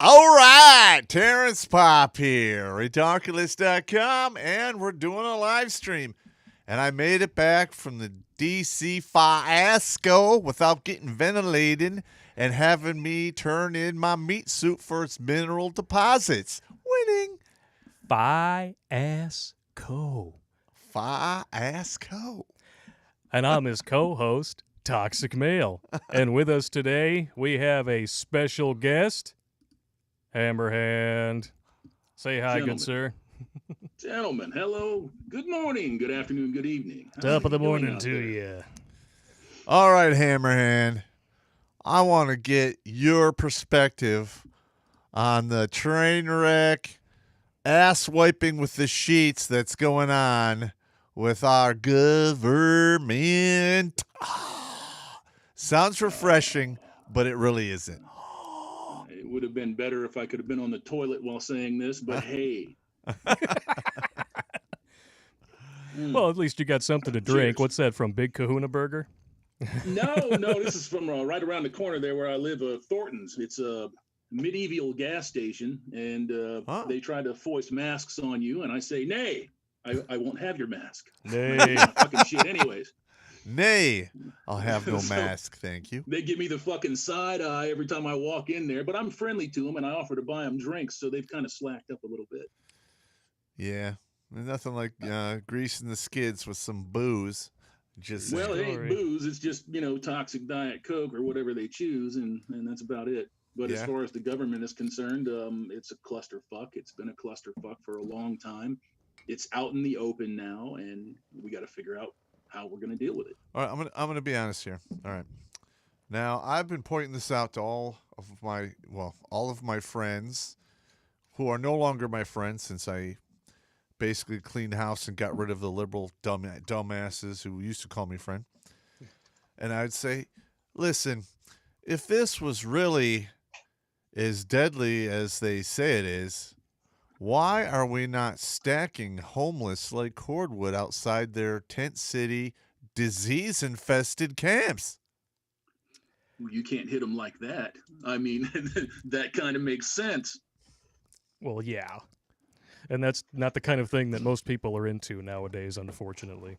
All right, Terrence Popp here, Redonkulous.com, and we're doing a live stream. And I made it back from the DC fiasco without getting ventilated and having me turn in my meat suit for its mineral deposits. Winning. Fiasco. Fiasco. And I'm his co-host, Toxic Male. And with us today, we have a special guest, Hammerhand. Say hi, Gentlemen. good sir. Gentlemen, hello. Good morning, good afternoon, good evening. Top of the morning to you. All right, Hammerhand. I want to get your perspective on the train wreck, ass wiping with the sheets that's going on with our government. Sounds refreshing, but it really isn't. It would have been better if I could have been on the toilet while saying this, but hey. Well, at least you got something to drink. Cheers. What's that from, Big Kahuna Burger? No, this is from right around the corner there where I live, Thornton's. It's a medieval gas station, and they try to foist masks on you, and I say, nay, I won't have your mask. Nay. Fucking shit anyways. Nay, I'll have no So- mask, thank you. They give me the fucking side eye every time I walk in there, but I'm friendly to them, and I offer to buy them drinks, so they've kind of slacked up a little bit. Yeah, there's nothing like greasing the skids with some booze. Just Well, it saying. ain't Sorry. booze. It's just, toxic Diet Coke or whatever they choose, and that's about it. But as Yeah. far as the government is concerned, it's a clusterfuck. It's been a clusterfuck for a long time. It's out in the open now, and we got to figure out how we're going to deal with it. All right, I'm gonna be honest here. All right. Now I've been pointing this out to all of my friends, who are no longer my friends since I basically cleaned house and got rid of the liberal dumbasses who used to call me friend. And I'd say, listen, if this was really as deadly as they say it is, why are we not stacking homeless like cordwood outside their tent city, disease-infested camps? Well, you can't hit them like that. I mean, that kind of makes sense. Well, yeah. And that's not the kind of thing that most people are into nowadays, unfortunately.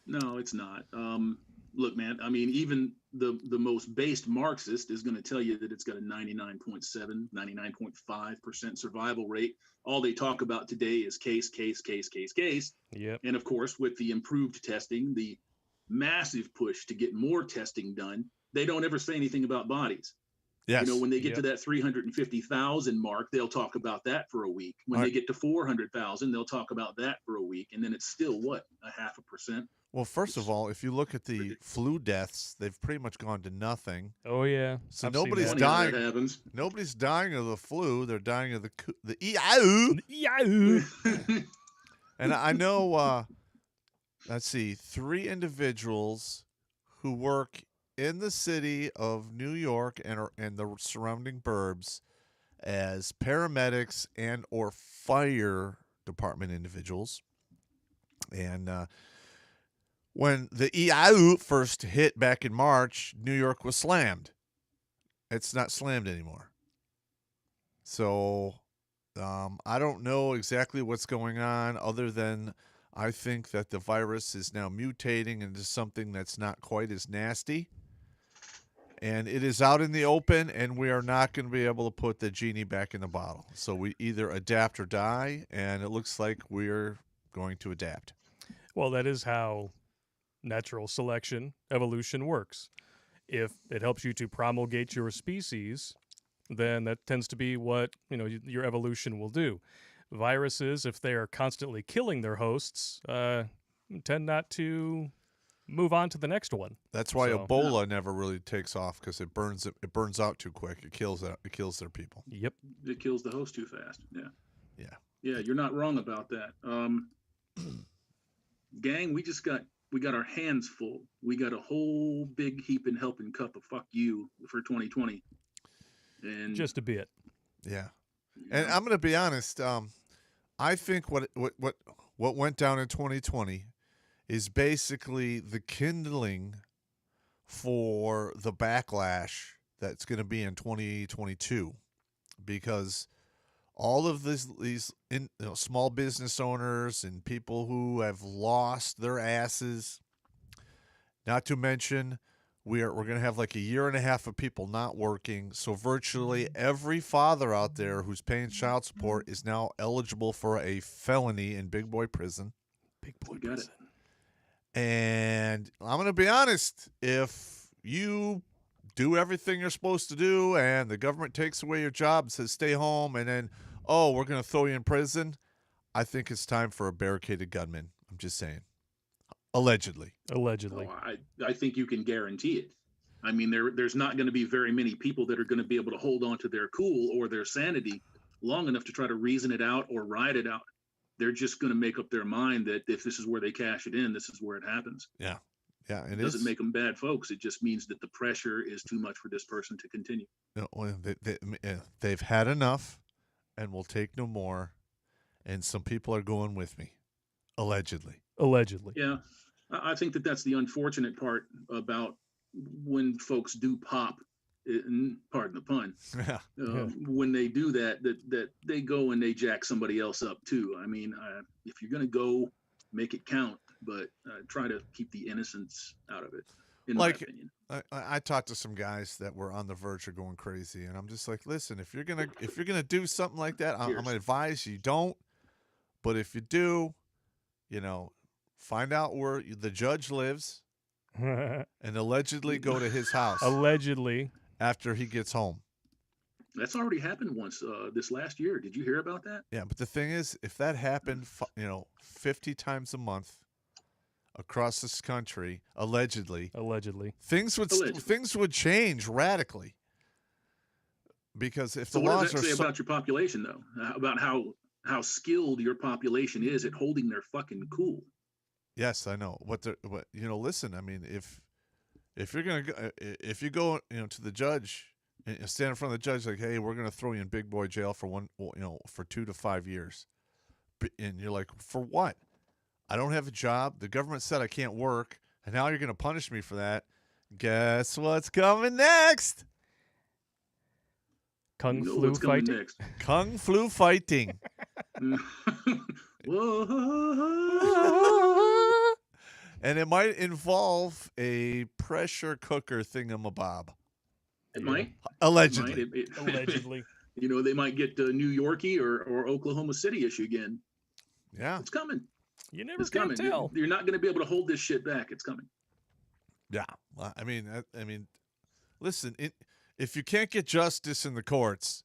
No, it's not. Look, man, I mean, even the most based Marxist is going to tell you that it's got a 99.7, 99.5% survival rate. All they talk about today is case. Yep. And of course, with the improved testing, the massive push to get more testing done, they don't ever say anything about bodies. Yes. When they get Yep. to that 350,000 mark, they'll talk about that for a week. When All they right. get to 400,000, they'll talk about that for a week. And then it's still, what, a 0.5%? Well, first of all, if you look at the flu deaths, they've pretty much gone to nothing. Oh, yeah. So I've seen nobody's that. Funny how dying. that happens. Nobody's dying of the flu. They're dying of the EIU. Yahoo! And I know, let's see, 3 individuals who work in the city of New York and the surrounding burbs as paramedics and or fire department individuals. And when the EIU first hit back in March, New York was slammed. It's not slammed anymore. So I don't know exactly what's going on other than I think that the virus is now mutating into something that's not quite as nasty. And it is out in the open, and we are not going to be able to put the genie back in the bottle. So we either adapt or die, and it looks like we're going to adapt. Well, that is how natural selection, evolution works. If it helps you to promulgate your species, then that tends to be what, your evolution will do. Viruses, if they are constantly killing their hosts, tend not to move on to the next one. That's why So- Ebola never really takes off because it burns out too quick. It kills their people. Yep. It kills the host too fast. Yeah. Yeah. Yeah, you're not wrong about that. Gang, we got our hands full. We got a whole big heaping helping cup of fuck you for 2020. And Just a bit. Yeah. And I'm going to be honest. I think what went down in 2020 is basically the kindling for the backlash that's going to be in 2022, because all of these small business owners and people who have lost their asses, not to mention we're going to have like a year and a half of people not working. So virtually every father out there who's paying child support is now eligible for a felony in big boy prison. Big boy You got it. prison. And I'm going to be honest, if you do everything you're supposed to do and the government takes away your job and says stay home and then, oh, we're going to throw you in prison, I think it's time for a barricaded gunman. I'm just saying. Allegedly. Allegedly. Oh, I think you can guarantee it. I mean, there's not going to be very many people that are going to be able to hold on to their cool or their sanity long enough to try to reason it out or ride it out. They're just going to make up their mind that if this is where they cash it in, this is where it happens. Yeah. Yeah. It doesn't make them bad folks. It just means that the pressure is too much for this person to continue. They've had enough and will take no more. And some people are going with me. Allegedly. Allegedly. Yeah. I think that that's the unfortunate part about when folks do pop, pardon the pun, Yeah. when they do that they go and they jack somebody else up too. I mean, if you're going to go, make it count, but try to keep the innocence out of it, in my opinion. I talked to some guys that were on the verge of going crazy, and I'm just like, listen, if you're gonna do something like that, I'm gonna advise you don't. But if you do, find out where the judge lives and allegedly go to his house. Allegedly. After he gets home. That's already happened once this last year. Did you hear about that? Yeah, but the thing is, if that happened, 50 times a month across this country, allegedly, things would change radically. Because if so the what laws does that are say about your population, though? About how skilled your population is at holding their fucking cool. Yes, I know. Listen, I mean, if you're gonna go, if you go, to the judge and stand in front of the judge like, hey, we're gonna throw you in big boy jail for for 2 to 5 years, and you're like, for what? I don't have a job. The government said I can't work, and now you're gonna punish me for that. Guess what's coming next? Kung flu fighting. Next. Kung flu fighting. And it might involve a pressure cooker thingamabob. It might. Allegedly. Allegedly. They might get New Yorkie or Oklahoma City-ish again. Yeah. It's coming. You never it's can coming. tell. You're not going to be able to hold this shit back. It's coming. Yeah. Well, I mean, listen, if you can't get justice in the courts,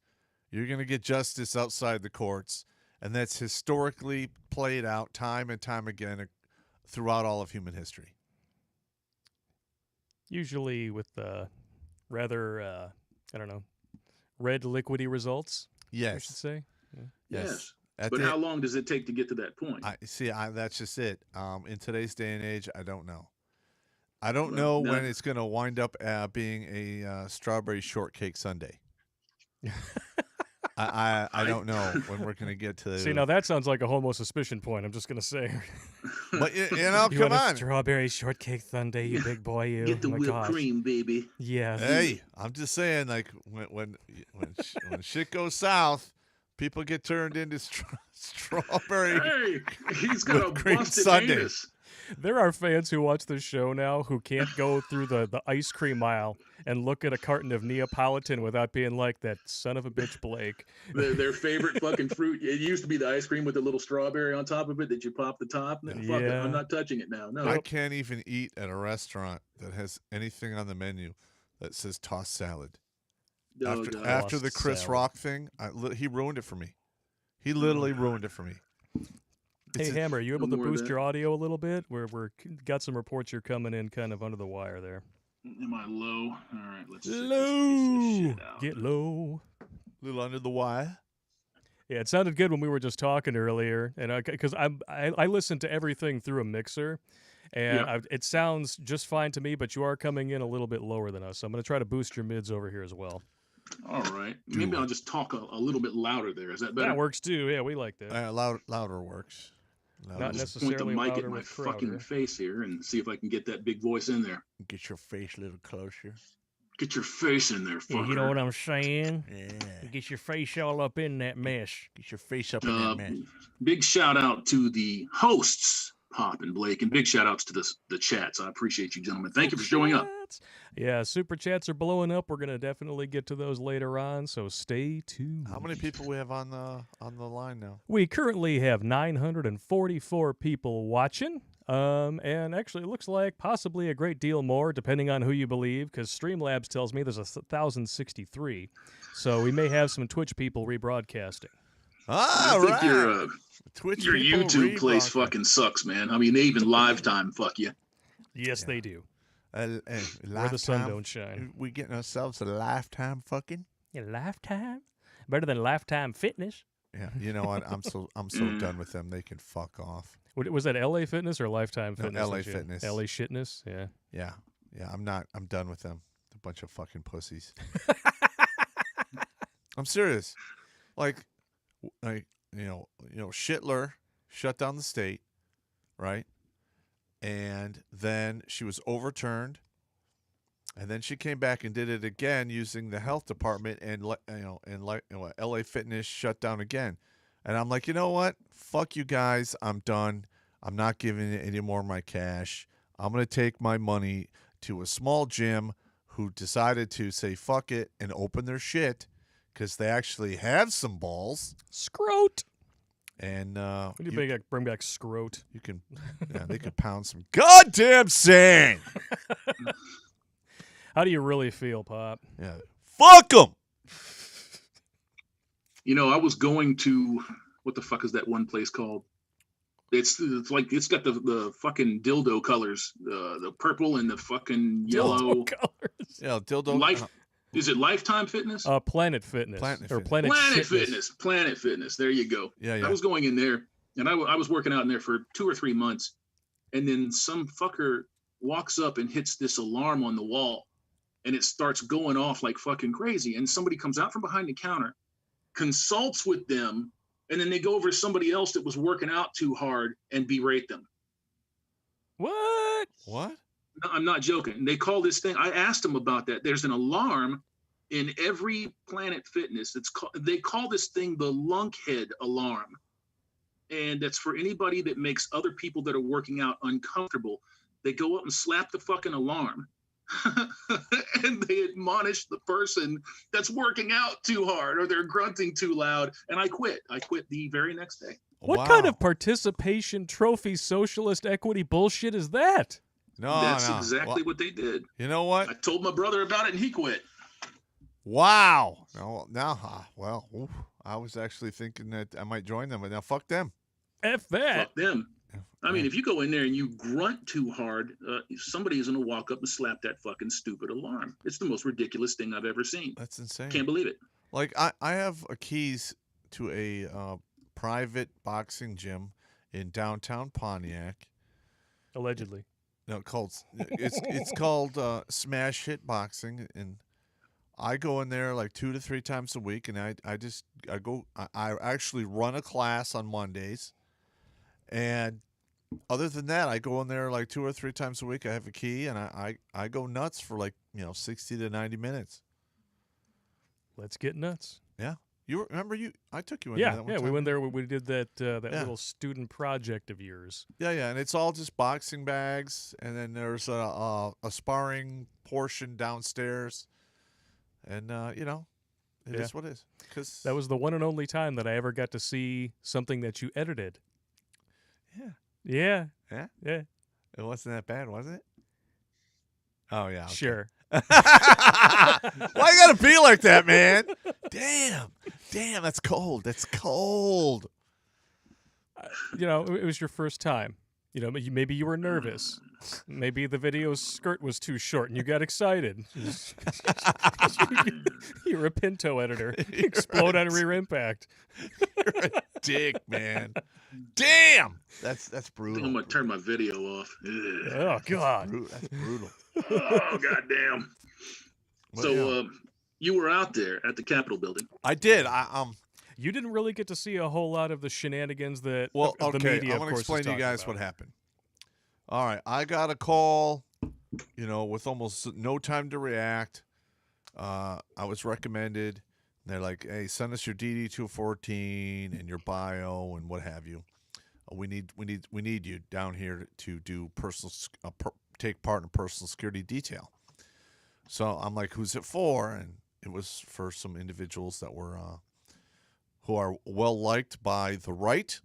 you're going to get justice outside the courts. And that's historically played out time and time again throughout all of human history. Usually with rather, red liquidy results. Yes. I should say. Yeah. Yes. But how long does it take to get to that point? That's just it. In today's day and age, I don't know. I don't know when it's going to wind up being a strawberry shortcake sundae. I don't know when we're going to get to. See, now that sounds like a homo suspicion point. I'm just going to say. But you come on, a strawberry shortcake sundae, you big boy, you. Get the whipped cream, baby. Yeah. Hey, I'm just saying, like when shit goes south, people get turned into strawberry. Hey, he's got a busted sundae. anus. There are fans who watch this show now who can't go through the ice cream aisle and look at a carton of Neapolitan without being like, that son of a bitch Blake. Their favorite fucking fruit. It used to be the ice cream with the little strawberry on top of it that you pop the top. Fuck it, I'm not touching it now. No, I can't even eat at a restaurant that has anything on the menu that says tossed salad. After the Chris Rock thing, he ruined it for me. He literally ruined it for me. Hey, Hammer, are you able to boost your audio a little bit? We're got some reports you're coming in kind of under the wire there. Am I low? All right, let's low. Get low. A little under the wire. Yeah, it sounded good when we were just talking earlier, and because I listen to everything through a mixer, and it sounds just fine to me. But you are coming in a little bit lower than us, so I'm going to try to boost your mids over here as well. All right, maybe I'll just talk a little bit louder there. Is that better? That works too. Yeah, we like that. Louder works. Not necessarily point the mic louder at my with fucking Crowder. face here and see if I can get that big voice in there. Get your face a little closer. Get your face in there, Yeah, fucker. you know what I'm saying? Yeah. Get your face all up in that mess. Get your face up in that mess. Big shout out to the hosts, Popp and Blake, and big shout outs to the chats. I appreciate you, gentlemen. Thank you for showing up. Chats. Yeah, super chats are blowing up. We're gonna definitely get to those later on, so stay tuned. How many people we have on the line now? We currently have 944 people watching. And actually, it looks like possibly a great deal more, depending on who you believe, because Streamlabs tells me there's 1,063. So we may have some Twitch people rebroadcasting. Ah, I think your Twitch your people YouTube place rebroadcast. fucking sucks, man. I mean, they even live time fuck you. Yes, they do. Where Where the sun don't shine. We getting ourselves a lifetime fucking. A lifetime? Better than Lifetime Fitness. Yeah, you know what? I'm so done with them. They can fuck off. Was that LA Fitness or Lifetime No, Fitness? LA Fitness. LA Shitness? Yeah. Yeah. I'm done with them. A bunch of fucking pussies. I'm serious. Like, Schittler shut down the state, right? And then she was overturned, and then she came back and did it again using the health department, and LA Fitness shut down again. And I'm like, you know what? Fuck you guys. I'm done. I'm not giving it any more of my cash. I'm going to take my money to a small gym who decided to say fuck it and open their shit because they actually have some balls. Scrote. And We need to bring back Scrote. you can, they could pound some goddamn sand. How do you really feel, Pop? Yeah, fuck them. You know, I was going to what the fuck is that one place called? It's like it's got the fucking dildo colors, the purple and the fucking yellow. Dildo colors. Yeah, dildo. Life is it Lifetime Fitness? Planet Fitness. Planet or Fitness. Planet Fitness. There you go. Yeah. I was going in there, and I was working out in there for 2 or 3 months, and then some fucker walks up and hits this alarm on the wall, and it starts going off like fucking crazy. And somebody comes out from behind the counter, consults with them, and then they go over to somebody else that was working out too hard and berate them. What? What? No, I'm not joking. They call this thing. I asked them about that. There's an alarm in every Planet Fitness. They call this thing the lunkhead alarm, and that's for anybody that makes other people that are working out uncomfortable. They go up and slap the fucking alarm, and they admonish the person that's working out too hard or they're grunting too loud. And I quit. I quit the very next day. What kind of participation trophy socialist equity bullshit is that? No, That's no. exactly what they did. You know what? I told my brother about it, and he quit. Wow. No, now, well, oof, I was actually thinking that I might join them, but now fuck them. F that. Fuck them. I mean, if you go in there and you grunt too hard, somebody is going to walk up and slap that fucking stupid alarm. It's the most ridiculous thing I've ever seen. That's insane. Can't believe it. Like, I have keys to a private boxing gym in downtown Pontiac. Allegedly. No, it's called Smash Hit Boxing, and I go in there like 2 to 3 times a week, and I actually run a class on Mondays, and other than that, I go in there like 2 or 3 times a week. I have a key, and I go nuts for like 60 to 90 minutes. Let's get nuts. Yeah, remember I took you in Yeah, there that one yeah. We time. went there. We did that Yeah. little student project of yours. Yeah, and it's all just boxing bags, and then there's a sparring portion downstairs, and it is what it is. 'Cause That was the one and only time that I ever got to see something that you edited. Yeah. Yeah. Yeah? Yeah. It wasn't that bad, was it? Oh yeah, okay. Sure. Why you gotta be like that, man? Damn, that's cold. That's cold. It was your first time. Maybe you were nervous. Maybe the video's skirt was too short and you got excited. You're a Pinto editor. Explode on rear impact. You're a dick, man. Damn, that's I think brutal. I'm going to turn my video off. Ugh. Oh, God. That's brutal. Oh, goddamn. Well, So yeah. you were out there at the Capitol building. I did. You didn't really get to see a whole lot of the shenanigans that Well, of the okay, media, I'm of going to course, explain is to you talking guys about. what happened. All right, I got a call, with almost no time to react I was recommended. They're like, hey, send us your DD 214 and your bio and what have you. We need you down here to do take part in personal security detail. So I'm like, who's it for? And it was for some individuals that were who are well liked by the right.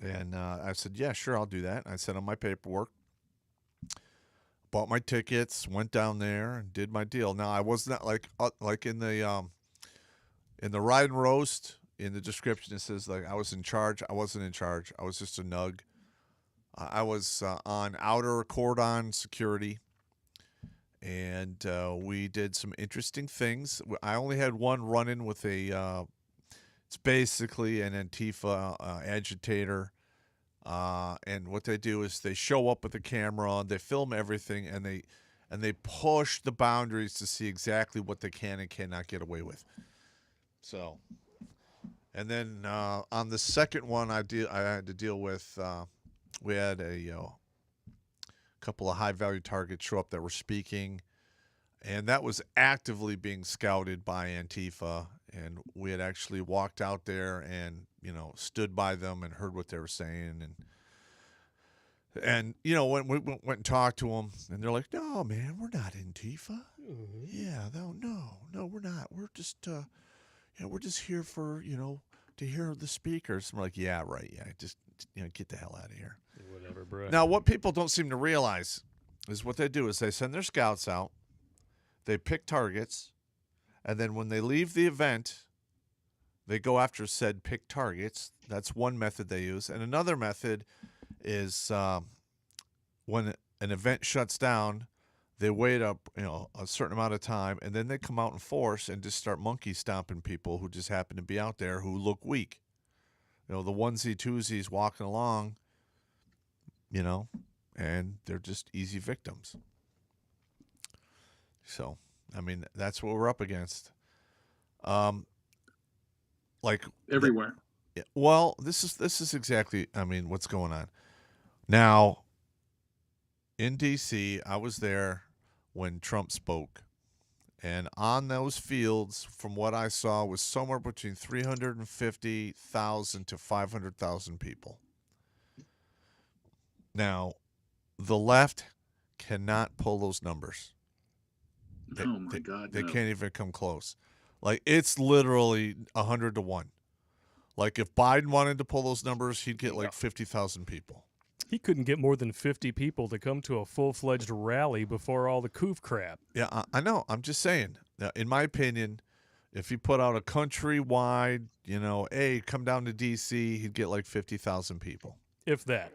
And I said, yeah, sure, I'll do that. I sent them my paperwork, bought my tickets, went down there, and did my deal. Now I was not like in the ride and roast. In the description, it says like I was in charge. I wasn't in charge. I was just a nug. I was on outer cordon security, and we did some interesting things. I only had one run-in with a. It's basically an Antifa agitator, and what they do is they show up with a camera, they film everything, and they push the boundaries to see exactly what they can and cannot get away with. So. And then on the second one, I had to deal with. We had a couple of high-value targets show up that were speaking, and that was actively being scouted by Antifa. And we had actually walked out there and stood by them and heard what they were saying, and when we went and talked to them, and they're like, "No, man, we're not Antifa. Mm-hmm. Yeah, no, we're not. We're just." We're just here for, to hear the speakers. I'm like, yeah, right. Yeah, just, get the hell out of here. Whatever, bro. Now, what people don't seem to realize is what they do is they send their scouts out, they pick targets, and then when they leave the event, they go after said pick targets. That's one method they use. And another method is when an event shuts down, they wait up, a certain amount of time, and then they come out in force and just start monkey stomping people who just happen to be out there who look weak. The onesie twosies walking along, and they're just easy victims. So, I mean, that's what we're up against. Like everywhere. Well, this is exactly, what's going on now. In D.C., I was there when Trump spoke, and on those fields, from what I saw, was somewhere between 350,000 to 500,000 people. Now, the left cannot pull those numbers. Oh my God! They can't even come close. Like, it's literally 100 to 1. Like, if Biden wanted to pull those numbers, he'd get like 50,000 people. He couldn't get more than 50 people to come to a full-fledged rally before all the coof crap. Yeah, I know. I'm just saying. Now, in my opinion, if he put out a countrywide, hey, come down to D.C., he'd get like 50,000 people. If that.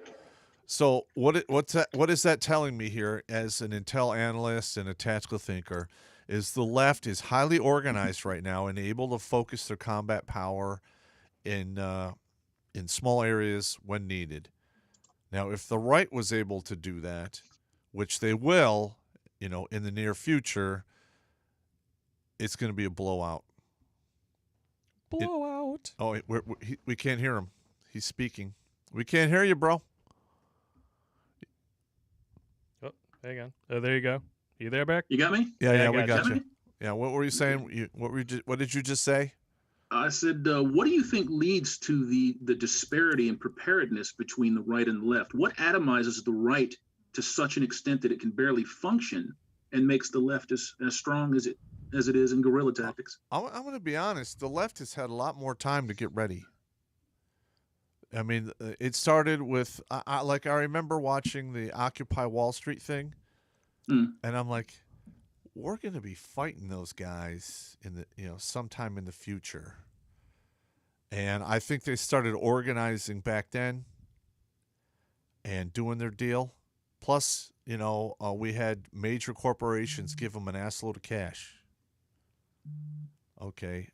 So what is that telling me here as an intel analyst and a tactical thinker is the left is highly organized right now and able to focus their combat power in small areas when needed. Now, if the right was able to do that, which they will, in the near future, it's going to be a blowout. Blowout. We can't hear him. He's speaking. We can't hear you, bro. Oh, hang on. Oh, there you go. You there, Beck? You got me? Yeah, we got you. you. Yeah, what were you saying? What did you just say? I said, what do you think leads to the disparity in preparedness between the right and the left? What atomizes the right to such an extent that it can barely function and makes the left as strong as it is in guerrilla tactics? I'm going to be honest. The left has had a lot more time to get ready. I mean, it started with I remember watching the Occupy Wall Street thing, and I'm like, we're going to be fighting those guys in the sometime in the future. And I think they started organizing back then and doing their deal. Plus, we had major corporations give them an assload of cash. Okay.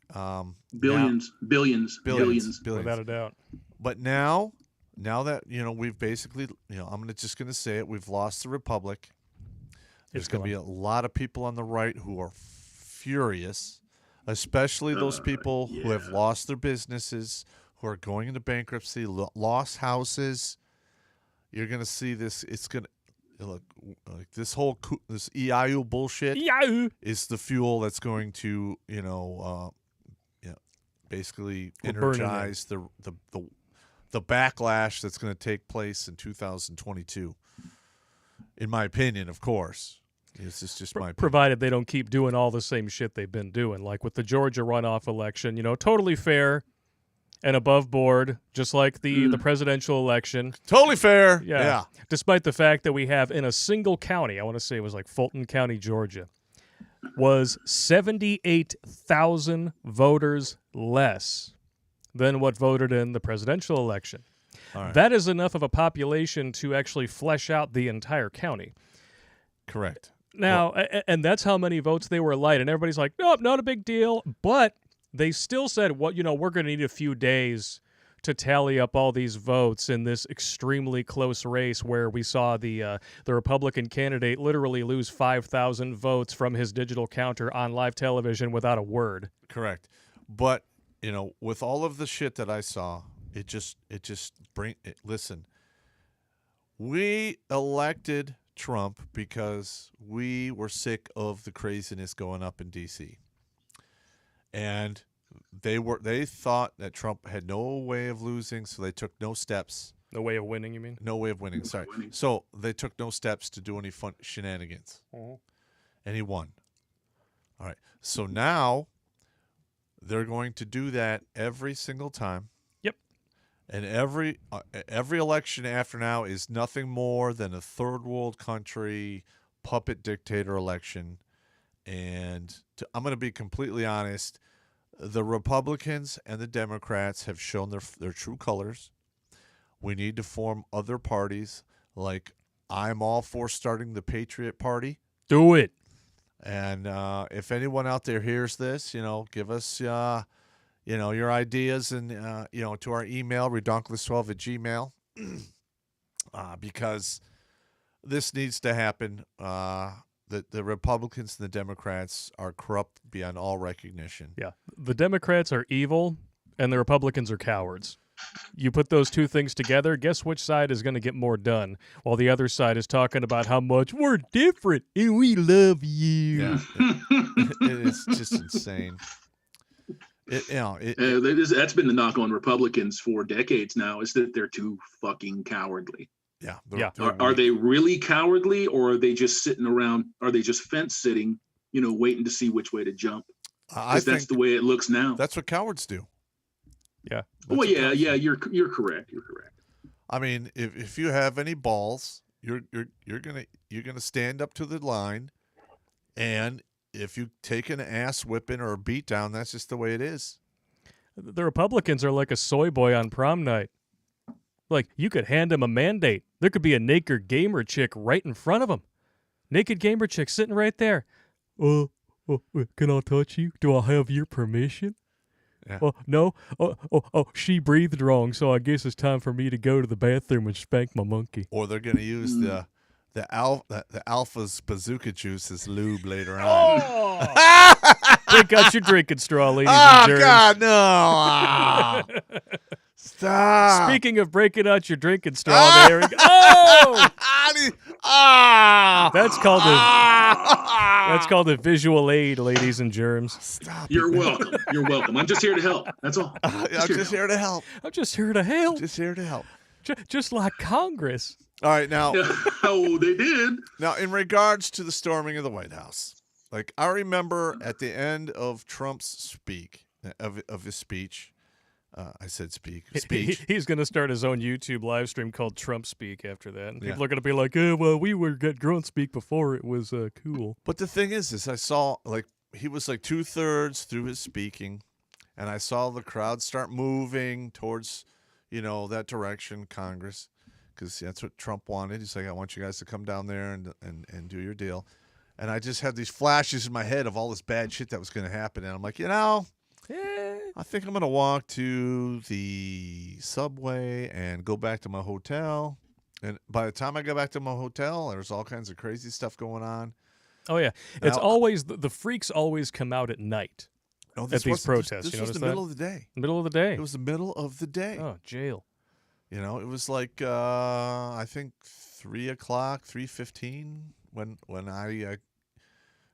Billions. Without a doubt. But now that, we've basically, I'm just going to say it, we've lost the republic. There's going to be a lot of people on the right who are furious, especially those people who have lost their businesses, who are going into bankruptcy, lost houses. You're going to see this. look, like this whole this EIU bullshit Yahoo! is the fuel that's going to basically We're burning it. energize the backlash that's going to take place in 2022. In my opinion, of course. This is just my opinion. Provided they don't keep doing all the same shit they've been doing, like with the Georgia runoff election. Totally fair and above board, just like the presidential election. Totally fair. Yeah. Yeah. Despite the fact that we have in a single county, I want to say it was like Fulton County, Georgia, was 78,000 voters less than what voted in the presidential election. All right. That is enough of a population to actually flesh out the entire county. Correct. Now, and that's how many votes they were light, and everybody's like, nope, not a big deal. But they still said, we're going to need a few days to tally up all these votes in this extremely close race where we saw the Republican candidate literally lose 5,000 votes from his digital counter on live television without a word. Correct. But, with all of the shit that I saw, listen, we elected Trump because we were sick of the craziness going up in D.C. And they thought that Trump had no way of losing, so they took no steps. No way of winning, you mean? No way of winning, sorry. So they took no steps to do any fun shenanigans. And he won. All right. So now they're going to do that every single time. Yep. And every election after now is nothing more than a third world country puppet dictator election. And I'm going to be completely honest. The Republicans and the Democrats have shown their true colors. We need to form other parties. Like, I'm all for starting the Patriot Party. Do it. And if anyone out there hears this, give us, your ideas and, to our email, redonkulous12@gmail, because this needs to happen. The Republicans and the Democrats are corrupt beyond all recognition. Yeah. The Democrats are evil and the Republicans are cowards. You put those two things together, guess which side is going to get more done, while the other side is talking about how much we're different and we love you. Yeah, it is just insane. That's been the knock on Republicans for decades now, is that they're too fucking cowardly. Yeah. Are they really cowardly, or are they just sitting around? Are they just fence sitting, waiting to see which way to jump? Because that's the way it looks now. That's what cowards do. Yeah. Well, yeah. You're correct. You're correct. I mean, if you have any balls, you're gonna stand up to the line, and if you take an ass whipping or a beat down, that's just the way it is. The Republicans are like a soy boy on prom night. Like, you could hand him a mandate. There could be a naked gamer chick right in front of him. Naked gamer chick sitting right there. Can I touch you? Do I have your permission? Yeah. No. She breathed wrong, so I guess it's time for me to go to the bathroom and spank my monkey. Or they're going to use the Alpha's bazooka juice as lube later on. Oh! Break out your drinking straw, ladies and germs. God, no! Stop. Speaking of breaking out your drinking straw, there we go. Oh! That's called a visual aid, ladies and germs. Stop. You're welcome. You're welcome. I'm just here to help. That's all. I'm just here to help. I'm just here to help. Just here to help. Just like Congress. All right, now. Oh, they did. Now, in regards to the storming of the White House, like, I remember at the end of Trump's speech, I said speech. He's going to start his own YouTube live stream called Trump Speak after that. And Yeah. people are going to be like, well, we were at Grunt Speak before it was cool. But the thing is I saw, like, he was like 2/3 through his speaking, and I saw the crowd start moving towards, that direction, Congress, because that's what Trump wanted. He's like, I want you guys to come down there and do your deal. And I just had these flashes in my head of all this bad shit that was going to happen. And I'm like, I think I'm going to walk to the subway and go back to my hotel. And by the time I go back to my hotel, there's all kinds of crazy stuff going on. Oh, yeah. It's Now- always, the freaks always come out at night No, at these protests. This You was notice the that? middle of the day. Middle of the day. It was the middle of the day. Oh, jail. It was like, I think 3 o'clock, 3:15 when I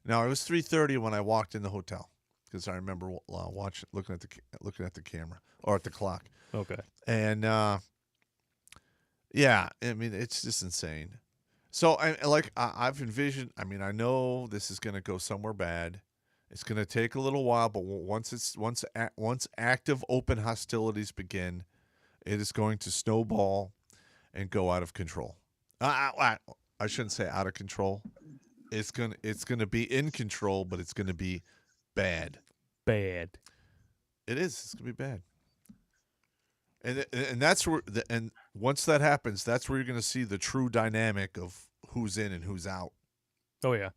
no, it was 3:30 when I walked in the hotel because I remember watching, looking at the camera or at the clock. Okay. And yeah, I mean, it's just insane. So I've envisioned. I mean, I know this is going to go somewhere bad. It's going to take a little while, but once active open hostilities begin, it is going to snowball and go out of control. I shouldn't say out of control. It's gonna be in control, but it's gonna be bad. Bad. It is. It's gonna be bad. And that's where and once that happens, that's where you're gonna see the true dynamic of who's in and who's out. Oh yeah.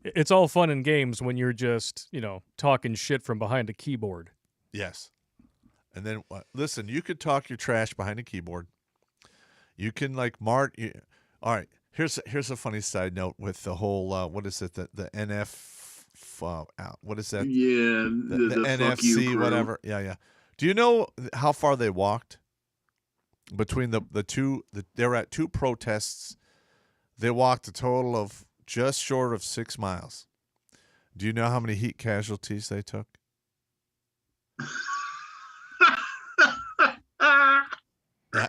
It's all fun and games when you're just, talking shit from behind a keyboard. Yes. And then listen, you could talk your trash behind a keyboard. You can all right. Here's a funny side note with the whole what is it, the NF what is that? Yeah, The fuck you NFC crew. whatever. Yeah. Do you know how far they walked between the two? They were at two protests. They walked a total of just short of 6 miles. Do you know how many heat casualties they took?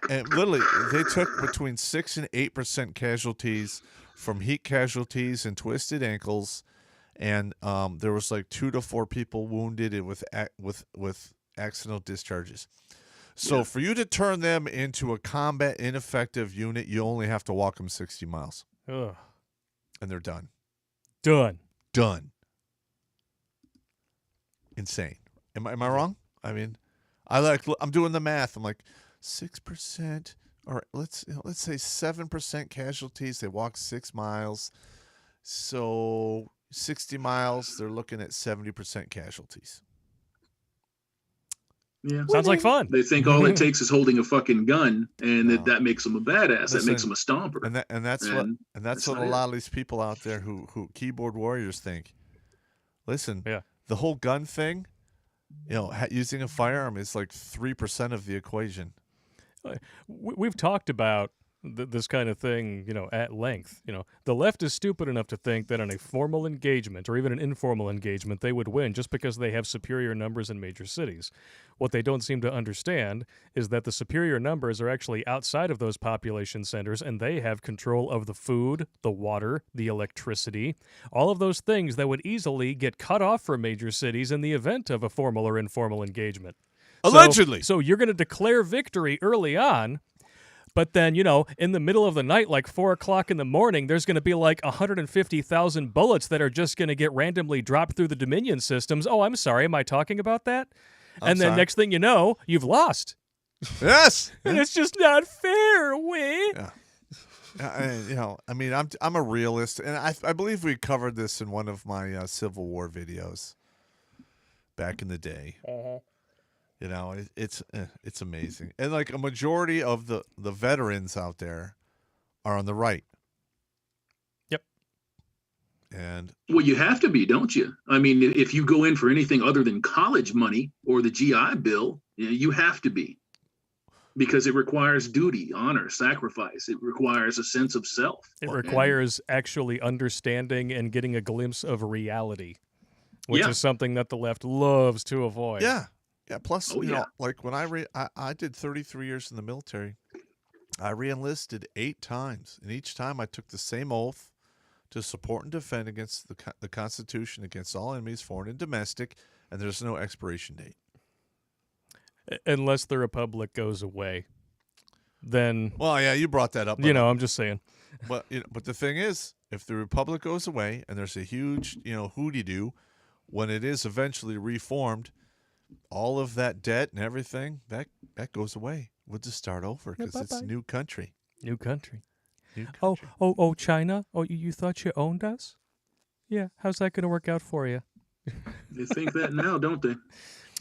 And literally, they took between 6 and 8% casualties from heat casualties and twisted ankles, and there was like 2 to 4 people wounded with accidental discharges. So for you to turn them into a combat ineffective unit, you only have to walk them 60 miles, Ugh. and they're done. Done. Insane. Am I wrong? I mean, I'm doing the math. I'm like 6%, or let's say 7% casualties. They walk 6 miles, so 60 miles. They're looking at 70% casualties. Yeah. Sounds like fun. They think all it takes is holding a fucking gun, and No. that makes them a badass. That makes Listen, them a stomper. And that's that's what not a it. lot of these people out there who keyboard warriors think. Listen, Yeah. the whole gun thing, using a firearm is like 3% of the equation. We've talked about this kind of thing, at length. The left is stupid enough to think that in a formal engagement or even an informal engagement, they would win just because they have superior numbers in major cities. What they don't seem to understand is that the superior numbers are actually outside of those population centers, and they have control of the food, the water, the electricity, all of those things that would easily get cut off from major cities in the event of a formal or informal engagement. Allegedly. So you're going to declare victory early on, but then, in the middle of the night, like 4 o'clock in the morning, there's going to be like 150,000 bullets that are just going to get randomly dropped through the Dominion systems. Oh, I'm sorry. Am I talking about that? I'm And then sorry. next thing you know, you've lost. Yes. And it's just not fair, Wade. I'm a realist, and I believe we covered this in one of my Civil War videos back in the day. It's amazing, and like a majority of the veterans out there are on the right. Yep. And Well, you have to be, don't you? I mean, if you go in for anything other than college money or the GI Bill, you have to be, because it requires duty, honor, sacrifice. It requires a sense of self. It requires actually understanding and getting a glimpse of reality, which Yeah. is something that the left loves to avoid. yeah. Plus, Oh, yeah. like when I did 33 years in the military, I re-enlisted 8 times, and each time I took the same oath to support and defend against the Constitution, against all enemies, foreign and domestic, and there's no expiration date. Unless the Republic goes away. Then, Well, yeah, you brought that up. I'm just saying. But the thing is, if the Republic goes away and there's a huge, hooty-doo, when it is eventually reformed, all of that debt and everything, that goes away. We'll just start over because it's a new country. New country. New country. Oh, China? Oh, you thought you owned us? Yeah, how's that going to work out for you? They think that now, don't they?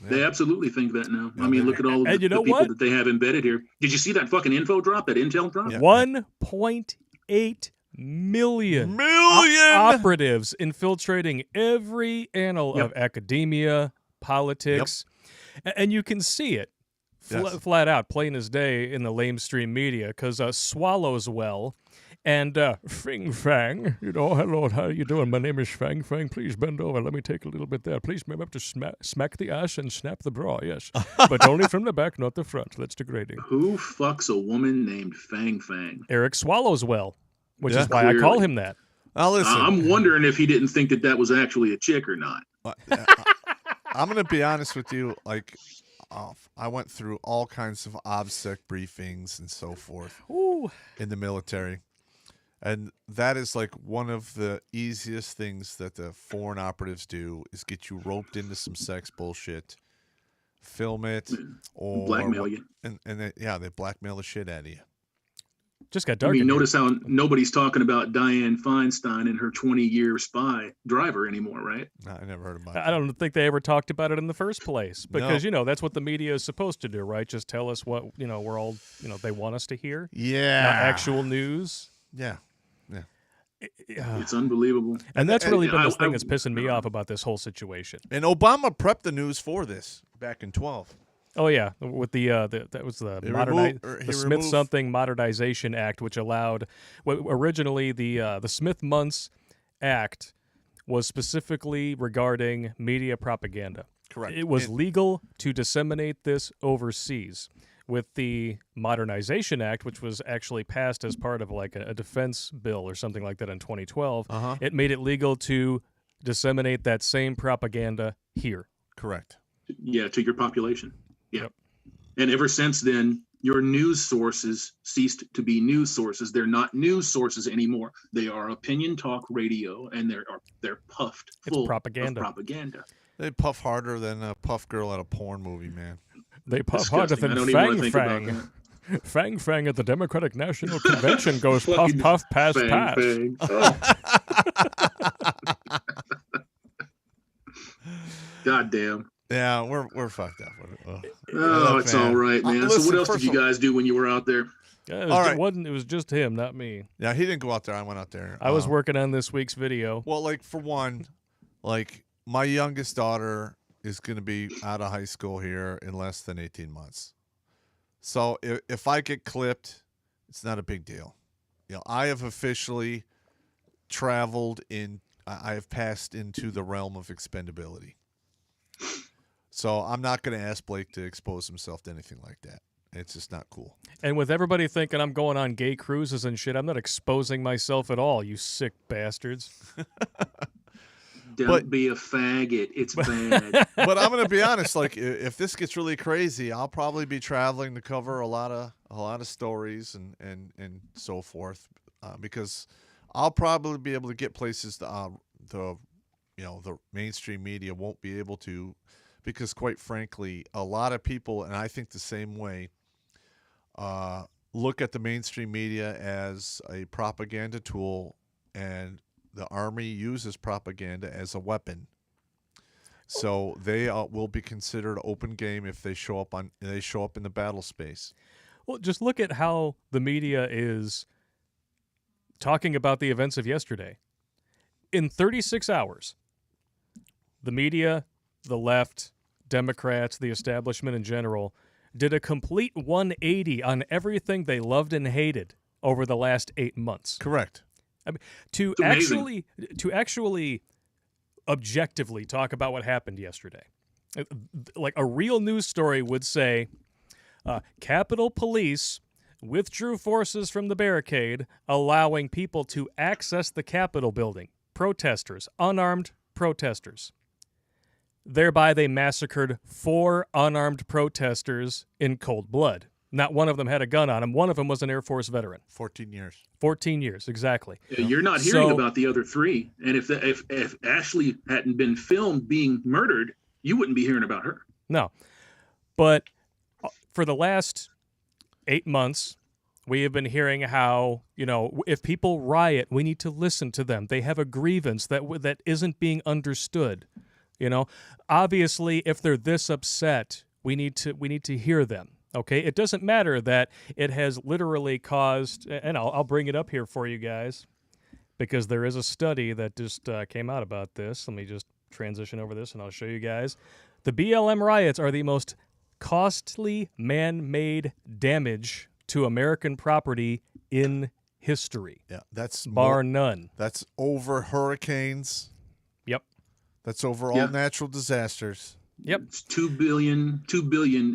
They absolutely think that now. Yeah, I mean, they- look at all of And the you know people what? that they have embedded here. Did you see that fucking info drop, that intel drop? Yeah. 1.8 million operatives infiltrating every annal Yep. of academia, politics, and you can see it Yes. flat out, plain as day in the lamestream media, because Swallows Well and Fing Fang, hello, how you doing? My name is Fang Fang. Please bend over. Let me take a little bit there. Please remember to smack the ass and snap the bra, yes. But only from the back, not the front. That's degrading. Who fucks a woman named Fang Fang? Eric Swallows Well, which Yeah. is why I call Clearly. him that. Now listen, I'm wondering if he didn't think that was actually a chick or not. I'm gonna be honest with you. Like, I went through all kinds of OBSEC briefings and so forth Ooh. in the military, and that is like one of the easiest things that the foreign operatives do is get you roped into some sex bullshit, film it, or Blackmail you. and they blackmail the shit out of you. Just got I dark. mean, in here. notice how nobody's talking about Dianne Feinstein and her 20-year spy driver anymore, right? No, I never heard about I don't think they ever talked about it in the first place because, No. That's what the media is supposed to do, right? Just tell us what, we're all, they want us to hear. Yeah. Not actual news. Yeah. It's unbelievable. And that's really been the I- thing that's pissing me off about this whole situation. And Obama prepped the news for this back in 12. Oh yeah, with that was the He the Smith removed- something Modernization Act, which allowed originally the Smith-Muntz Act was specifically regarding media propaganda. Correct. It was And- legal to disseminate this overseas. With the Modernization Act, which was actually passed as part of like a defense bill or something like that in 2012, Uh-huh. it made it legal to disseminate that same propaganda here. Correct. Yeah, to your population. Yeah. Yep. And ever since then, your news sources ceased to be news sources. They're not news sources anymore. They are opinion talk radio, and they're puffed It's full propaganda. of propaganda. They puff harder than a puff girl at a porn movie, man. They puff harder Disgusting. I than don't even want to Fang think about Fang. that. Fang Fang at the Democratic National Convention goes puff Fucking puff pass Fang, pass. fang. Oh. God damn. Yeah, we're fucked up. Oh, Look, it's man. all right, man. Listen, So what else first did you of all- guys do when you were out there? Yeah, All right. it was just him, not me. Yeah, he didn't go out there. I went out there. I was working on this week's video. Well, like for one, like my youngest daughter is going to be out of high school here in less than 18 months. So if I get clipped, it's not a big deal. I have officially traveled in. I have passed into the realm of expendability. So I'm not going to ask Blake to expose himself to anything like that. It's just not cool. And with everybody thinking I'm going on gay cruises and shit, I'm not exposing myself at all, you sick bastards. Don't But- be a faggot. It's bad. But I'm going to be honest. Like, if this gets really crazy, I'll probably be traveling to cover a lot of stories and so forth, because I'll probably be able to get places the mainstream media won't be able to, because quite frankly, a lot of people, and I think the same way, look at the mainstream media as a propaganda tool, and the Army uses propaganda as a weapon. So they will be considered open game if they show up in the battle space. Well, just look at how the media is talking about the events of yesterday. In 36 hours, the media, the left, Democrats, the establishment in general, did a complete 180 on everything they loved and hated over the last 8 months. Correct. I mean, to It's amazing. actually objectively talk about what happened yesterday. Like a real news story would say, Capitol Police withdrew forces from the barricade, allowing people to access the Capitol building. Protesters, unarmed protesters. Thereby, they massacred 4 unarmed protesters in cold blood. Not one of them had a gun on him. One of them was an Air Force veteran. 14 years. 14 years, exactly. You're not hearing So- about the other 3. And if Ashley hadn't been filmed being murdered, you wouldn't be hearing about her. No. But for the last 8 months, we have been hearing how, if people riot, we need to listen to them. They have a grievance that isn't being understood. Obviously, if they're this upset, we need to hear them. Okay? It doesn't matter that it has literally caused, and I'll bring it up here for you guys, because there is a study that just came out about this. Let me just transition over this, and I'll show you guys. The BLM riots are the most costly man-made damage to American property in history, Yeah, that's bar none. That's over hurricanes. Yep. That's over Yeah. all natural disasters. Yep. It's 2 billion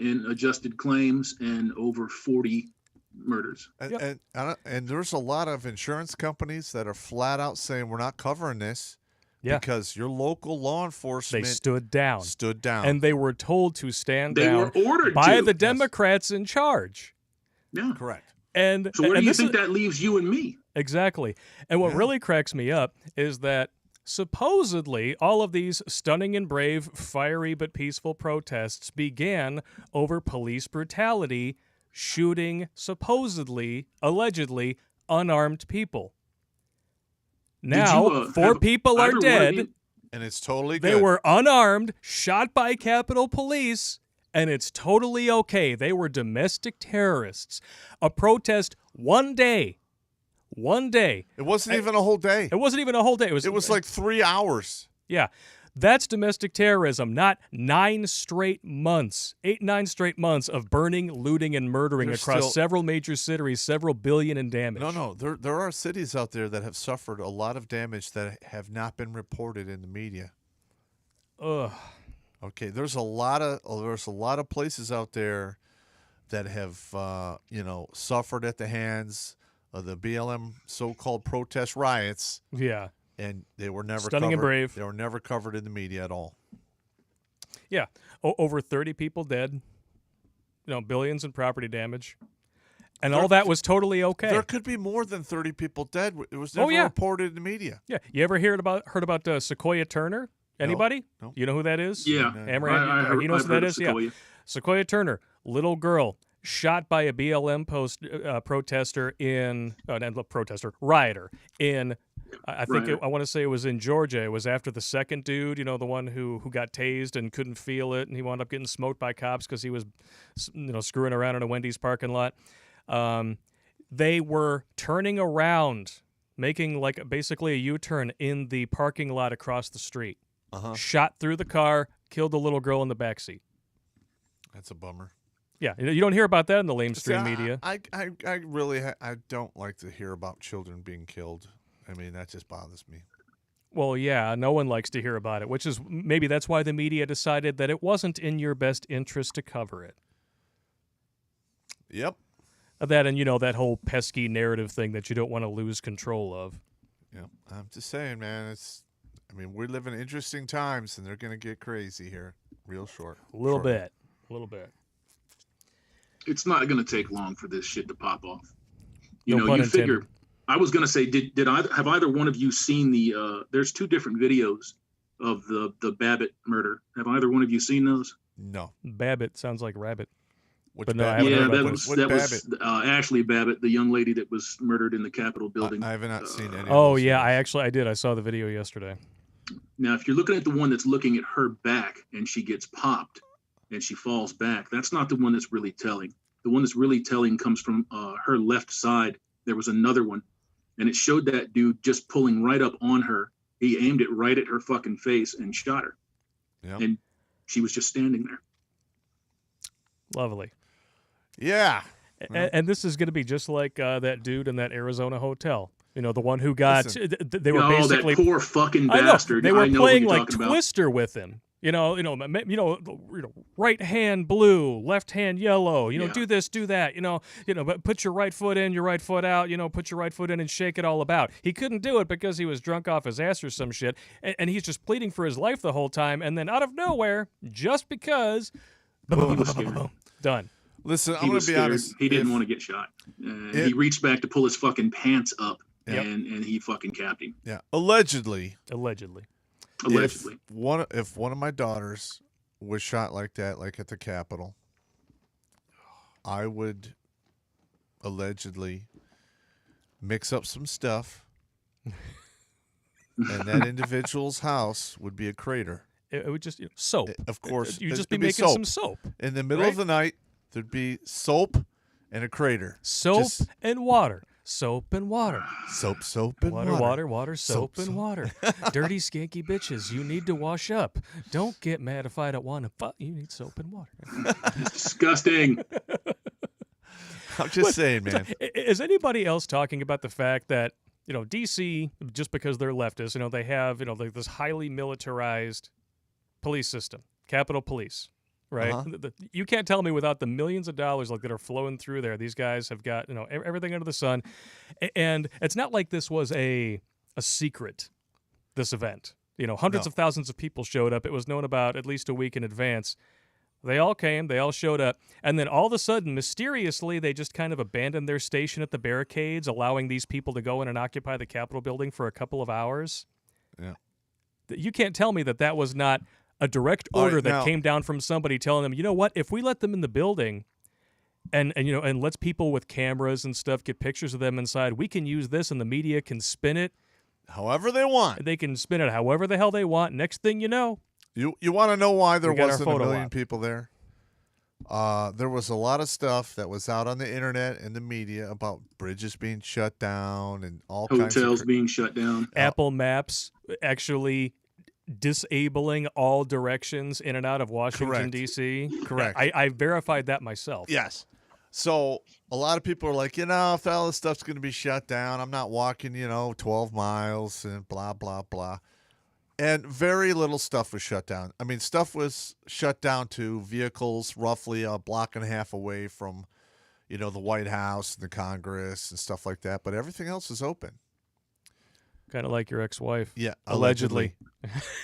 in adjusted claims and over 40 murders. And, Yep. and there's a lot of insurance companies that are flat out saying we're not covering this Yeah. because your local law They enforcement stood down. stood down. And they were told to stand They down were ordered by to. the Democrats in charge. Yeah. Correct. And So where do and you this think is- that leaves you and me? Exactly. And what Yeah. really cracks me up is that supposedly all of these stunning and brave, fiery but peaceful protests began over police brutality, shooting supposedly, allegedly, unarmed people. Now, you, 4 have people are either one of dead. you- And it's totally They good. were unarmed, shot by Capitol Police, and it's totally okay. They were domestic terrorists. A protest one day. One day. It wasn't even a whole day. It wasn't even a whole day. It was like 3 hours. Yeah. That's domestic terrorism, not 9 straight months, 9 straight months of burning, looting, and murdering There's across still- several major cities, several billion in damage. No. There are cities out there that have suffered a lot of damage that have not been reported in the media. Ugh. Okay, there's a lot of places out there that have suffered at the hands of the BLM so-called protest riots, Yeah. and they were never Stunning and covered. brave. They were never covered in the media at all. Yeah. Over 30 people dead, billions in property damage. And all that was totally okay. There could be more than 30 people dead. It was never yeah. reported in the media. Yeah. You ever heard about Sequoia Turner? Anybody? No. You know who that is? Yeah. Amaranth, I heard, you know I've who heard that of is? Yeah. Sequoia. Sequoia Turner, little girl, shot by a BLM rioter in, I think Rioter. I want to say it was in Georgia. It was after the second dude, the one who got tased and couldn't feel it, and he wound up getting smoked by cops because he was, screwing around in a Wendy's parking lot. They were turning around, making like basically a U-turn in the parking lot across the street. Shot through the car, killed the little girl in the backseat. That's a bummer. Yeah, you don't hear about that in the lamestream See, media. I really I don't like to hear about children being killed. I mean, that just bothers me. Well, yeah, no one likes to hear about it, which is maybe that's why the media decided that it wasn't in your best interest to cover it. Yep. That and that whole pesky narrative thing that you don't want to lose control of. Yep. I'm just saying, man. We live in interesting times, and they're gonna get crazy here, real short. A little shortly. bit. It's not going to take long for this shit to pop off. No pun You intended. figure. I was going to say, have either one of you seen the? There's 2 different videos of the Babbitt murder. Have either one of you seen those? No. Babbitt sounds like rabbit. Which But no, I Babbitt? haven't heard Yeah, about that that. was What that Babbitt? was Ashley Babbitt, the young lady that was murdered in the Capitol building. I have not seen any. Oh of those yeah, videos. I did. I saw the video yesterday. Now, if you're looking at the one that's looking at her back and she gets popped and she falls back, that's not the one that's really telling. The one that's really telling comes from her left side. There was another one, and it showed that dude just pulling right up on her. He aimed it right at her fucking face and shot her. Yep. And she was just standing there. Lovely. Yeah. And this is going to be just like that dude in that Arizona hotel. The one who got Listen. they were Oh, basically that poor fucking I know. bastard. They were I know playing what you're like talking about. Twister with him. Right hand blue, left hand yellow. Yeah. Do this, do that. But put your right foot in, your right foot out. Put your right foot in and shake it all about. He couldn't do it because he was drunk off his ass or some shit, and he's just pleading for his life the whole time. And then out of nowhere, just because, He was scared. done. Listen, He I'm was gonna be scared. honest. He didn't If- want to get shot. If- He reached back to pull his fucking pants up, Yep. and he fucking capped him. Yeah. Allegedly. Allegedly. Allegedly. If one of my daughters was shot like that, like at the Capitol, I would allegedly mix up some stuff, and that individual's house would be a crater. It would just soap. Of course, You'd just it'd be making soap. some soap. In the middle right? of the night, there'd be soap and a crater. Soap Just- and water. soap and water. Soap, and Water, soap, and water. Dirty, skanky bitches, you need to wash up. Don't get mad if I don't want to fuck. You need soap and water. It's disgusting. I'm just saying, man. Is anybody else talking about the fact that, DC, just because they're leftists, they have, this highly militarized police system, Capitol Police, right? You can't tell me without the millions of dollars that are flowing through there. These guys have got, everything under the sun. And it's not like this was a secret, this event. Hundreds of thousands of people showed up. It was known about at least a week in advance. They all came, they all showed up, and then all of a sudden, mysteriously, they just kind of abandoned their station at the barricades, allowing these people to go in and occupy the Capitol building for a couple of hours. Yeah. You can't tell me that was not a direct order that came down from somebody telling them, you know what, if we let them in the building and lets people with cameras and stuff get pictures of them inside, we can use this and the media can spin it however they want. They can spin it however the hell they want. Next thing you know, You want to know why there wasn't a million op. people there? There was a lot of stuff that was out on the internet and the media about bridges being shut down and all kinds of hotels being shut down. Apple Maps actually disabling all directions in and out of Washington, Correct. D.C. Correct. I verified that myself. Yes. So a lot of people are like, if all this stuff's going to be shut down, I'm not walking, 12 miles and blah, blah, blah. And very little stuff was shut down. I mean, stuff was shut down to vehicles roughly a block and a half away from, the White House and the Congress and stuff like that. But everything else is open. Kind of like your ex-wife. Yeah, Allegedly.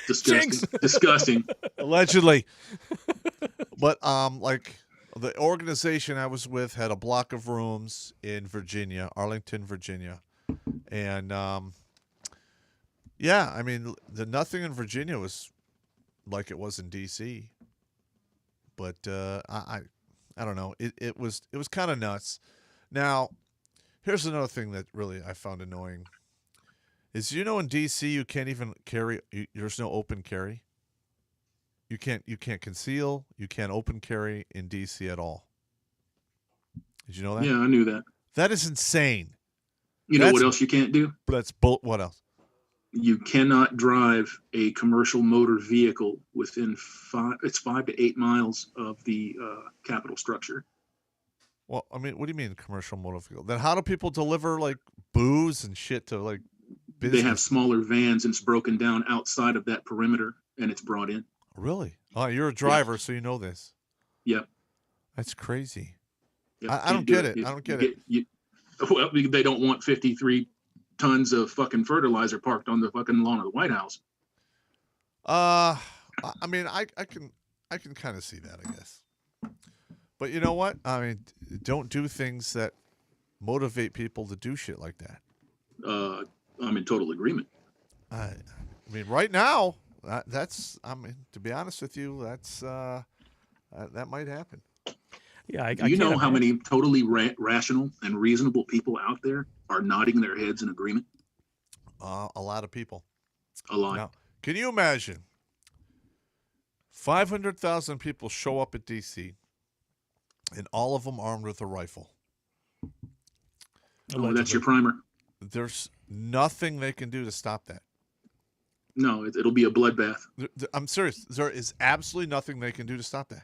Disgusting. Disgusting. Allegedly. But the organization I was with had a block of rooms in Virginia, Arlington, Virginia. And yeah, I mean, nothing in Virginia was like it was in D.C. But I don't know. It was kind of nuts. Now, here's another thing that really I found annoying. Is in D.C. you can't even carry. There's no open carry. You can't conceal. You can't open carry in D.C. at all. Did you know that? Yeah, I knew that. That is insane. You know what else you can't do? What else? You cannot drive a commercial motor vehicle within 5 to 8 miles of the Capitol structure. Well, I mean, what do you mean commercial motor vehicle? Then how do people deliver booze and shit to business? They have smaller vans and it's broken down outside of that perimeter and it's brought in. Really? Oh, you're a driver, so you know this. Yep. That's crazy. Yep. I don't get it. I don't get it. Well, they don't want 53 tons of fucking fertilizer parked on the fucking lawn of the White House. I mean, I can kind of see that, I guess. But you know what? I mean, don't do things that motivate people to do shit like that. I'm in total agreement. I mean, right now, that's. I mean, to be honest with you, that's that might happen. Yeah, Do you know how many totally rational and reasonable people out there are nodding their heads in agreement? A lot of people. A lot. Now, can you imagine 500,000 people show up at D.C. and all of them armed with a rifle? Oh, that's your primer. There's nothing they can do to stop that. No, it'll be a bloodbath. I'm serious. There is absolutely nothing they can do to stop that.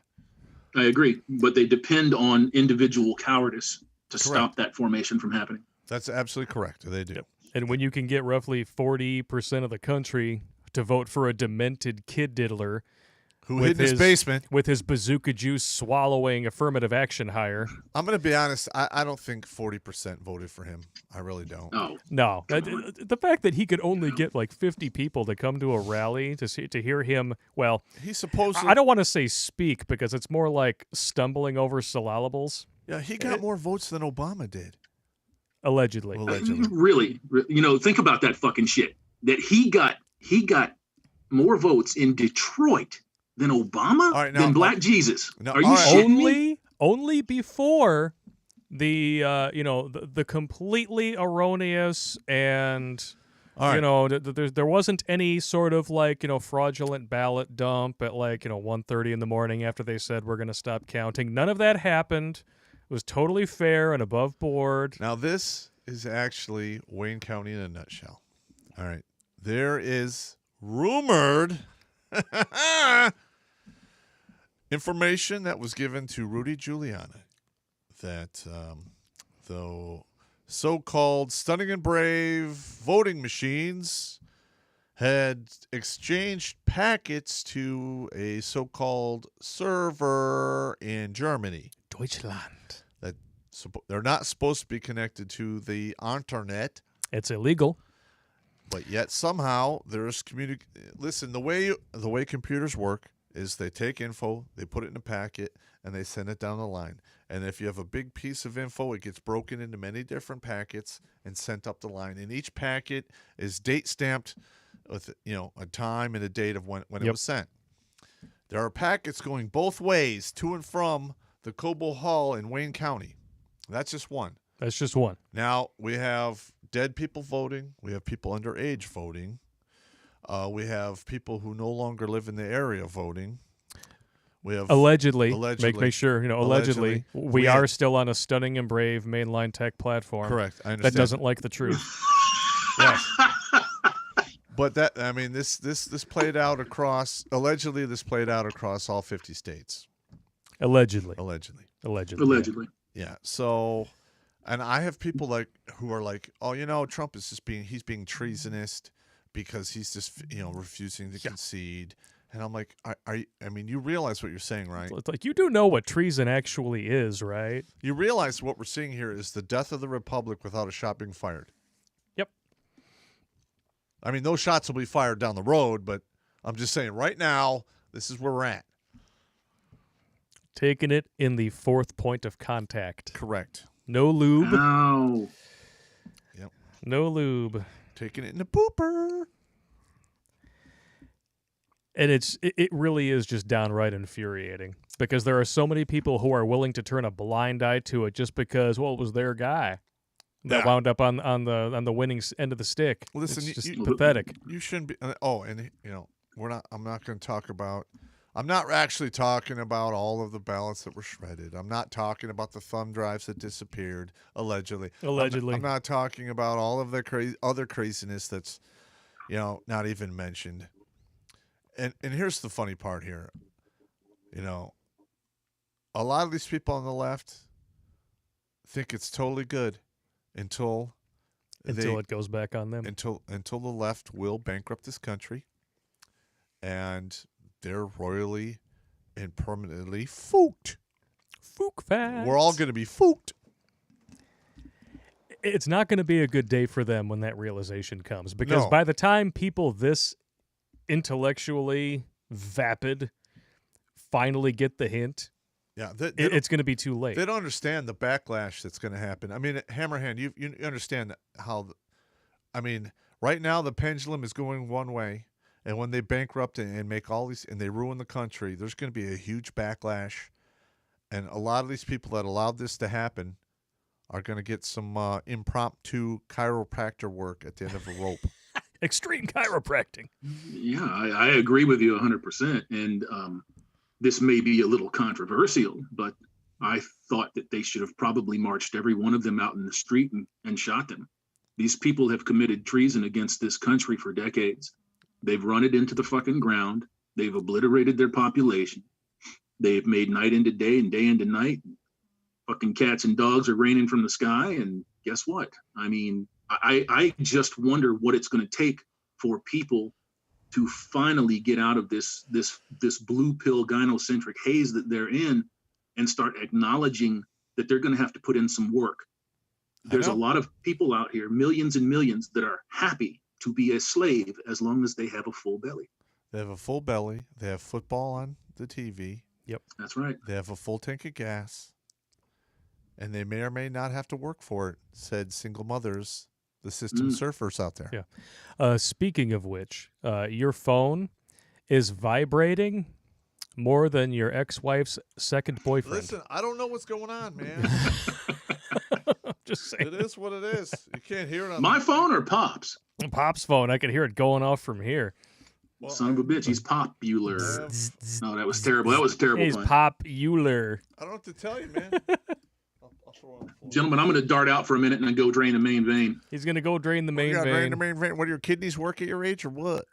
I agree, but they depend on individual cowardice to stop that formation from happening. That's absolutely correct. They do. Yep. And when you can get roughly 40% of the country to vote for a demented kid diddler who hid in his basement with his bazooka juice swallowing affirmative action hire. I'm going to be honest. I don't think 40% voted for him. I really don't. Oh, no. The fact that he could only get 50 people to come to a rally to hear him, well, he's supposedly. I don't want to say speak because it's more like stumbling over syllables. Yeah, he got more votes than Obama did. Allegedly. Really? Think about that fucking shit. That he got more votes in Detroit than Obama, than Black Jesus. Are you shitting me? Only before the the completely erroneous and there wasn't any sort of fraudulent ballot dump at 1:30 in the morning after they said we're going to stop counting. None of that happened. It was totally fair and above board. Now this is actually Wayne County in a nutshell. All right. There is rumored information that was given to Rudy Giuliani that the so-called stunning and brave voting machines had exchanged packets to a so-called server in Germany. Deutschland. That they're not supposed to be connected to the internet, It's illegal. but yet somehow there's Listen, the way computers work is they take info, they put it in a packet, and they send it down the line. And if you have a big piece of info, it gets broken into many different packets and sent up the line. And each packet is date stamped with a time and a date of when it was sent. There are packets going both ways to and from the Cobo Hall in Wayne County. That's just one. That's just one. Now we have dead people voting. We have people underage voting. We have people who no longer live in the area voting. We have Allegedly. Allegedly. Make sure, allegedly. We We are have- still on a stunning and brave mainline tech platform. correct. I understand. That doesn't like the truth. Yes. But this played out across. Allegedly, this played out across all 50 states. Allegedly. Allegedly. Allegedly. Yeah. So, and I have people who are like, oh, Trump is just he's being treasonous because he's just refusing to concede. And I'm like, you realize what you're saying, right? It's like, you do know what treason actually is, right? You realize what we're seeing here is the death of the republic without a shot being fired. Yep. I mean, those shots will be fired down the road, but I'm just saying right now, this is where we're at. Taking it in the fourth point of contact. Correct. No lube. Ow. No lube. Taking it in the pooper. And it really is just downright infuriating because there are so many people who are willing to turn a blind eye to it just because, well, it was their guy that Yeah. wound up on the winning end of the stick. Listen, it's just you- pathetic. You shouldn't be. We're not. I'm not going to talk about. I'm not actually talking about all of the ballots that were shredded. I'm not talking about the thumb drives that disappeared allegedly. Allegedly. I'm not talking about all of the other craziness that's, not even mentioned. And here's the funny part here. A lot of these people on the left think it's totally good until it goes back on them. until the left will bankrupt this country, and they're royally and permanently fooked. Fook facts. We're all going to be fooked. It's not going to be a good day for them when that realization comes because No. by the time people this intellectually vapid finally get the hint, Yeah, it's going to be too late. they don't understand the backlash that's going to happen. I mean, Hammerhand, you understand how? Right now the pendulum is going one way, and when they bankrupt and make all these and they ruin the country, there's going to be a huge backlash, and a lot of these people that allowed this to happen are going to get some impromptu chiropractor work at the end of a rope. Extreme chiropractic. Yeah, I agree with you 100%. And this may be a little controversial, but I thought that they should have probably marched every one of them out in the street and shot them. These people have committed treason against this country for decades. They've run it into the fucking ground. They've obliterated their population. They've made night into day and day into night. Fucking cats and dogs are raining from the sky. And guess what? I just wonder what it's going to take for people to finally get out of this blue pill gynocentric haze that they're in and start acknowledging that they're going to have to put in some work. There's a lot of people out here, millions and millions, that are happy to be a slave as long as they have a full belly. They have a full belly. They have football on the TV. That's right. They have a full tank of gas. And they may or may not have to work for it, said single mothers, the system surfers out there. Yeah. Speaking of which, your phone is vibrating more than your ex-wife's second boyfriend. Listen, I don't know what's going on, man. Just saying. It is what it is. You can't hear it on My phone or Pop's? Pop's phone, I can hear it going off from here. Well, Son of a bitch, he's popular. No, that was terrible. That was a terrible He's pun. Pop Euler. I don't know what to tell you, man. I'll Gentlemen, I'm going to dart out for a minute and then go drain the main vein. He's gonna go drain the main You gotta vein. drain the main vein. What do your kidneys work at your age or what?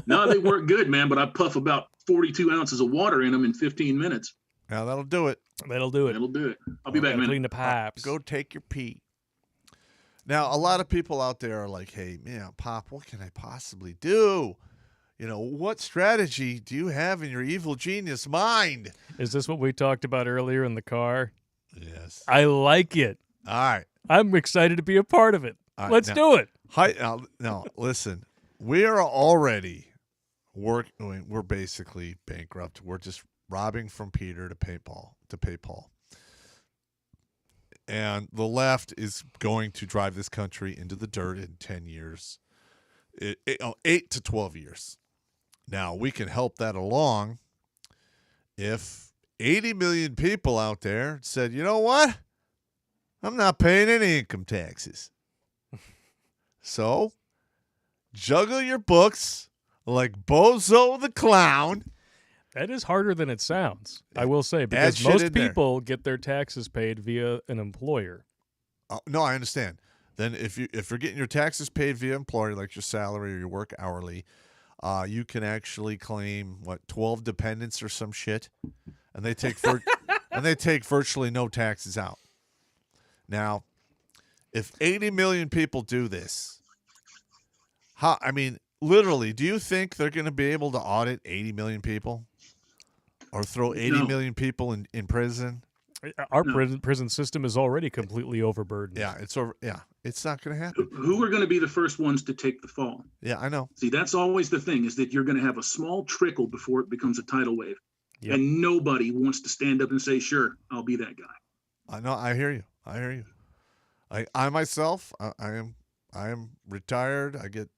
No, they work good, man, but I puff about 42 ounces of water in them in 15 minutes. Now that'll do it. That'll do it. That'll do it. I'll be back, Gotta man. clean the pipes. Go take your pee. Now, a lot of people out there are like, hey, man, Pop, what can I possibly do? You know, what strategy do you have in your evil genius mind? Is this what we talked about earlier in the car? Yes. I like it. All right. I'm excited to be a part of it. All right, Let's now- do it. Hi, now, listen. We are already we're basically bankrupt. We're just robbing from Peter to pay Paul. And the left is going to drive this country into the dirt in 10 years, 8 to 12 years. Now, we can help that along if 80 million people out there said, you know what? I'm not paying any income taxes. So, juggle your books like Bozo the Clown. That is harder than it sounds, I will say, Add because shit most in there. people get their taxes paid via an employer. No, I understand. Then if you're getting your taxes paid via employer, like your salary or your work hourly, you can actually claim 12 dependents or some shit, and they take virtually no taxes out. Now, if 80 million people do this, literally, do you think they're going to be able to audit 80 million people or throw 80 million people in prison? Our prison system is already completely overburdened. Yeah, it's not going to happen. Who are going to be the first ones to take the fall? Yeah, I know. See, that's always the thing, is that you're going to have a small trickle before it becomes a tidal wave. Yep. And nobody wants to stand up and say, sure, I'll be that guy. I know. I hear you. I myself, I am retired. I get,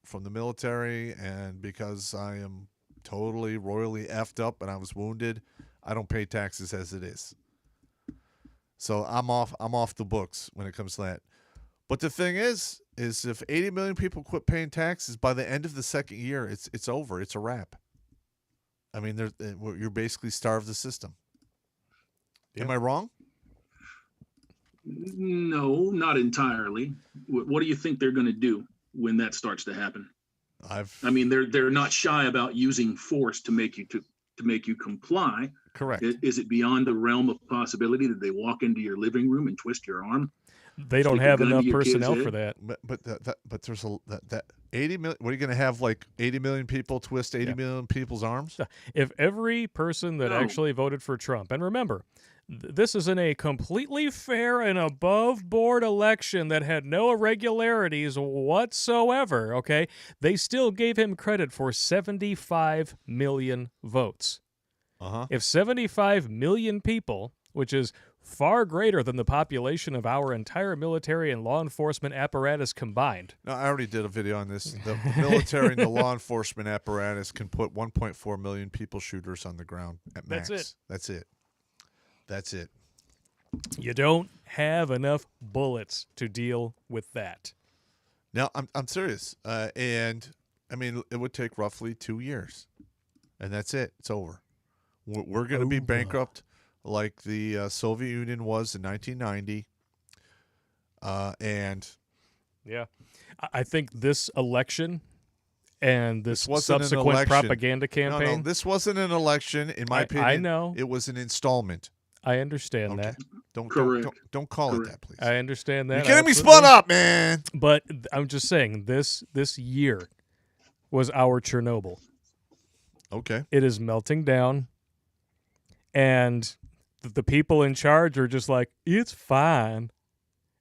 from the military, and because I am totally royally effed up and I was wounded, I don't pay taxes as it is. So I'm off the books when it comes to that. But the thing is if 80 million people quit paying taxes, by the end of the second year, it's over. It's a wrap. I mean, you're basically starved the system. Yep. Am I wrong? No, not entirely. What do you think they're going to do when that starts to happen? They're not shy about using force to make you comply. Correct. Is it beyond the realm of possibility that they walk into your living room and twist your arm? They don't Stick a have gun to enough your kid's personnel head? for that. But there's that 80 million. What are you going to have, like 80 million people twist 80 million people's arms? If every person that actually voted for Trump, and remember, this is in a completely fair and above-board election that had no irregularities whatsoever, okay? They still gave him credit for 75 million votes. Uh-huh. If 75 million people, which is far greater than the population of our entire military and law enforcement apparatus combined. No, I already did a video on this. The military and the law enforcement apparatus can put 1.4 million people shooters on the ground at max. That's it. That's it. You don't have enough bullets to deal with that. Now, I'm serious. And, it would take roughly 2 years. And that's it. It's over. We're going to be bankrupt like the Soviet Union was in 1990. Yeah. I think this election and this wasn't an subsequent election. propaganda campaign. No, this wasn't an election, in my opinion. I know. It was an installment. I understand that. Don't call it that, please. I understand that. You're getting me absolutely. spun up, man. But I'm just saying, this year was our Chernobyl. Okay. It is melting down, and the people in charge are just like, it's fine.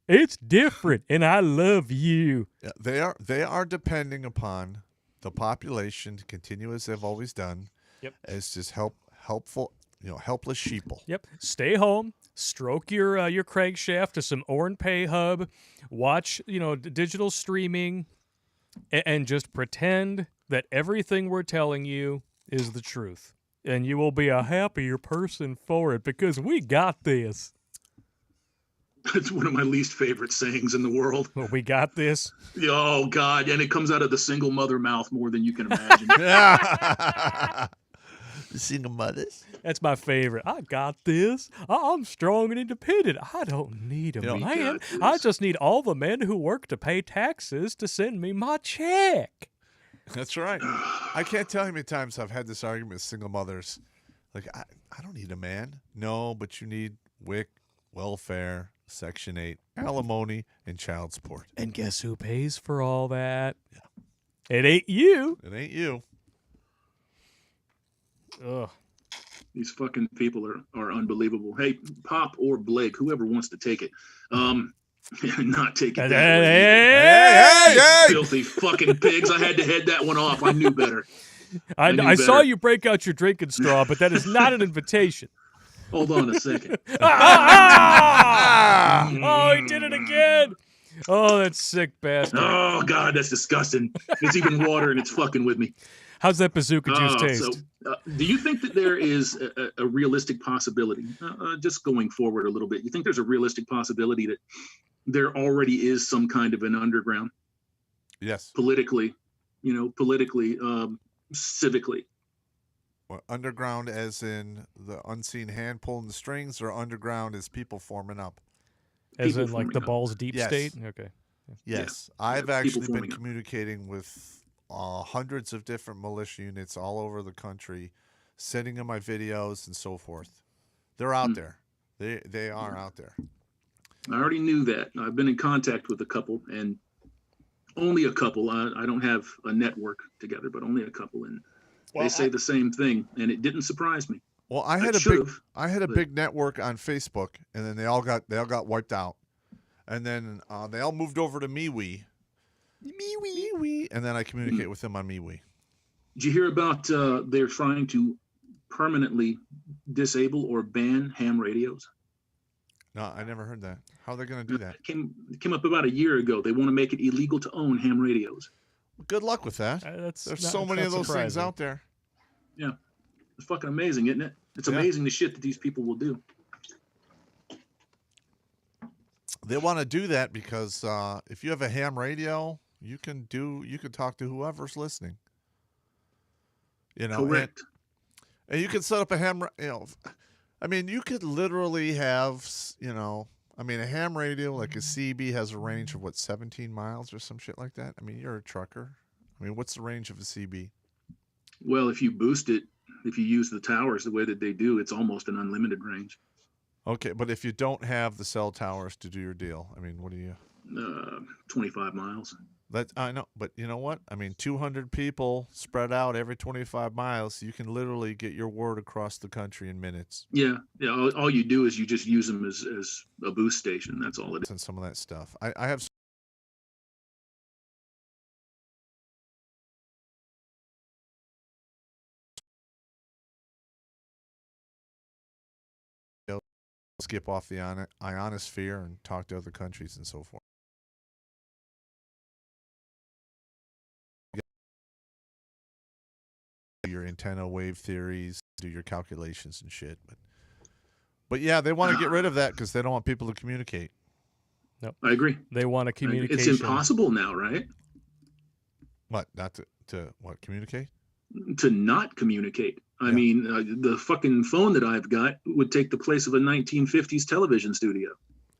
It's different, and I love you. Yeah, they are depending upon the population to continue as they've always done. Yep. As just helpful, helpless sheeple. Yep. Stay home, stroke your crankshaft to some Pay hub, watch digital streaming, and just pretend that everything we're telling you is the truth, and you will be a happier person for it because we got this. It's one of my least favorite sayings in the world. Well, we got this. Oh, God. And it comes out of the single mother mouth more than you can imagine. The single mothers. That's my favorite. I got this. I'm strong and independent. I don't need a You know, man. got I this. just need all the men who work to pay taxes to send me my check. That's right. I can't tell you how many times I've had this argument with single mothers. Like, I don't need a man. No, but you need WIC, welfare, Section 8, alimony, and child support. And guess who pays for all that? It ain't you. It ain't you. Ugh. These fucking people are unbelievable. Hey, Pop or Blake, whoever wants to take it. Not take it. that way. Hey! Filthy fucking pigs. I had to head that one off. I knew better. I knew saw better. you break out your drinking straw, but that is not an invitation. Hold on a second. Ah! Oh, he did it again. Oh, that sick bastard. Oh, God, that's disgusting. It's even water and it's fucking with me. How's that bazooka juice taste? Do you think that there is a realistic possibility, just going forward a little bit, you think there's a realistic possibility that there already is some kind of an underground Yes. politically, civically? Well, underground as in the unseen hand pulling the strings, or underground as people forming up? As people in, like, the forming up. Balls Deep Yes. State? Okay. Yes. Yeah, I've people actually been forming up. communicating with hundreds of different militia units all over the country, sending them my videos and so forth. They're out there. They are out there. I already knew that. I've been in contact with a couple, and only a couple. I don't have a network together, but only a couple, and they say the same thing, and it didn't surprise me. Well, I had a but- big network on Facebook, and then they all got wiped out, and then they all moved over to MeWe, and then I communicate with them on MeWe. Did you hear about they're trying to permanently disable or ban ham radios? No, I never heard that. How are they going to do that? It came up about a year ago. They want to make it illegal to own ham radios. Good luck with that. There's There's so many of those things out there. Yeah, it's fucking amazing, isn't it? It's Yeah. amazing the shit that these people will do. They want to do that because if you have a ham radio, you can talk to whoever's listening. Correct. And you can set up a ham. I mean, you could literally have a ham radio like a CB has a range of 17 miles or some shit like that. I mean, you're a trucker. I mean, what's the range of a CB? Well, if you boost it, if you use the towers the way that they do, it's almost an unlimited range. Okay, but if you don't have the cell towers to do your deal, I mean, what do you? 25 miles. That I know, but you know what? I mean, 200 people spread out every 25 miles. You can literally get your word across the country in minutes. Yeah. All you do is you just use them as a boost station. That's all it is. And some of that stuff. I have skip off the ionosphere and talk to other countries and so forth. Your antenna wave theories, do your calculations and shit, but yeah, they want to get rid of that because they don't want people to communicate. I agree. They want a communication. It's impossible now, right? What? Not to what? Communicate? To not communicate. I Yeah. mean, the fucking phone that I've got would take the place of a 1950s television studio.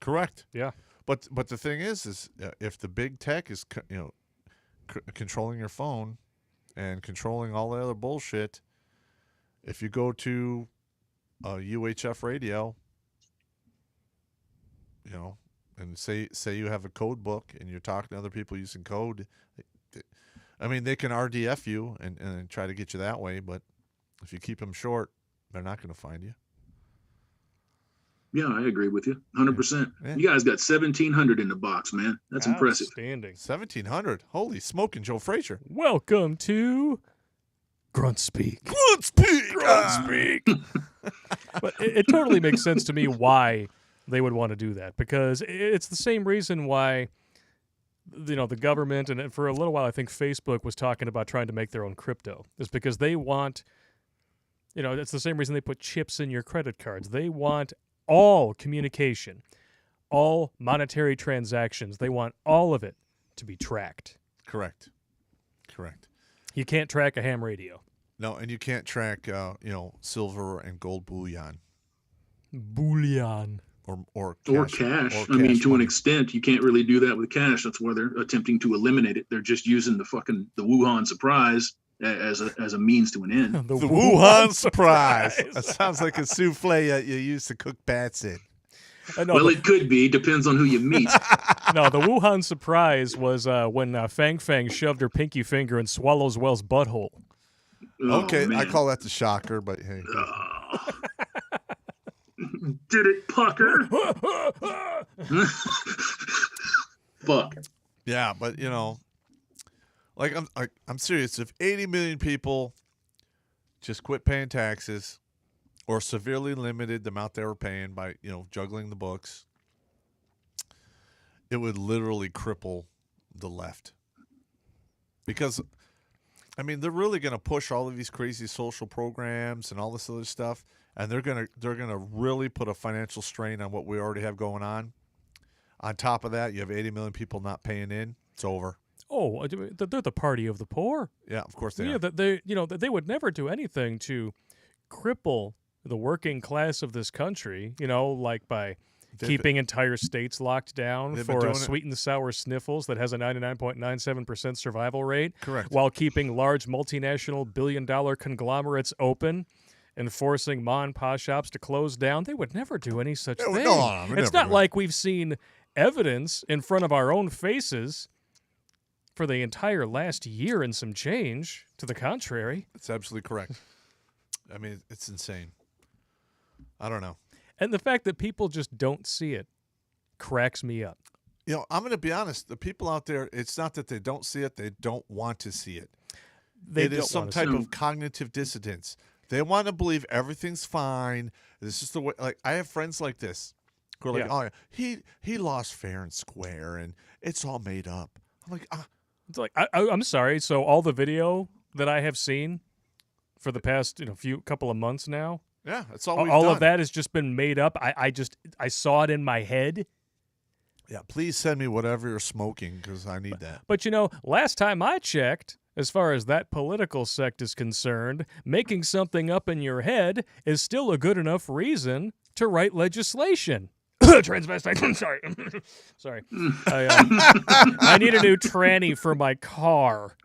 Correct. Yeah. But the thing is if the big tech is controlling your phone and controlling all the other bullshit, if you go to a UHF radio, and say you have a code book and you're talking to other people using code, I mean, they can RDF you and try to get you that way, but if you keep them short, they're not going to find you. Yeah, I agree with you. 100%. Yeah. You guys got 1,700 in the box, man. That's impressive. Outstanding. 1,700. Holy smoking, Joe Frazier. Welcome to Grunt Speak. Grunt Speak. Grunt Speak. But it totally makes sense to me why they would want to do that, because it's the same reason why the government, and for a little while I think Facebook was talking about trying to make their own crypto, is because they want, it's the same reason they put chips in your credit cards. They want all communication, all monetary transactions. They want all of it to be tracked. Correct. You can't track a ham radio. No, and you can't track, silver and gold bullion Bullion. or Or cash cash. I mean, to an money. extent, you can't really do that with cash. That's why they're attempting to eliminate it. They're just using the Wuhan surprise as a means to an end. The The Wuhan surprise. That sounds like a souffle you used to cook bats in. No, Well, it could be. Depends on who you meet. no, the Wuhan surprise was when Fang Fang shoved her pinky finger in Swallow Well's butthole. Oh, Okay, I man. call that the shocker, but hey. Did it pucker? Fuck. Yeah, but I'm serious. If 80 million people just quit paying taxes or severely limited the amount they were paying by, juggling the books, it would literally cripple the left. Because they're really going to push all of these crazy social programs and all this other stuff, and they're going to really put a financial strain on what we already have going on. On top of that, you have 80 million people not paying in. It's over. Oh, they're the party of the poor. Yeah, of course they Yeah, are. that they would never do anything to cripple the working class of this country. Like by keeping entire states locked down they've been for doing it. sweet and sour sniffles that has a 99.97% survival rate. Correct. While keeping large multinational billion-dollar conglomerates open and forcing ma and pa shops to close down. They would never do any such No, thing. no, they It's never not would. like we've seen evidence in front of our own faces for the entire last year and some change. To the contrary. That's absolutely correct. It's insane. I don't know. And the fact that people just don't see it cracks me up. I'm going to be honest. The people out there, it's not that they don't see it. They don't want to see it. They It don't is some wanna type see of cognitive dissonance. They want to believe everything's fine. This is the way. Like, I have friends like this who are like, Yeah. "Oh, yeah, he lost fair and square, and it's all made up." I'm like, It's like I'm sorry. So all the video that I have seen for the past couple of months now, yeah, that's all we've all done. of that has just been made up. I saw it in my head. Yeah, please send me whatever you're smoking because I need that. But last time I checked, as far as that political sect is concerned, making something up in your head is still a good enough reason to write legislation. Transvestite. I'm sorry. Sorry. I need a new tranny for my car.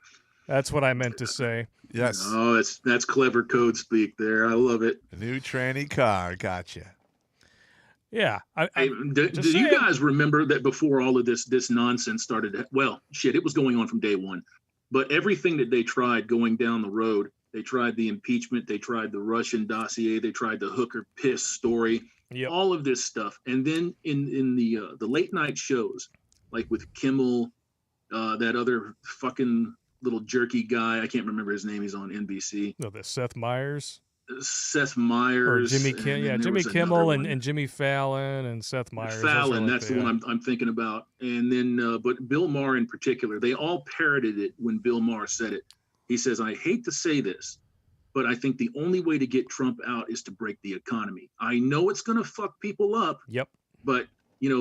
That's what I meant to say. Yes, Oh, that's clever code speak there. I love it. a new tranny car. Gotcha. Yeah. Hey, do just you saying. guys remember that before all of this nonsense started? Well, shit, it was going on from day one. But everything that they tried going down the road, they tried the impeachment, they tried the Russian dossier, they tried the hooker piss story, Yep. all of this stuff. And then in the late night shows, like with Kimmel, that other fucking little jerky guy, I can't remember his name. He's on NBC. No, the Seth Meyers. Seth Or Myers. Jimmy and Kimmel. then Yeah, there Jimmy was another Kimmel one. and Jimmy Fallon and Seth Meyers. Fallon, that's the one I'm thinking about. And then, but Bill Maher in particular, they all parroted it when Bill Maher said it. He says, "I hate to say this, but I think the only way to get Trump out is to break the economy. I know it's going to fuck people up, Yep. but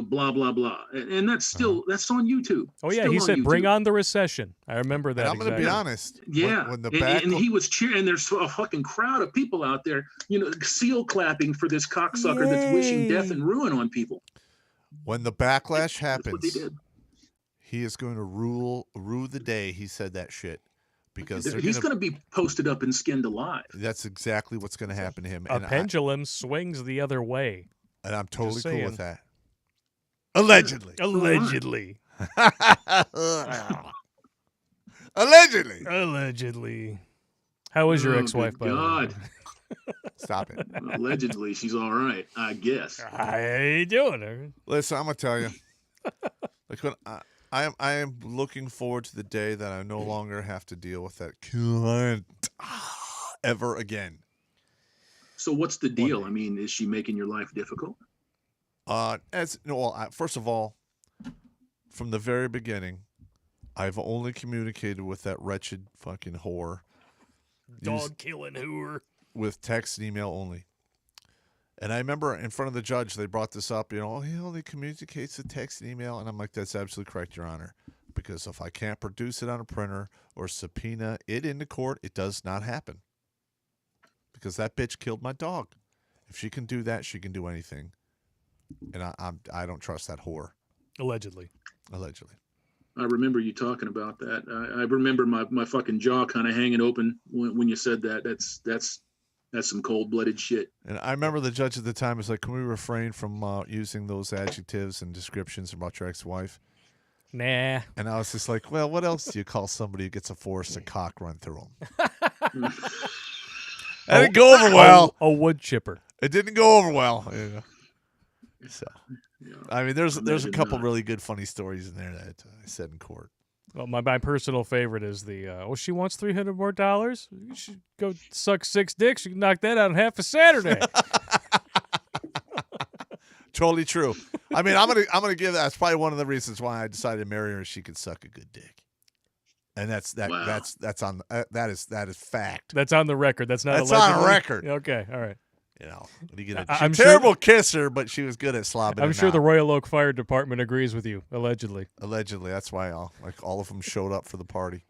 blah, blah, blah." And that's still, that's on YouTube. Oh, yeah. Still He on said, bring YouTube. on the recession. I remember that. And I'm going to be exactly. honest. Yeah. When the and he was cheering, and there's a fucking crowd of people out there, seal clapping for this cocksucker that's wishing death and ruin on people. when the backlash That's what they happens, did. he is going to rue the day he said that shit because He's going to be posted up and skinned alive. That's exactly what's going to happen to him. A And pendulum swings the other way. I'm totally Just cool saying. with that. Allegedly. Allegedly. Allegedly. Allegedly. How was your Oh, ex-wife, good by the way? God. Stop it. Allegedly, she's all right, I guess. How you doing? Listen, I'm gonna tell you. Like when I am looking forward to the day that I no longer have to deal with that cunt ever again. So what's the deal? day. I mean, is she making your life difficult? First of all, from the very beginning, I've only communicated with that wretched fucking whore Dog killing hooer. with text and email only. And I remember in front of the judge, they brought this up, he only communicates with text and email. And I'm like, that's absolutely correct, Your Honor. Because if I can't produce it on a printer or subpoena it into court, it does not happen. because that bitch killed my dog. If she can do that, she can do anything. And I don't trust that whore. Allegedly. I remember you talking about that. I remember my fucking jaw kind of hanging open when you said that. That's some cold-blooded shit. And I remember the judge at the time was like, "Can we refrain from using those adjectives and descriptions about your ex-wife?" Nah. And I was just like, "Well, what else do you call somebody who gets a force and cock run through them?" That didn't go over well. A wood chipper. It didn't go over well. You know? So, Yeah. I mean, there's a Imagine couple not. really good funny stories in there that I said in court. Well, my personal favorite is the, she wants $300 more. You should go suck 6 dicks. You can knock that out in half a Saturday. Totally true. I mean, I'm gonna give that's probably one of the reasons why I decided to marry her. She could suck a good dick, and that's Wow. on that is fact. That's on the record. That's not That's allegedly? on record. Okay, all right. You know, what do you get? I'm She's sure- a terrible kisser, but she was good at slobbing. I'm it sure the out. Royal Oak Fire Department agrees with you, allegedly. Allegedly, that's why all of them showed up for the party.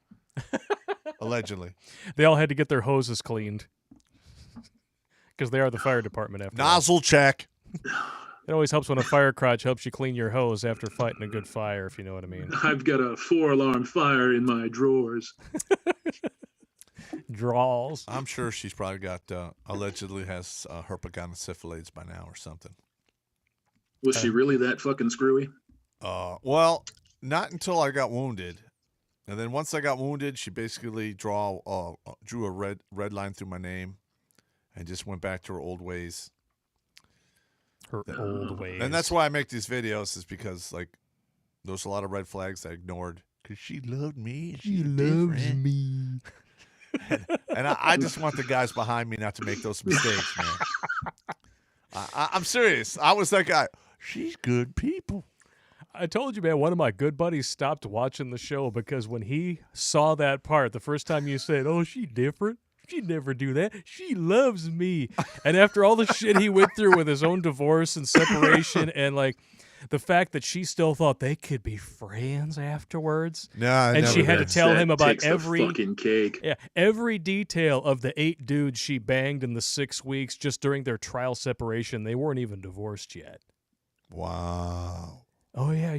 Allegedly, They all had to get their hoses cleaned because they are the fire department after all. nozzle check. It always helps when a fire crotch helps you clean your hose after fighting a good fire, if you know what I mean. I've got a 4-alarm fire in my drawers. Draws. I'm sure she's probably got allegedly has herpetogonosyphilis by now or something. Was she really that fucking screwy? Well, not until I got wounded, and then once I got wounded, she basically drew a red line through my name, and just went back to her old ways. Her old ways. And that's why I make these videos, is because like there's a lot of red flags I ignored because she loved me. She loves me. And I just want the guys behind me not to make those mistakes, man. I'm serious. I was that guy. She's good people. I told you, man, one of my good buddies stopped watching the show because when he saw that part, the first time you said, "Oh, she different? She'd never do that. She loves me." And after all the shit he went through with his own divorce and separation and like the fact that she still thought they could be friends afterwards. No, I And she never had to did. tell him about takes the every fucking cake. every detail of the 8 dudes she banged in the 6 weeks just during their trial separation. They weren't even divorced yet. Wow. Oh yeah,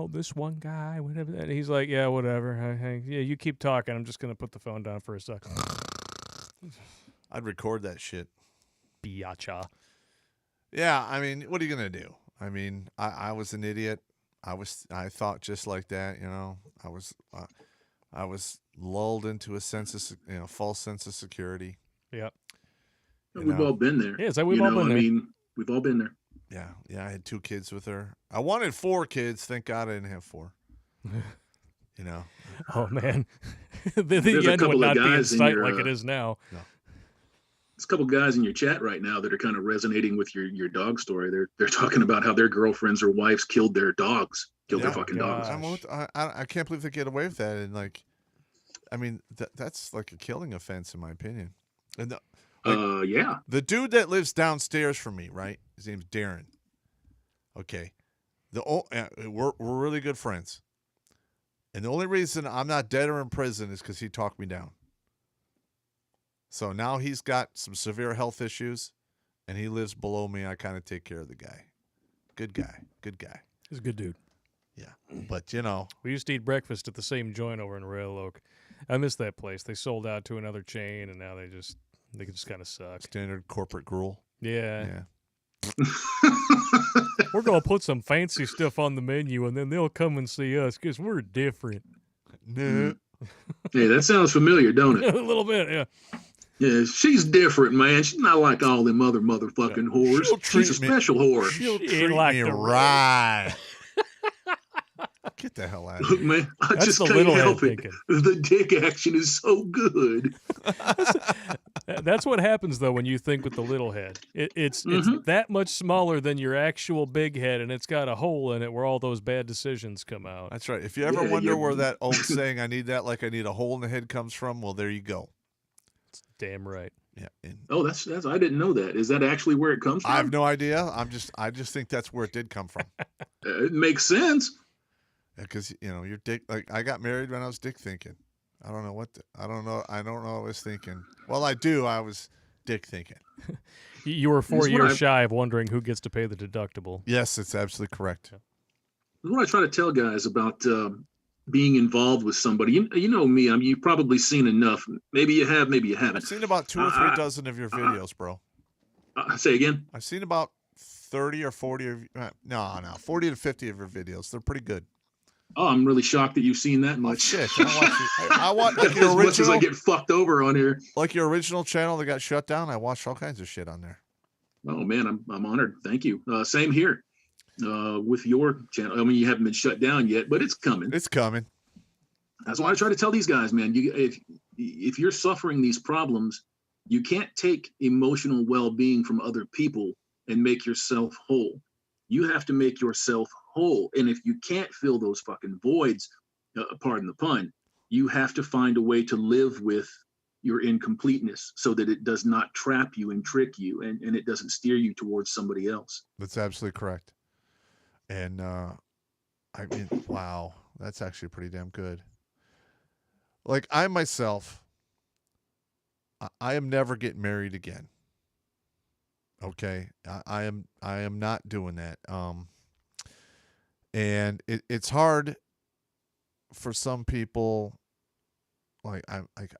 this one guy, whatever. And he's like, yeah, whatever. Yeah, you keep talking. I'm just gonna put the phone down for a second. I'd record that shit. Biatcha. Yeah, I mean, what are you gonna do? I mean, I was an idiot. I thought just like that, you know. I was lulled into a false sense of security. Yeah. You We've know. all been there. Yeah, it's like we've all been there. I mean, we've all been there. Yeah. I had 2 kids with her. I wanted 4 kids. Thank God I didn't have 4. You know. Oh man, the There's a end would couple not of be in guys in sight your, like it is now. There's a couple guys in your chat right now that are kind of resonating with your dog story. They're talking about how their girlfriends or wives killed their dogs, killed their fucking dogs. I can't believe they get away with that. And like, I mean, that's like a killing offense in my opinion. And Yeah. the dude that lives downstairs from me, right? His name's Darren. Okay, we're really good friends, and the only reason I'm not dead or in prison is because he talked me down. So now he's got some severe health issues, and he lives below me. I kind of take care of the guy. Good guy. He's a good dude. Yeah, but you know, We used to eat breakfast at the same joint over in Royal Oak. I miss that place. They sold out to another chain, and now they just kind of suck. standard corporate gruel. Yeah. Yeah. We're going to put some fancy stuff on the menu, and then they'll come and see us because we're different. No. Hey, that sounds familiar, don't it? A little bit, yeah. Yeah, she's different, man. She's not like all them other motherfucking whores. She'll treat She's a me- special whore. She'll She treat ain't like me the right. Get the hell out of Look, here. man, I That's just the can't little head help it. thinking. The dick action is so good. That's what happens, though, when you think with the little head. It's that much smaller than your actual big head, and it's got a hole in it where all those bad decisions come out. That's right. If you ever Yeah, wonder you're- where that old saying, I need that like I need a hole in the head comes from, well, there you go. Damn right. Yeah. And Oh, that's I didn't know that. Is that actually where it comes from? I have no idea. I just think that's where it did come from. It makes sense. Because, you know, you're dick. Like, I got married when I was dick thinking. I don't know what I don't know what I was thinking. Well, I do. I was dick thinking? You were 4 This is what years I- shy of wondering who gets to pay the deductible. Yes, it's absolutely correct. This is what I try to tell guys about being involved with somebody. You know me. I mean, you've probably seen enough. Maybe you have, maybe you I've haven't. seen about 2 or 3 dozen of your videos, bro. Say again. I've seen about 30 or 40 of 40 to 50 of your videos. They're pretty good. Oh, I'm really shocked that you've seen that Oh much. shit! I watch like your as much as I original, get fucked over on here. like your original channel that got shut down. I watched all kinds of shit on there. Oh man, I'm honored. Thank you. Same here with your channel. I mean, you haven't been shut down yet, but it's coming. It's coming. That's why I try to tell these guys, man. If you're suffering these problems, you can't take emotional well-being from other people and make yourself whole. You have to make yourself whole. And if you can't fill those fucking voids, pardon the pun, you have to find a way to live with your incompleteness so that it does not trap you and trick you, and it doesn't steer you towards somebody else. That's absolutely correct. And I mean, wow, that's actually pretty damn good. Like I myself, I am never getting married again. Okay, I am not doing that. And it's hard for some people. Like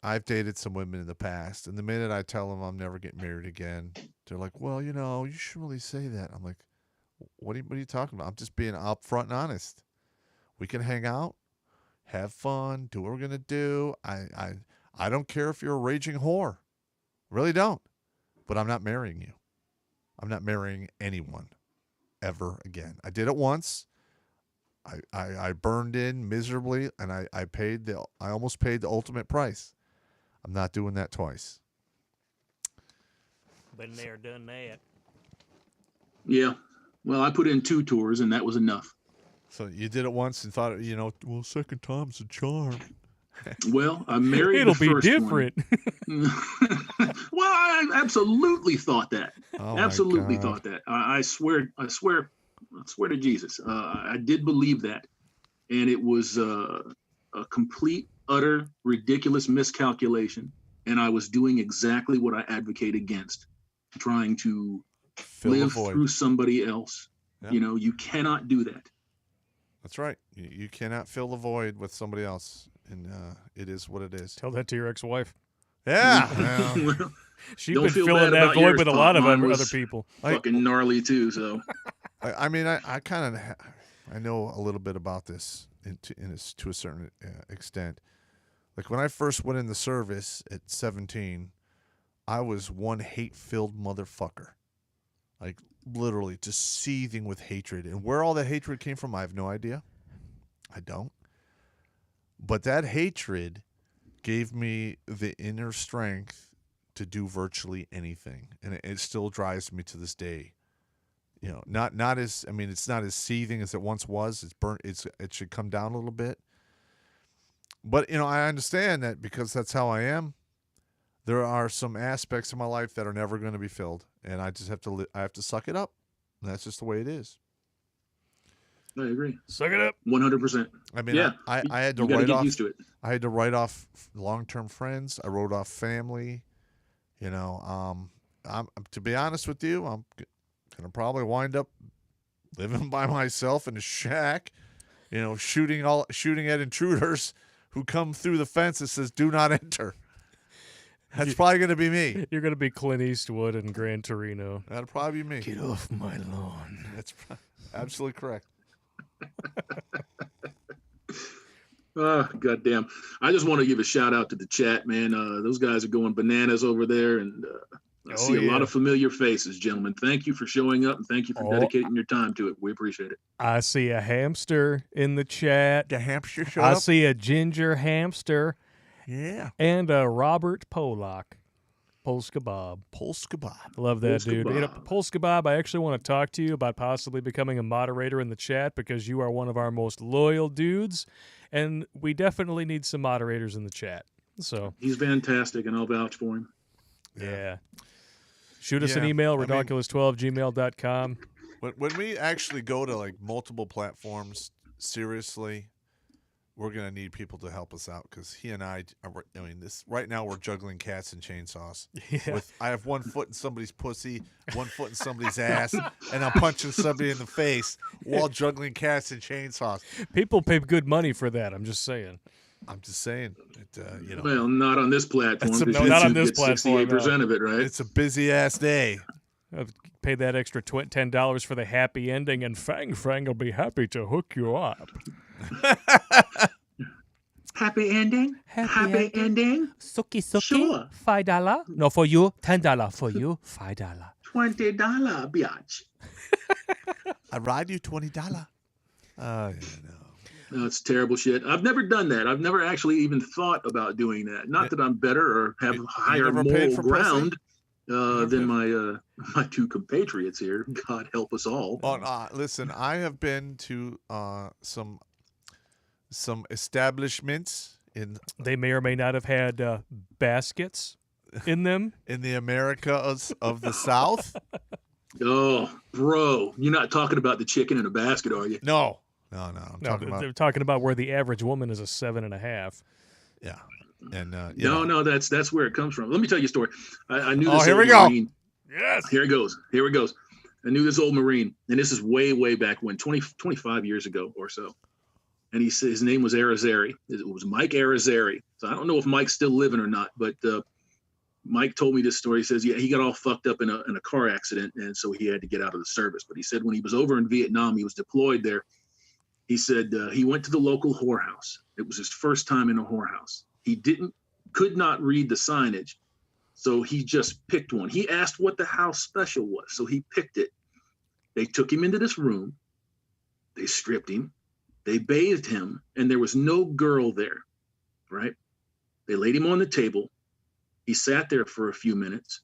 I've dated some women in the past, and the minute I tell them I'm never getting married again, they're like, "Well, you know, you shouldn't really say that." I'm like, what are you talking about? I'm just being upfront and honest. We can hang out, have fun, do what we're gonna do. I don't care if you're a raging whore, really don't. But I'm not marrying you. I'm not marrying anyone ever again. I did it once. I burned in miserably, and I almost paid the ultimate price. I'm not doing that twice. Been there, done that. Yeah. Well, I put in 2 tours, and that was enough. So you did it once and thought, well, second time's a charm. Well, I married It'll the be first different. one. Well, I absolutely thought that. Oh Absolutely my God. thought that. I swear to Jesus, I did believe that, and it was a complete, utter, ridiculous miscalculation. And I was doing exactly what I advocate against, trying to Fill the live void. through somebody else. Yeah. You know, you cannot do that. That's right. You cannot fill the void with somebody else, and it is what it is. Tell that to your ex-wife. Yeah. Well, Well, She's Don't been feel filling bad that about void yours, with a Pop. lot of Mine other was people. fucking gnarly too. So I mean, I kind of I know a little bit about this to a certain extent. Like when I first went in the service at 17, I was one hate-filled motherfucker. Like literally just seething with hatred. And where all that hatred came from, I have no idea. I don't. But that hatred gave me the inner strength to do virtually anything. And it still drives me to this day. You know, not as, I mean, it's not as seething as it once was. It's burnt. It should come down a little bit. But, you know, I understand that because that's how I am. There are some aspects of my life that are never going to be filled, and I just have to I have to suck it up. And that's just the way it is. I agree, Suck it up. 100%. I mean, Yeah, I had to You got to write get off. used to it. I had to write off long-term friends. I wrote off family. You know, I'm to be honest with you, I'm gonna probably wind up living by myself in a shack. You know, shooting at intruders who come through the fence that says "Do not enter." That's probably gonna be me. You're going to be Clint Eastwood in Gran Torino. That'll probably be me. Get off my lawn. That's absolutely correct. Oh, goddamn. I just want to give a shout out to the chat, man. Those guys are going bananas over there, and I see a lot of familiar faces, gentlemen. Thank you for showing up, and thank you for dedicating your time to it. We appreciate it. I see a hamster in the chat. The hamster showed I up. see a ginger hamster Yeah, and a Robert Polak. Polska Bob. Polska Bob. Love that, Polska dude. You know, Bob. Polska Bob, I actually want to talk to you about possibly becoming a moderator in the chat because you are one of our most loyal dudes, and we definitely need some moderators in the chat. So, He's fantastic, and I'll vouch for him. yeah. Shoot us an Yeah, email, I mean- redonkulous12@gmail.com. When we actually go to like multiple platforms, seriously, we're gonna need people to help us out because he and I mean, this right now we're juggling cats and chainsaws. Yeah. I have one foot in somebody's pussy, one foot in somebody's ass, and I'm punching somebody in the face while juggling cats and chainsaws. People pay good money for that. I'm just saying. I'm just saying, you know, Well, not on this platform. That's a- 'cause no, not on YouTube this gets platform, 68% of it, right? it's a busy ass day. Pay that extra $10 for the happy ending, and Fang will be happy to hook you up. Happy ending? Happy ending? Suki suki. Sure. $5. No, for you, $10. For you, $5. $20, biatch. I ride you $20. Oh yeah, no. No, it's terrible shit. I've never done that. I've never actually even thought about doing that. Not that I'm better or have You higher never paid moral for pussy? ground Never than paid- my two compatriots here. God help us all. Well, listen, I have been to some establishments They may or may not have had baskets in them. in the Americas of the South. Oh, bro, you're not talking about the chicken in a basket, are you? No. I'm No, talking about they're talking about where the average woman is a 7.5. yeah, and you know. No, that's where it comes from. Let me tell you a story. I knew Oh, this here old we go. Marine. Yes. Here it goes. I knew this old Marine, and this is way back when, 25 years ago or so. And he said his name was Arizari. It was Mike Arizari. So I don't know if Mike's still living or not, but Mike told me this story. He says, yeah, he got all fucked up in a car accident, and so he had to get out of the service. But he said when he was over in Vietnam, he was deployed there. He said he went to the local whorehouse. It was his first time in a whorehouse. He could not read the signage, so he just picked one. He asked what the house special was, so he picked it. They took him into this room. They stripped him. They bathed him, and there was no girl there, right? They laid him on the table. He sat there for a few minutes.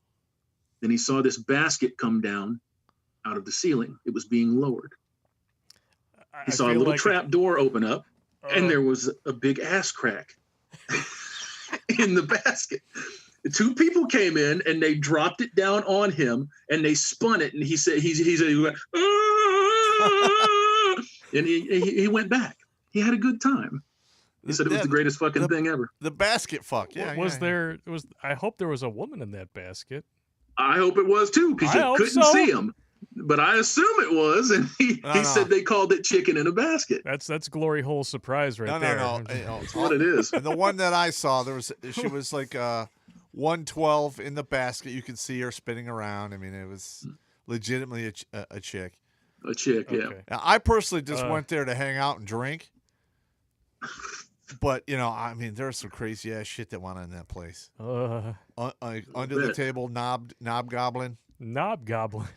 Then he saw this basket come down out of the ceiling. It was being lowered. He saw a little trap door open up, and there was a big ass crack in the basket. The two people came in, and they dropped it down on him, and they spun it, and he said, he went, "Ah!" And he went back. He had a good time. He said it was the greatest fucking thing ever. The basket fuck. Yeah. I hope there was a woman in that basket. I hope it was too, because I you hope couldn't so. see him. But I assume it was, and he No. said they called it chicken in a basket. That's glory hole surprise right there. No. That's what it is. And the one that I saw, she was like 112 in the basket. You could see her spinning around. I mean, it was legitimately a chick. A chick, yeah. Okay. Now, I personally just went there to hang out and drink. But, I mean, there's some crazy ass shit that went on in that place. Under the bet. table, knob goblin. Knob goblin.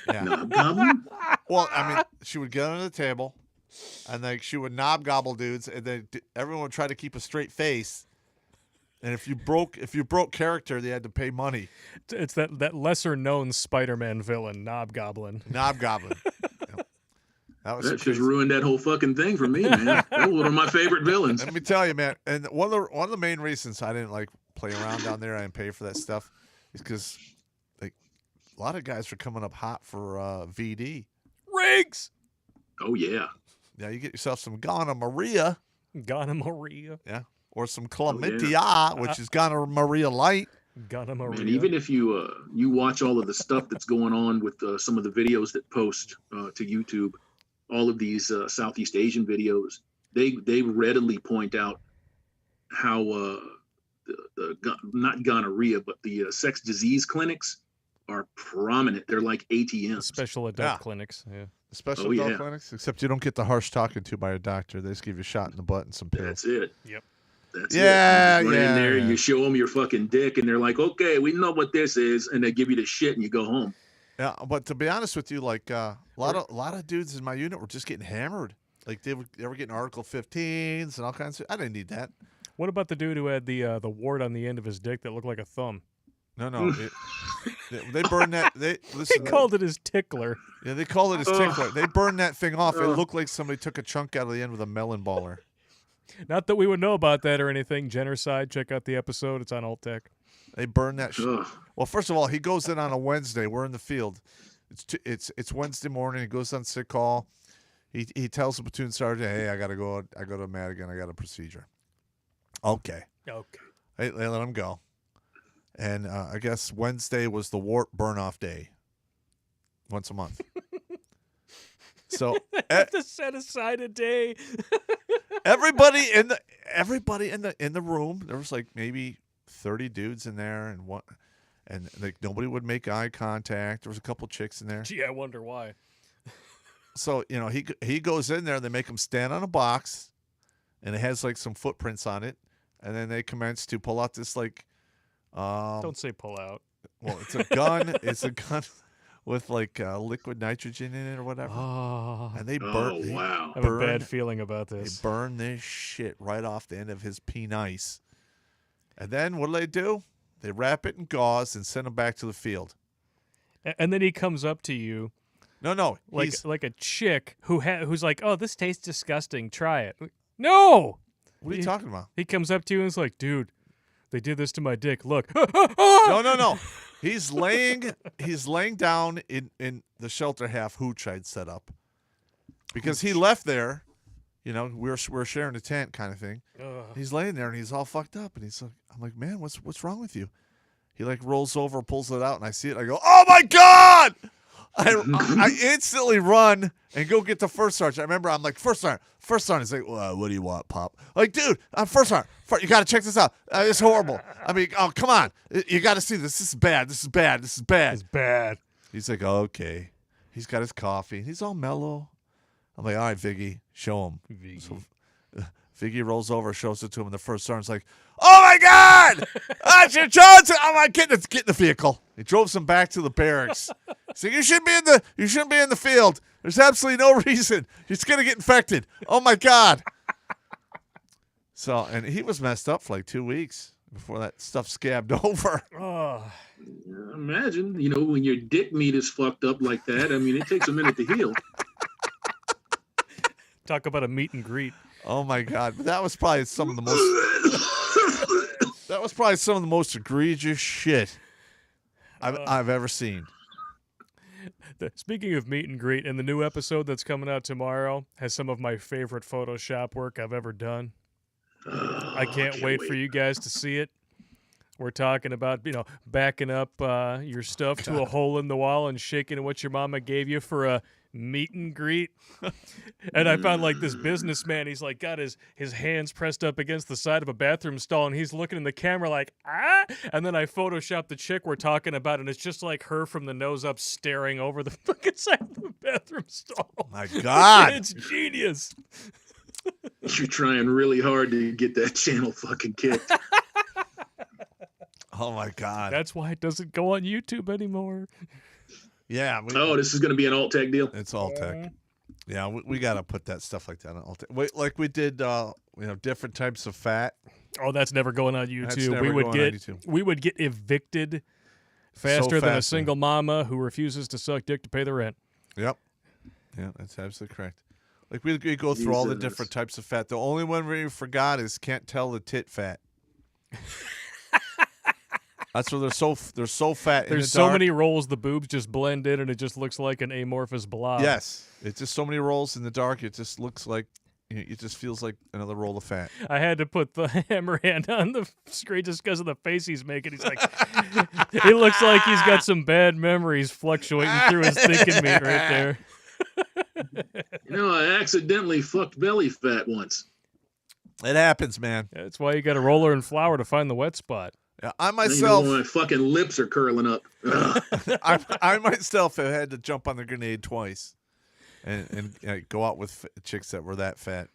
Yeah. Goblin? Well, I mean, she would get under the table, and she would knob gobble dudes, and then everyone would try to keep a straight face. And if you broke character, they had to pay money. It's that lesser known Spider-Man villain, Knob Goblin. Knob goblin. Yep. That was some That just crazy- ruined that whole fucking thing for me, man. That was one of my favorite villains. Let me tell you, man. And one of the main reasons I didn't like play around down there, I didn't pay for that stuff, is because like a lot of guys are coming up hot for VD. Riggs! Oh, yeah. Yeah, you get yourself some gonorrhea, Gonorrhea. yeah, or some chlamydia, which is gonorrhea light. Gonorrhea. Man, even if you watch all of the stuff that's going on with some of the videos that post to YouTube, all of these Southeast Asian videos, they readily point out how not gonorrhea, but the sex disease clinics are prominent. They're like ATMs. Special adult Yeah. clinics. Yeah. The special Oh, adult yeah. clinics, except you don't get the harsh talking to by a doctor. They just give you a shot in the butt and some pills. That's it. Yep. That's Yeah, it. You just run in there, yeah. you show them your fucking dick, and they're like, "Okay, we know what this is," and they give you the shit, and you go home. Yeah, but to be honest with you, like a lot of dudes in my unit were just getting hammered. Like they were getting Article 15s and all kinds of. I didn't need that. What about the dude who had the wart on the end of his dick that looked like a thumb? No. They burned that. They He listen. called it his tickler. Yeah, they called it his Ugh. tickler. They burned that thing off. It Ugh. looked like somebody took a chunk out of the end with a melon baller. Not that we would know about that or anything. Jennercide, check out the episode. It's on Alt Tech. They burned that shit. Ugh. Well, first of all, he goes in on a Wednesday. We're in the field. It's Wednesday morning. He goes on sick call. He tells the platoon sergeant, "Hey, I gotta go. I go to Madigan. I got a procedure." Okay. Okay. They let him go. And I guess Wednesday was the wart burn-off day. Once a month. So Have to set aside a day. everybody in the room, there was like maybe 30 dudes in there, and like nobody would make eye contact. There was a couple chicks in there. Gee, I wonder why. So he goes in there. They make him stand on a box, and it has like some footprints on it. And then they commence to pull out this like, Don't say pull out. well, it's a gun. It's a gun with like liquid nitrogen in it or whatever. Oh, And they Oh, burn. wow. I have a bad feeling about They this. burn this shit right off the end of his penis. And then what do? They wrap it in gauze and send him back to the field. And then he comes up to you No, like a chick who's like, "Oh, this tastes disgusting. Try it." No. what are you talking about? He comes up to you and is like, "Dude, they did this to my dick. Look." No. He's laying down in the shelter half hooch I'd set up. Because he left there, we're sharing a tent kind of thing. Ugh. He's laying there and he's all fucked up and I'm like, "Man, what's wrong with you?" He like rolls over, pulls it out, and I see it. I go, "Oh my God!" I instantly run and go get the first sergeant. I remember I'm like, First sergeant. He's like, "Well, what do you want, Pop?" Like, dude, I'm first sergeant. You got to check this out. It's horrible. I mean, oh, come on. You got to see this. This is bad. This is bad. This is bad. It's bad. He's like, "Okay." He's got his coffee. He's all mellow. I'm like, "All right, Viggy, show him." Viggy. So Viggy rolls over, shows it to him, and the first sergeant's like, "Oh my God! Your Johnson! Oh my goodness! Get in the vehicle." He drove him back to the barracks. He's like, You shouldn't be in the field. There's absolutely no reason. He's gonna get infected. Oh my God!" So, and he was messed up for like 2 weeks before that stuff scabbed over. Oh. Imagine, when your dick meat is fucked up like that. I mean, it takes a minute to heal. Talk about a meet and greet. Oh my God! But that was probably some of the most egregious shit I've ever seen. Speaking of meet and greet, and the new episode that's coming out tomorrow has some of my favorite Photoshop work I've ever done. I can't wait for you guys to see it. We're talking about, backing up your stuff to a hole in the wall and shaking what your mama gave you for a meet and greet. And I found like this businessman, he's like got his hands pressed up against the side of a bathroom stall and he's looking in the camera like, "Ah!" And then I photoshopped the chick we're talking about and it's just like her from the nose up staring over the fucking side of the bathroom stall. My God. It's genius. You're trying really hard to get that channel fucking kicked. Oh my God. That's why it doesn't go on YouTube anymore. Yeah. This is going to be an alt tech deal. It's all tech. Yeah, we got to put that stuff like that on all tech. Wait, like we did, different types of fat. Oh, that's never going on That's YouTube. never going on YouTube. We would get evicted faster than a fast, single mama who refuses to suck dick to pay the rent. Yep. Yeah, that's absolutely correct. Like we go through all the Jesus. different types of fat. The only one we forgot is can't tell the tit fat. That's where they're so fat. in the There's so dark. many rolls, the boobs just blend in, and it just looks like an amorphous blob. Yes, it's just so many rolls in the dark. It just looks like it just feels like another roll of fat. I had to put the hammer hand on the screen just because of the face he's making. He's like, he looks like he's got some bad memories fluctuating through his thinking meat right there. I accidentally fucked belly fat once. It happens, man. That's why you got a roller and flour to find the wet spot. Yeah, I Now myself, my fucking lips are curling up. Ugh. I myself have had to jump on the grenade twice, and go out with chicks that were that fat,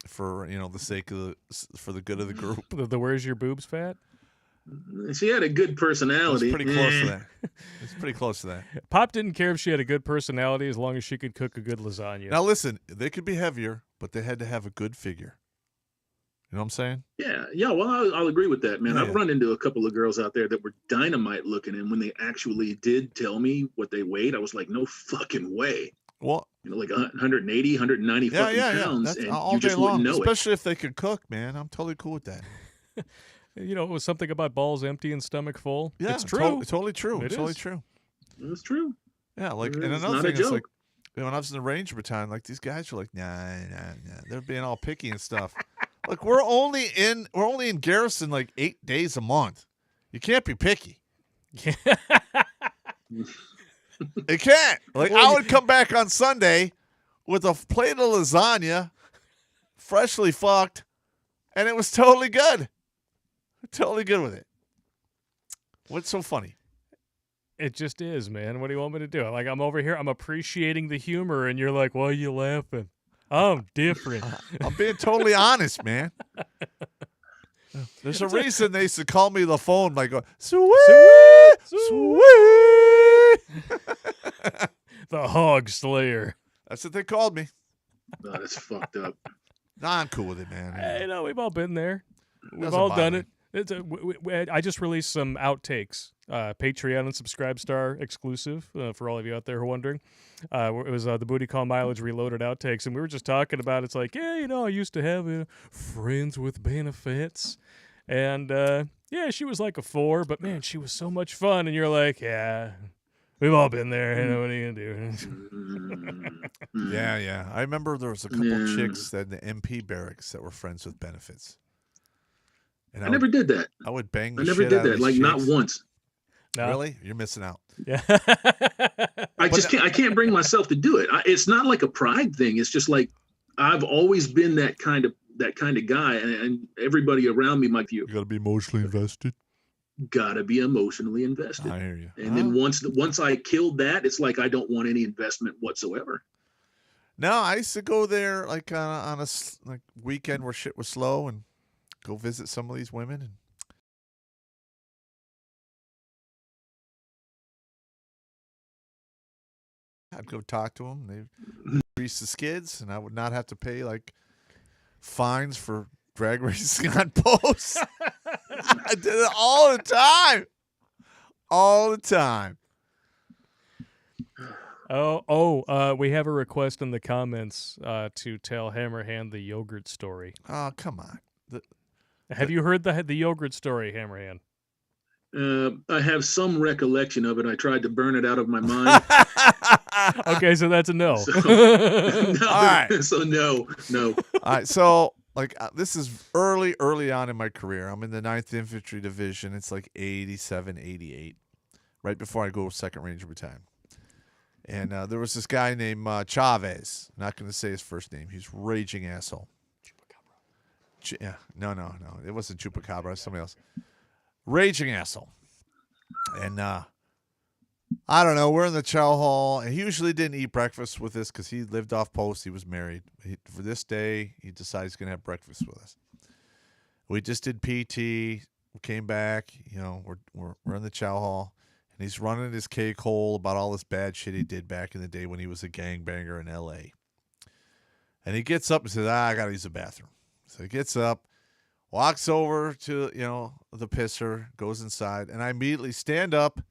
for the sake of for the good of the group. The where's your boobs fat? She had a good It's personality. pretty close to that. It's pretty close to that. Pop didn't care if she had a good personality as long as she could cook a good lasagna. Now listen, they could be heavier, but they had to have a good figure. You know what I'm saying? Yeah. Well, I'll agree with that, man. Yeah. I've run into a couple of girls out there that were dynamite looking, and when they actually did tell me what they weighed, I was like, no fucking way. Well, Like 180, 190 fucking pounds, That's and all you day just long. wouldn't know it. Especially if they could cook, man. I'm totally cool with that. It was something about balls empty and stomach full. Yeah, it's true. Totally true. It Totally is. true. It's true. Yeah, like, and It's another not a thing is joke. like, when I was in the Ranger battalion, like these guys were like, nah. They're being all picky and stuff. Like we're only in garrison like 8 days a month. You can't be picky. It can't. Like I would come back on Sunday with a plate of lasagna, freshly fucked, and it was totally good. Totally good with it. What's so funny? It just is, man. What do you want me to do? Like, I'm over here, I'm appreciating the humor, and you're like, why are you laughing? I'm different. I'm being totally honest, man. There's a reason they used to call me the phone, like, sweet, sweet. The Hog Slayer. That's what they called me. No, that's fucked up. Nah, I'm cool with it, man. Hey, no, we've all been there. We've Doesn't all bother done me. it. I just released some outtakes, Patreon and Subscribestar exclusive for all of you out there who are wondering. It was the Booty Call Mileage Reloaded outtakes, and we were just talking about it's like, yeah, I used to have friends with benefits, and yeah, she was like a 4, but man, she was so much fun, and you're like, yeah, we've all been there. What are you gonna do? Yeah. I remember there was a couple chicks in the MP barracks that were friends with benefits. And I never did that. I would bang the I never shit did out of that. these Like not chicks. once. No? Really? You're missing out. Yeah. I just can't. I can't bring myself to do it. It's not like a pride thing. It's just like I've always been that kind of guy, and everybody around me might view. You got to be emotionally invested. Gotta be emotionally invested. I hear you. And then once I killed that, it's like I don't want any investment whatsoever. No, I used to go there like on a like weekend where shit was slow and go visit some of these women. And I'd go talk to them. They grease the skids, and I would not have to pay like fines for drag racing on posts. I did it all the time. All the time. We have a request in the comments to tell Hammerhand the yogurt story. Oh, come on. Have you heard the yogurt story, Hammerhand? I have some recollection of it. I tried to burn it out of my mind. Okay, so that's a no. So, All right. So no. All right, so like this is early on in my career. I'm in the 9th Infantry Division. It's like 87, 88, right before I go 2nd Ranger Battalion. And there was this guy named Chavez. I'm not going to say his first name. He's a raging asshole. Yeah, no. It wasn't Chupacabra. It was somebody else. Raging asshole. And I don't know. We're in the chow hall. And he usually didn't eat breakfast with us because he lived off post. He was married. For this day, he decides he's going to have breakfast with us. We just did PT. We came back. You know, we're in the chow hall. And he's running his cake hole about all this bad shit he did back in the day when he was a gangbanger in L.A. And he gets up and says, I got to use the bathroom. So he gets up, walks over to, the pisser, goes inside, and I immediately stand up,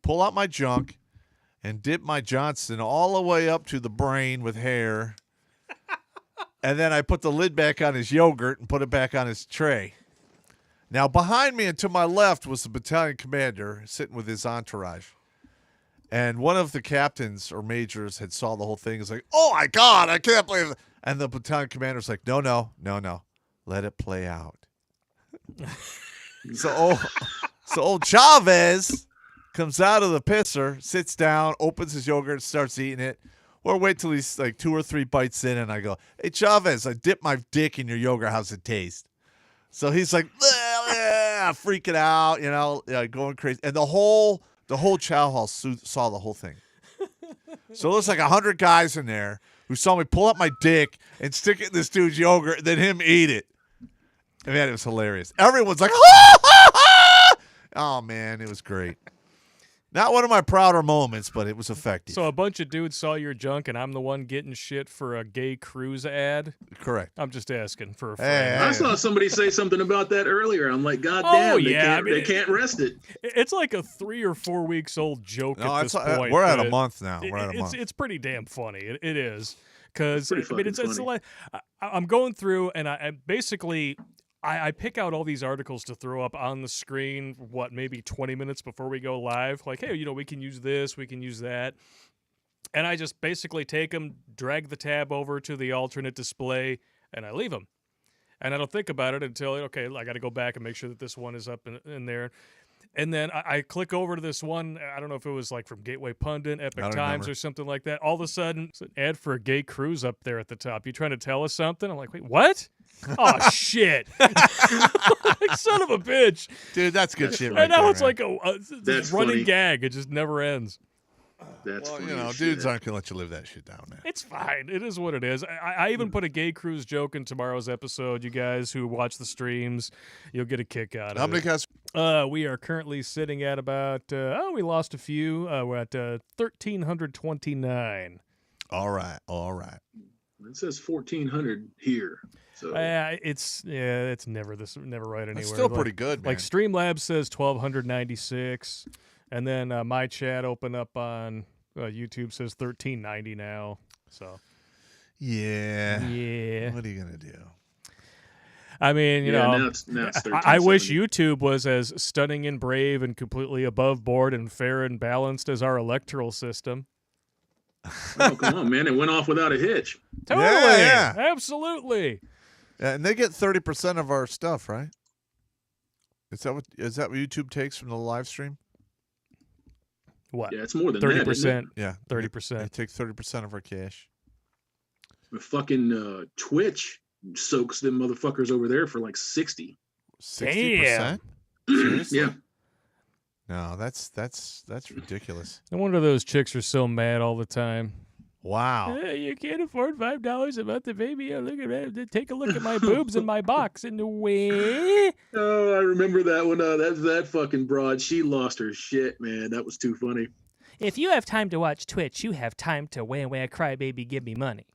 pull out my junk, and dip my Johnson all the way up to the brain with hair. And then I put the lid back on his yogurt and put it back on his tray. Now, behind me and to my left was the battalion commander sitting with his entourage. And one of the captains or majors had saw the whole thing. He's like, oh, my God, I can't believe it. And the battalion commander's like, no. Let it play out. So old Chavez comes out of the pisser, sits down, opens his yogurt, starts eating it. Or wait till he's like 2 or 3 bites in, and I go, hey, Chavez, I dipped my dick in your yogurt. How's it taste? So he's like, freaking out, going crazy. And the whole chow hall saw the whole thing. So there's like 100 guys in there who saw me pull up my dick and stick it in this dude's yogurt and then him eat it. And man, it was hilarious. Everyone's like, oh, man, it was great. Not one of my prouder moments, but it was effective. So a bunch of dudes saw your junk, and I'm the one getting shit for a gay cruise ad? Correct. I'm just asking for a Hey, friend. I saw somebody say something about that earlier. I'm like, God Oh, damn, yeah, they can't rest it. It's like a 3 or 4 weeks old joke No, at this point. we're at a but month now. We're at a month. It's pretty damn funny. It is. Because, It's pretty it's fucking like, I'm going through, and I basically... I pick out all these articles to throw up on the screen, maybe 20 minutes before we go live. Like, hey, we can use this, we can use that. And I just basically take them, drag the tab over to the alternate display, and I leave them. And I don't think about it until, okay, I got to go back and make sure that this one is up in there. And then I click over to this one. I don't know if it was like from Gateway Pundit, Epic don't Times, remember. or something like that. All of a sudden, it's an ad for a gay cruise up there at the top. You trying to tell us something? I'm like, wait, what? Oh, shit. Like, son of a bitch. Dude, that's good shit And right now there, it's man. like a That's running funny. gag. It just never ends. That's Well, funny you know, as dudes shit. aren't going to let you live that shit down, man. It's fine. It is what it is. I even put a gay cruise joke in tomorrow's episode. You guys who watch the streams, you'll get a kick out How of many it. guys? We are currently sitting at about, we lost a few. We're at 1,329. All right. All right. It says 1,400 here. So It's never right anywhere. That's still pretty good, man. Like Streamlabs says 1,296, and then my chat open up on YouTube says 1,390 now. So yeah. yeah, What are you going to do? I mean, you yeah, know, now it's I wish 1370. YouTube was as stunning and brave and completely above board and fair and balanced as our electoral system. Oh, come on, man! It went off without a hitch. Totally, Yeah. absolutely. Yeah, and they get 30% of our stuff, right? Is that what YouTube takes from the live stream? What? Yeah, it's more than 30%. Yeah. 30%. They take 30% of our cash. that. Fucking Twitch soaks them motherfuckers over there for like 60. 60%? Seriously? Yeah. No, that's ridiculous. No wonder those chicks are so mad all the time. Wow. You can't afford $5 a month, baby. Look at that. Take a look at my boobs in my box. And way. Oh, I remember that one. That fucking broad. She lost her shit, man. That was too funny. If you have time to watch Twitch, you have time to wham wham cry baby give me money.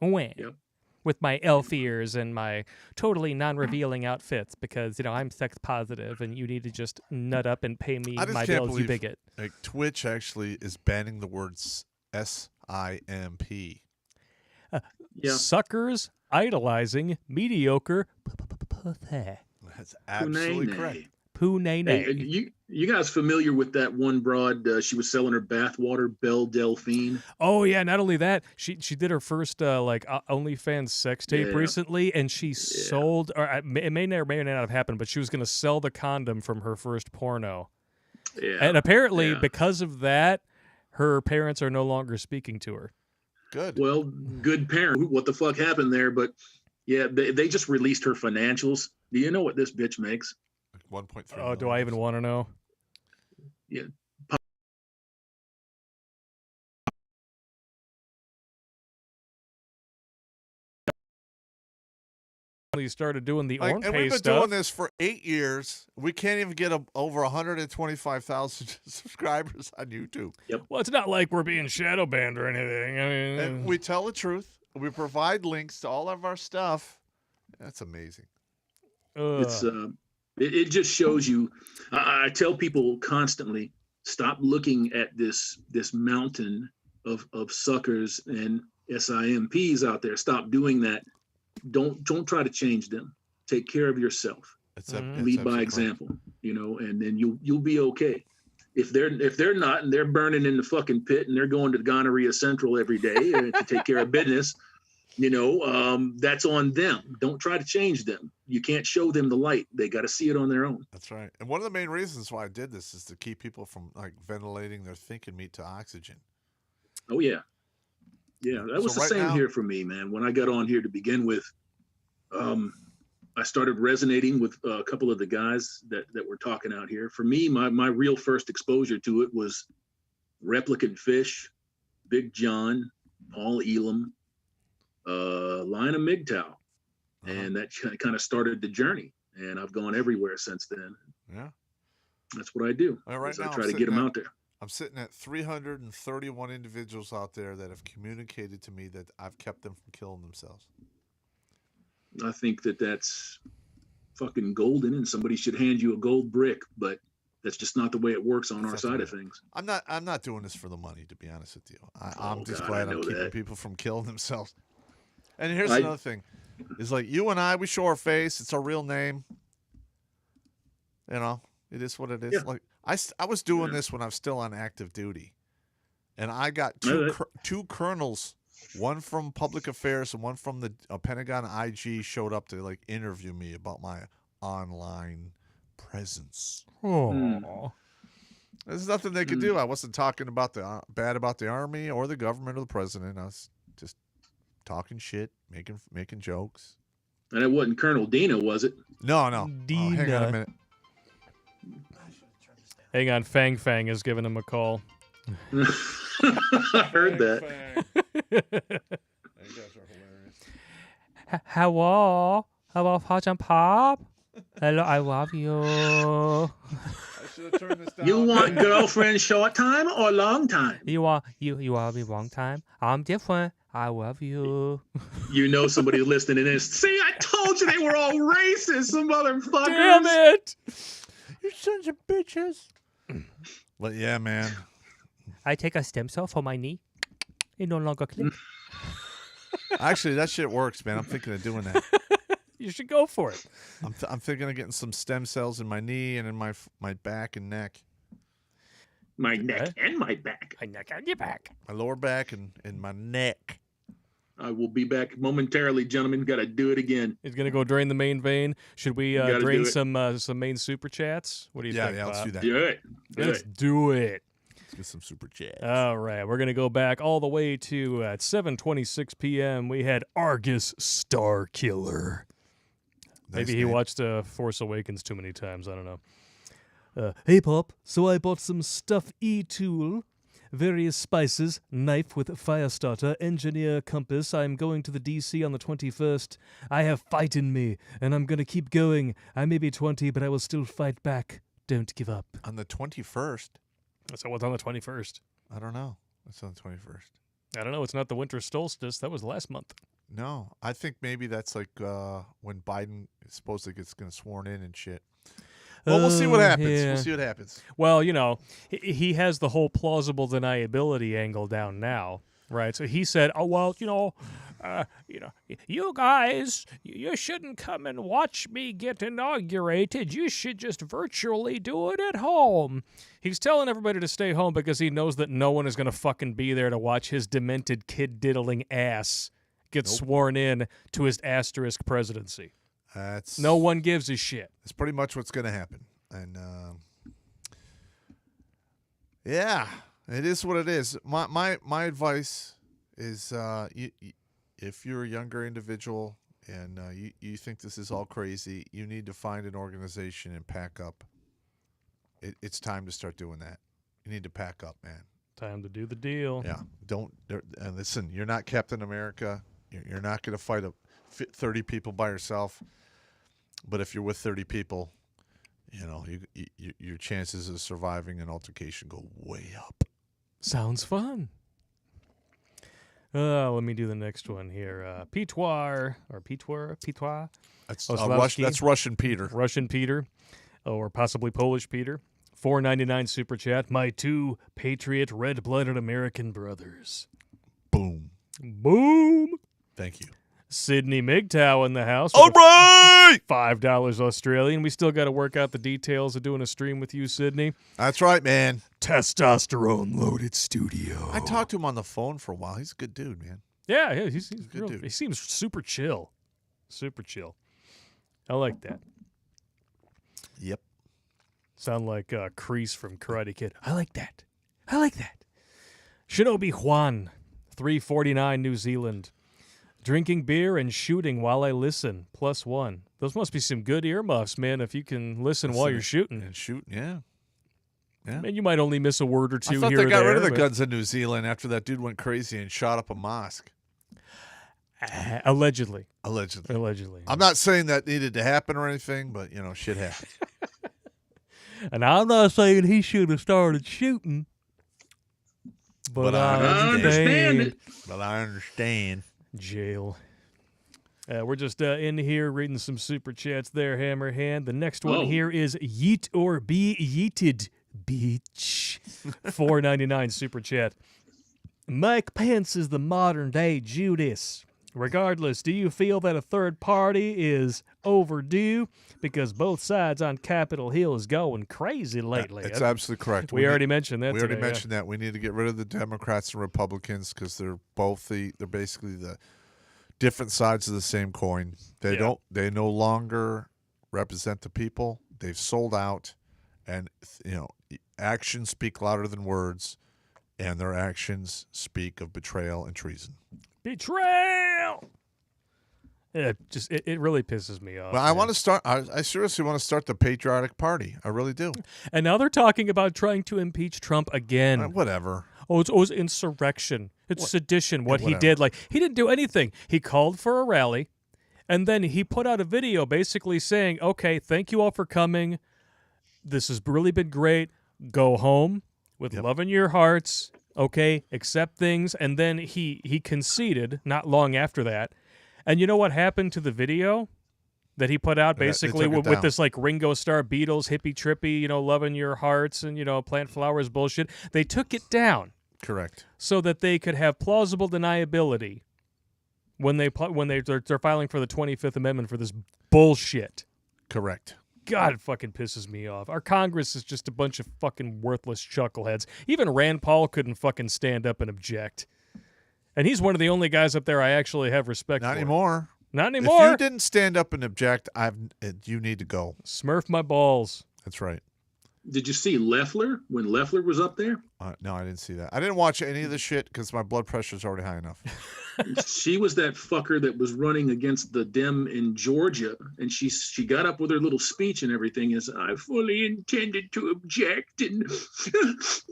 Wham. Yep. With my elf ears and my totally non-revealing outfits because, I'm sex positive and you need to just nut up and pay me I just my can't bills, you believe bigot. like Twitch actually is banning the words SIMP. Yeah. Suckers idolizing mediocre That's absolutely Punene. correct. poo nay Hey, nay. you guys familiar with that one broad? She was selling her bathwater, Belle Delphine. Oh yeah, not only that, she did her first OnlyFans sex tape Yeah. recently, and she sold. Or it may or may not have happened, but she was going to sell the condom from her first porno, Yeah. and apparently yeah. because of that, her parents are no longer speaking to her. Good. Well, good parent. What the fuck happened there? But yeah, they just released her financials. Do you know what this bitch makes? 1.3 Oh, do I even want to know? Yeah. He started doing the Like, Orn and Pay we've been stuff. doing this for 8 years. We can't even get over 125,000 subscribers on YouTube. Well, it's not like we're being shadow banned or anything. I mean, And we tell the truth. We provide links to all of our stuff. That's amazing. It's it just shows you. I tell people constantly, stop looking at this mountain of suckers and SIMPs out there. Stop doing that. Don't try to change them. Take care of yourself. It's Mhm. it's Lead by absolutely example. And then you'll be okay. If they're not and they're burning in the fucking pit and they're going to Gonorrhea Central every day to take care of business, that's on them. Don't try to change them. You can't show them the light. They got to see it on their own. That's right. And one of the main reasons why I did this is to keep people from like ventilating their thinking meat to oxygen. Oh yeah. Yeah, that was So the right same now- here for me, man. When I got on here to begin with, I started resonating with a couple of the guys that were talking out here. For me, my real first exposure to it was Replicant Fish, Big John, Paul Elam, Lina MGTOW. And that kind of started the journey. And I've gone everywhere since then. Yeah. That's what I do. Well, right is now I I'm try to get sitting them at- out there. I'm sitting at 331 individuals out there that have communicated to me that I've kept them from killing themselves. I think that's fucking golden, and somebody should hand you a gold brick, but that's just not the way it works on our That's side of right. things. I'm not doing this for the money, to be honest with you. I'm Oh, just God, glad I I'm know keeping that. people from killing themselves. And here's I- another thing: is like you and I, we show our face. It's our real name. It is what it is. Yeah. Like I was doing Yeah. this when I was still on active duty, and I got two colonels, one from public affairs and one from the Pentagon IG, showed up to like interview me about my online presence. Oh. There's nothing they could do. I wasn't talking about the bad about the army or the government or the president. I was just talking shit, making jokes. And it wasn't Colonel Dina, was it? No. Oh, hang on a minute. Hang on, Fang Fang is giving him a call. I heard that. You guys are hilarious. Hello, Popp and Popp. Hello, I love you. I should have turned this down. You want girlfriend short time or long time? You want me long time? I'm different. I love you. You know somebody's listening to this. See, I told you they were all racist, some motherfuckers. Damn it! You sons of bitches. But yeah, man. I take a stem cell for my knee. It no longer clicks. Actually, that shit works, man. I'm thinking of doing that. You should go for it. I'm thinking of getting some stem cells in my knee and in my back and neck. My neck and my back. My neck and your back. My lower back and my neck. I will be back momentarily, gentlemen. Got to do it again. He's gonna go drain the main vein. Should we gotta drain do it. some main super chats? What do you think? Yeah, let's Bob? do that. Do it. Do Let's it. do it. Let's get some super chats. All right, we're gonna go back all the way to at 7:26 p.m. We had Argus Starkiller. Maybe he watched Force Awakens too many times. I don't know. Hey, Popp. So I bought some Stuff E-Tool, various spices, knife with fire starter, engineer compass. I'm going to the DC on the 21st. I have fight in me, and I'm going to keep going. I may be 20, but I will still fight back. Don't give up. On the 21st? So what's on the 21st? I don't know. It's on the 21st. I don't know. It's not the winter solstice. That was last month. No, I think maybe that's like when Biden supposedly gets going to sworn in and shit. Well, we'll see what happens. yeah. We'll see what happens. Well, you know, he has the whole plausible deniability angle down now, right? So he said, "Oh well, you guys, you shouldn't come and watch me get inaugurated. You should just virtually do it at home." He's telling everybody to stay home because he knows that no one is going to fucking be there to watch his demented kid diddling ass get sworn in to his asterisk presidency. No one gives a shit. That's pretty much what's going to happen. And yeah, it is what it is. My advice is if you're a younger individual and you think this is all crazy, you need to find an organization and pack up. It's time to start doing that. You need to pack up, man. Time to do the deal. Yeah. And listen, you're not Captain America. You're not going to fight 30 people by yourself. But if you're with 30 people, your chances of surviving an altercation go way up. Sounds fun. Let me do the next one here. Pitoir. That's Russian Peter. Russian Peter, or possibly Polish Peter. $4.99 super chat. My two patriot red-blooded American brothers. Boom. Boom. Thank you. Sydney MGTOW in the house. All right. $5 Australian. We still got to work out the details of doing a stream with you, Sydney. That's right, man. Testosterone loaded studio. I talked to him on the phone for a while. He's a good dude, man. Yeah, he's a good dude. He seems super chill. Super chill. I like that. Yep. Sound like Kreese from Karate Kid. I like that. Shinobi Juan, $3.49 New Zealand. Drinking beer and shooting while I listen, +1. Those must be some good earmuffs, man, if you can listen while you're shooting. And shoot, yeah. Man, you might only miss a word or two I thought here or they got there, rid of the but- guns in New Zealand after that dude went crazy and shot up a mosque. Allegedly. Allegedly. I'm not saying that needed to happen or anything, but, shit happens. And I'm not saying he should have started shooting. But I understand it. But I understand. Jail. We're just in here reading some super chats there, Hammerhand. The next one here is Yeet or Be Yeeted, bitch. $4.99 super chat. Mike Pence is the modern day Judas. Regardless, do you feel that a third party is overdue? Because both sides on Capitol Hill is going crazy lately. It's absolutely correct. We already mentioned that. We already today, yeah. mentioned that. We need to get rid of the Democrats and Republicans because they're basically the different sides of the same coin. They Yeah. don't. They no longer represent the people. They've sold out, and actions speak louder than words, and their actions speak of betrayal and treason. Betrayal. It really pisses me off. But I man. want to start. I seriously want to start the patriotic party. I really do. And now they're talking about trying to impeach Trump again. Whatever. Oh, it's insurrection. It's sedition. What he whatever. did, like he didn't do anything. He called for a rally, and then he put out a video basically saying, "Okay, thank you all for coming. This has really been great. Go home with love in your hearts. Okay, accept things." And then he conceded not long after that. And you know what happened to the video that he put out They basically took it with down. this like Ringo Starr, Beatles, hippie trippy, love in your hearts and plant flowers bullshit. They took it down Correct. so that they could have plausible deniability when they're filing for the 25th Amendment for this bullshit. Correct. God, it fucking pisses me off. Our Congress is just a bunch of fucking worthless chuckleheads. Even Rand Paul couldn't fucking stand up and object. And he's one of the only guys up there I actually have respect Not for. anymore. Not If anymore. you didn't stand up and object, you need to go. Smurf my balls. That's right. Did you see Loeffler when Loeffler was up there? No, I didn't see that. I didn't watch any of the shit because my blood pressure's already high enough. She was that fucker that was running against the Dem in Georgia, and she got up with her little speech and everything. As I fully intended to object, and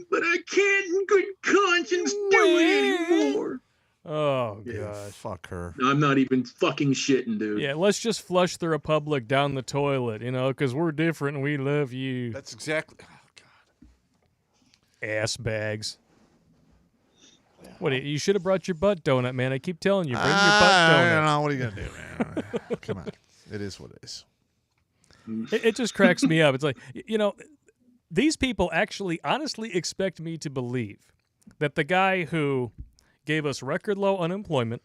but I can't in good conscience do it anymore. Oh, Yeah. God. Fuck her. I'm not even fucking shitting, dude. Yeah, let's just flush the Republic down the toilet, because we're different and we love you. That's exactly. Oh God. Ass bags. What? You should have brought your butt donut, man. I keep telling you, bring your butt I donut. don't know. What are you gonna do, man? Come on. It is what it is. It just cracks me up. It's like, these people actually honestly expect me to believe that the guy who gave us record low unemployment,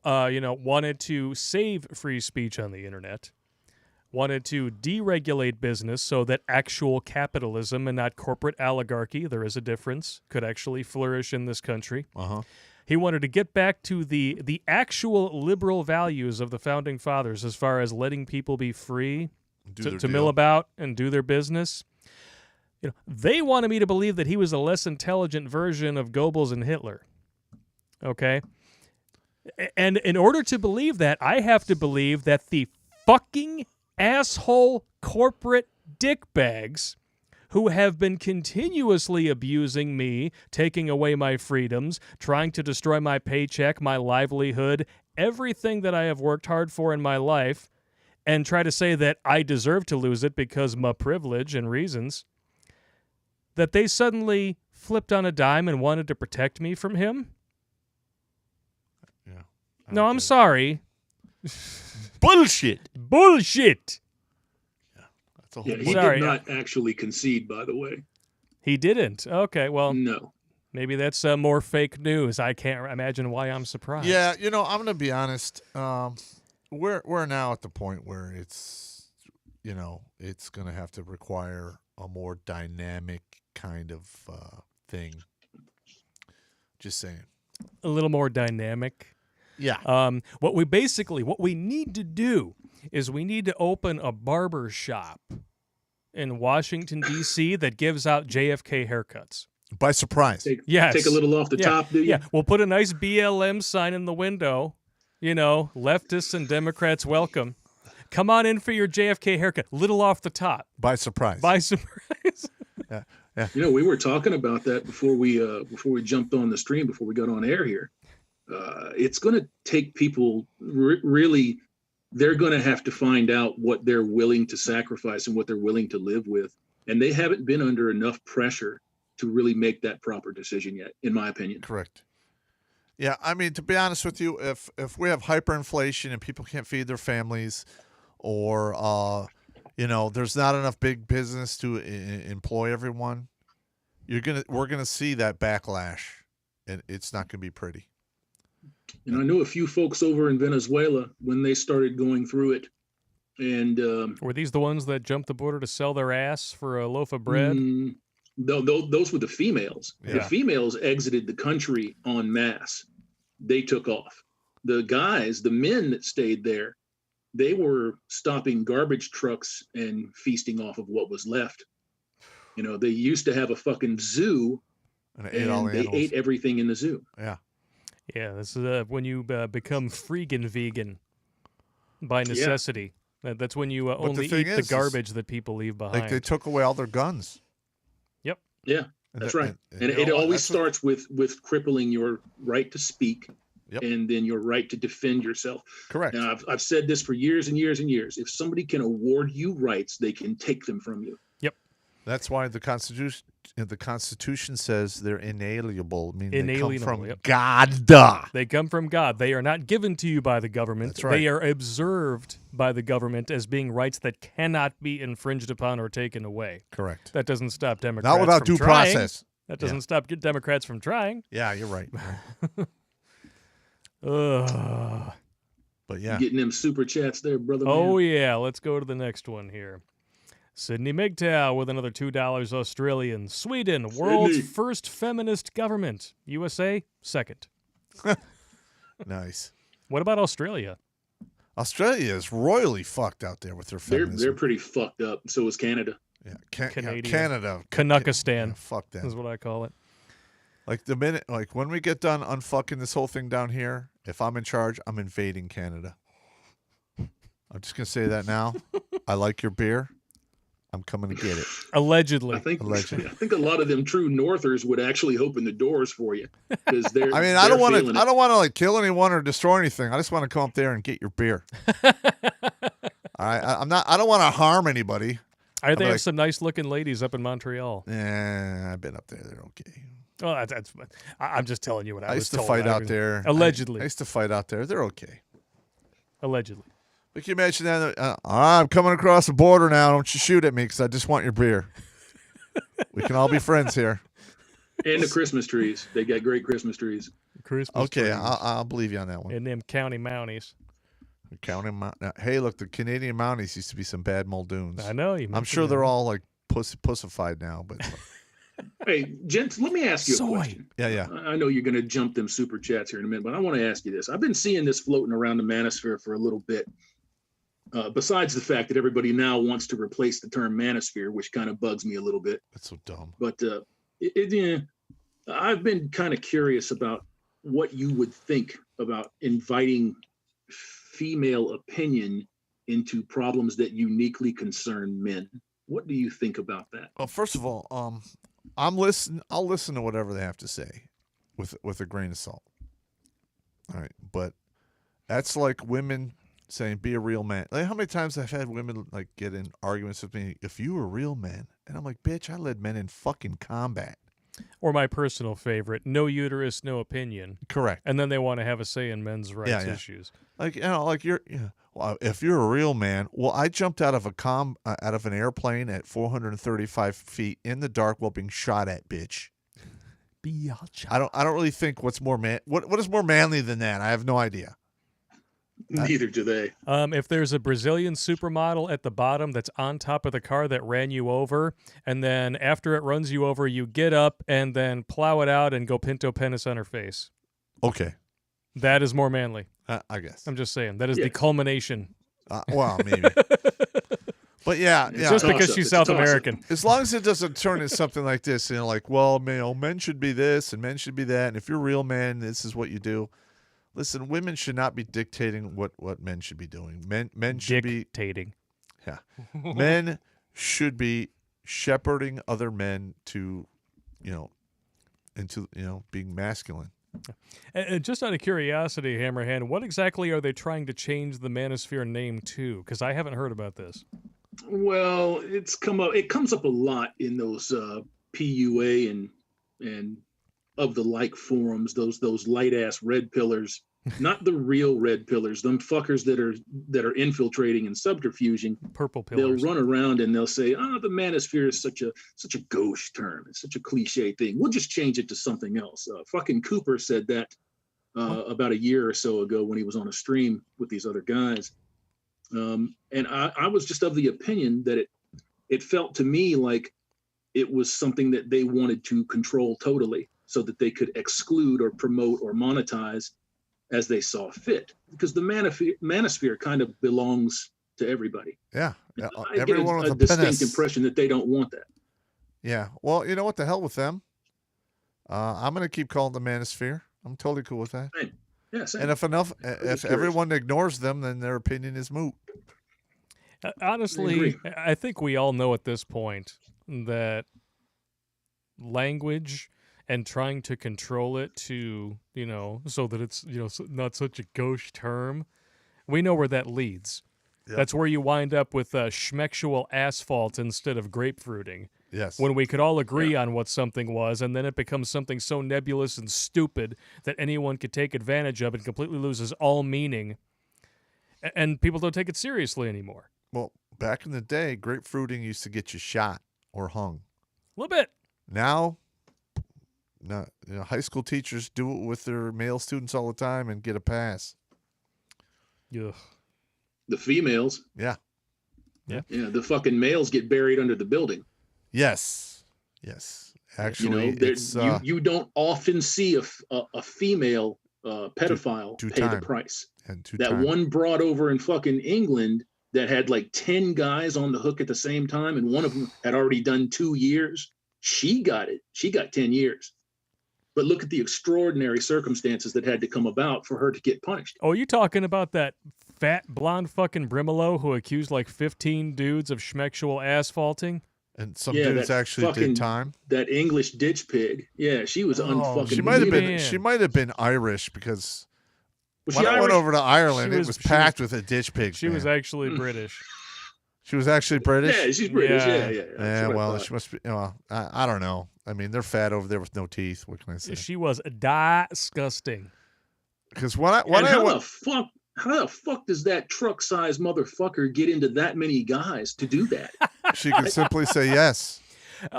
wanted to save free speech on the internet, wanted to deregulate business so that actual capitalism and not corporate oligarchy, there is a difference, could actually flourish in this country. Uh-huh. He wanted to get back to the actual liberal values of the founding fathers as far as letting people be free to mill about and do their business. They wanted me to believe that he was a less intelligent version of Goebbels and Hitler. Okay? And in order to believe that, I have to believe that the fucking asshole corporate dickbags who have been continuously abusing me, taking away my freedoms, trying to destroy my paycheck, my livelihood, everything that I have worked hard for in my life, and try to say that I deserve to lose it because my privilege and reasons, that they suddenly flipped on a dime and wanted to protect me from him? Yeah. No, I'm sorry. Bullshit. Bullshit. That's a whole. Yeah, he Sorry. did not actually concede, by the way. He didn't. Okay, well, No. maybe that's more fake news. I can't imagine why I'm surprised. Yeah, I'm gonna be honest. We're now at the point where it's gonna have to require a more dynamic kind of thing. Just saying. A little more dynamic. Yeah. What we need to do is we need to open a barber shop in Washington, D.C. that gives out JFK haircuts. By surprise. Yes. Take a little off the top, do you? Yeah, we'll put a nice BLM sign in the window. Leftists and Democrats welcome. Come on in for your JFK haircut. Little off the top. By surprise. By surprise. Yeah. We were talking about that before we jumped on the stream, before we got on air here. It's going to take people really. They're going to have to find out what they're willing to sacrifice and what they're willing to live with, and they haven't been under enough pressure to really make that proper decision yet, in my opinion. Correct. Yeah, I mean, to be honest with you, if we have hyperinflation and people can't feed their families, or there's not enough big business to employ everyone, we're gonna see that backlash, and it's not gonna be pretty. And I know a few folks over in Venezuela when they started going through it. And were these the ones that jumped the border to sell their ass for a loaf of bread? Those were the females. Yeah. The females exited the country en masse. They took off. The guys, the men that stayed there, they were stopping garbage trucks and feasting off of what was left. You know, they used to have a fucking zoo, And they ate all the they animals. ate everything in the zoo. Yeah. Yeah, this is when you become freaking vegan by necessity. That's when you only thing eat the is garbage that people leave behind. Like they took away all their guns. Yep. Yeah, that's right. And it always starts with crippling your right to speak, and then your right to defend yourself. Correct. Now, I've said this for years and years and years. If somebody can award you rights, they can take them from you. Yep. That's why the Constitution says they're inalienable, meaning they come Inalienable, from God. They come from God. They are not given to you by the government. That's right. They are observed by the government as being rights that cannot be infringed upon or taken away. Correct. That doesn't stop Democrats Not without from due trying. process. That doesn't stop Democrats from trying. Yeah, you're right. Ugh. But yeah. Getting them super chats there, brother. Oh, man. yeah. Let's go to the next one here. Sydney MGTOW with another $2 Australian. Sweden, world's Sydney. first feminist government. USA, second. Nice. What about Australia? Australia is royally fucked out there with their feminism. They're pretty fucked up. So is Canada. Yeah, Canadian. Canada. Canuckistan Yeah, fuck them. is what I call it. Like the minute, like when we get done unfucking this whole thing down here, if I'm in charge, I'm invading Canada. I'm just gonna say that now. I like your beer. I'm coming to get it. Allegedly. I think Allegedly. I think a lot of them true Northers would actually open the doors for you because they're. I mean, I don't want to. feeling I it. don't want to like kill anyone or destroy anything. I just want to come up there and get your beer. All right, I'm not. I don't want to harm anybody. They like- have some nice looking ladies up in Montreal. I've been up there. They're okay. Oh, I'm just telling you what I I was used to told. fight I out mean, there. Allegedly. I used to fight out there. They're okay. Allegedly. But can you imagine that? I'm coming across the border now. Don't you shoot at me because I just want your beer. We can all be friends here. And the Christmas trees. They got great Christmas trees. Christmas Okay, trees I'll believe you on that one. and them county mounties. Counting now, hey, look, the Canadian Mounties used to be some bad Muldoons. I know. You I'm mentioned sure that. they're all like pussified now, but Hey, gents, let me ask you a Soy. question. yeah. I know you're going to jump them super chats here in a minute, but I want to ask you this. I've been seeing this floating around the manosphere for a little bit. Besides the fact that everybody now wants to replace the term manosphere, which kind of bugs me a little bit. That's so dumb. But I've been kind of curious about what you would think about inviting female opinion into problems that uniquely concern men. What do you think about that? Well, first of all, I'll listen to whatever they have to say with a grain of salt. All right, but that's like women saying be a real man. Like how many times I've had women like get in arguments with me, if you were a real man, and I'm like, bitch, I led men in fucking combat. Or my personal favorite, no uterus, no opinion. Correct. And then they want to have a say in men's rights Yeah. issues. Like like you're. Yeah. Well, if you're a real man, well, I jumped out of an airplane at 435 feet in the dark while being shot at, bitch. I don't really think what's more what is more manly than that. I have no idea. Neither do they. If there's a Brazilian supermodel at the bottom that's on top of the car that ran you over, and then after it runs you over, you get up and then plow it out and go pinto penis on her face. Okay, That is more manly. I guess. I'm just saying. That is Yeah. the culmination. Well, maybe. But yeah. Just because toss-up. she's It's a South toss-up. American. As long as it doesn't turn into something like this, like, well, men should be this and men should be that, and if you're a real man, this is what you do. Listen, women should not be dictating what men should be doing. Men should be Dictating. men should be shepherding other men to, into being masculine. And just out of curiosity, Hammerhand, what exactly are they trying to change the manosphere name to? Because I haven't heard about this. Well, it comes up a lot in those PUA and of the like forums, those light ass red pillars, not the real red pillars, them fuckers that are infiltrating and subterfuging. Purple pillars. They'll run around and they'll say, the manosphere is such a gauche term. It's such a cliche thing. We'll just change it to something else. Fucking Cooper said that about a year or so ago when he was on a stream with these other guys. And I was just of the opinion that it felt to me like it was something that they wanted to control totally so that they could exclude or promote or monetize as they saw fit. Because the manosphere kind of belongs to everybody. Yeah. I Everyone get with a a distinct penis. impression that they don't want that. Yeah. Well, you know what? The hell with them. I'm going to keep calling the manosphere. I'm totally cool with that. Same. Yeah, same. And if curious. everyone ignores them, then their opinion is moot. Honestly, I think we all know at this point that language and trying to control it to, so that it's, not such a gauche term, we know where that leads. Yep. That's where you wind up with schmexual asphalt instead of grapefruiting. Yes. When we could all agree on what something was, and then it becomes something so nebulous and stupid that anyone could take advantage of and completely loses all meaning, and people don't take it seriously anymore. Well, back in the day, grapefruiting used to get you shot or hung. A little bit. Now, high school teachers do it with their male students all the time and get a pass. Ugh. The females. Yeah. Yeah. Yeah, the fucking males get buried under the building. Yes. Actually, it's, you don't often see a female pedophile pay the price. And one brought over in fucking England that had like 10 guys on the hook at the same time, and one of them had already done 2 years. She got it. She got 10 years. But look at the extraordinary circumstances that had to come about for her to get punished. Oh, you talking about that fat blonde fucking Brimolo who accused like 15 dudes of schmexual asphalting? And some dudes actually did time. That English ditch pig. Yeah, she was unfucking. She might have been Irish because when I went over to Ireland, it was packed with a ditch pig. She was actually British. She was actually British? Yeah, she's British. Yeah. Yeah, well, she must be. Well, I don't know. I mean, they're fat over there with no teeth. What can I say? She was disgusting. Because how the fuck does that truck-sized motherfucker get into that many guys to do that? She can simply say yes.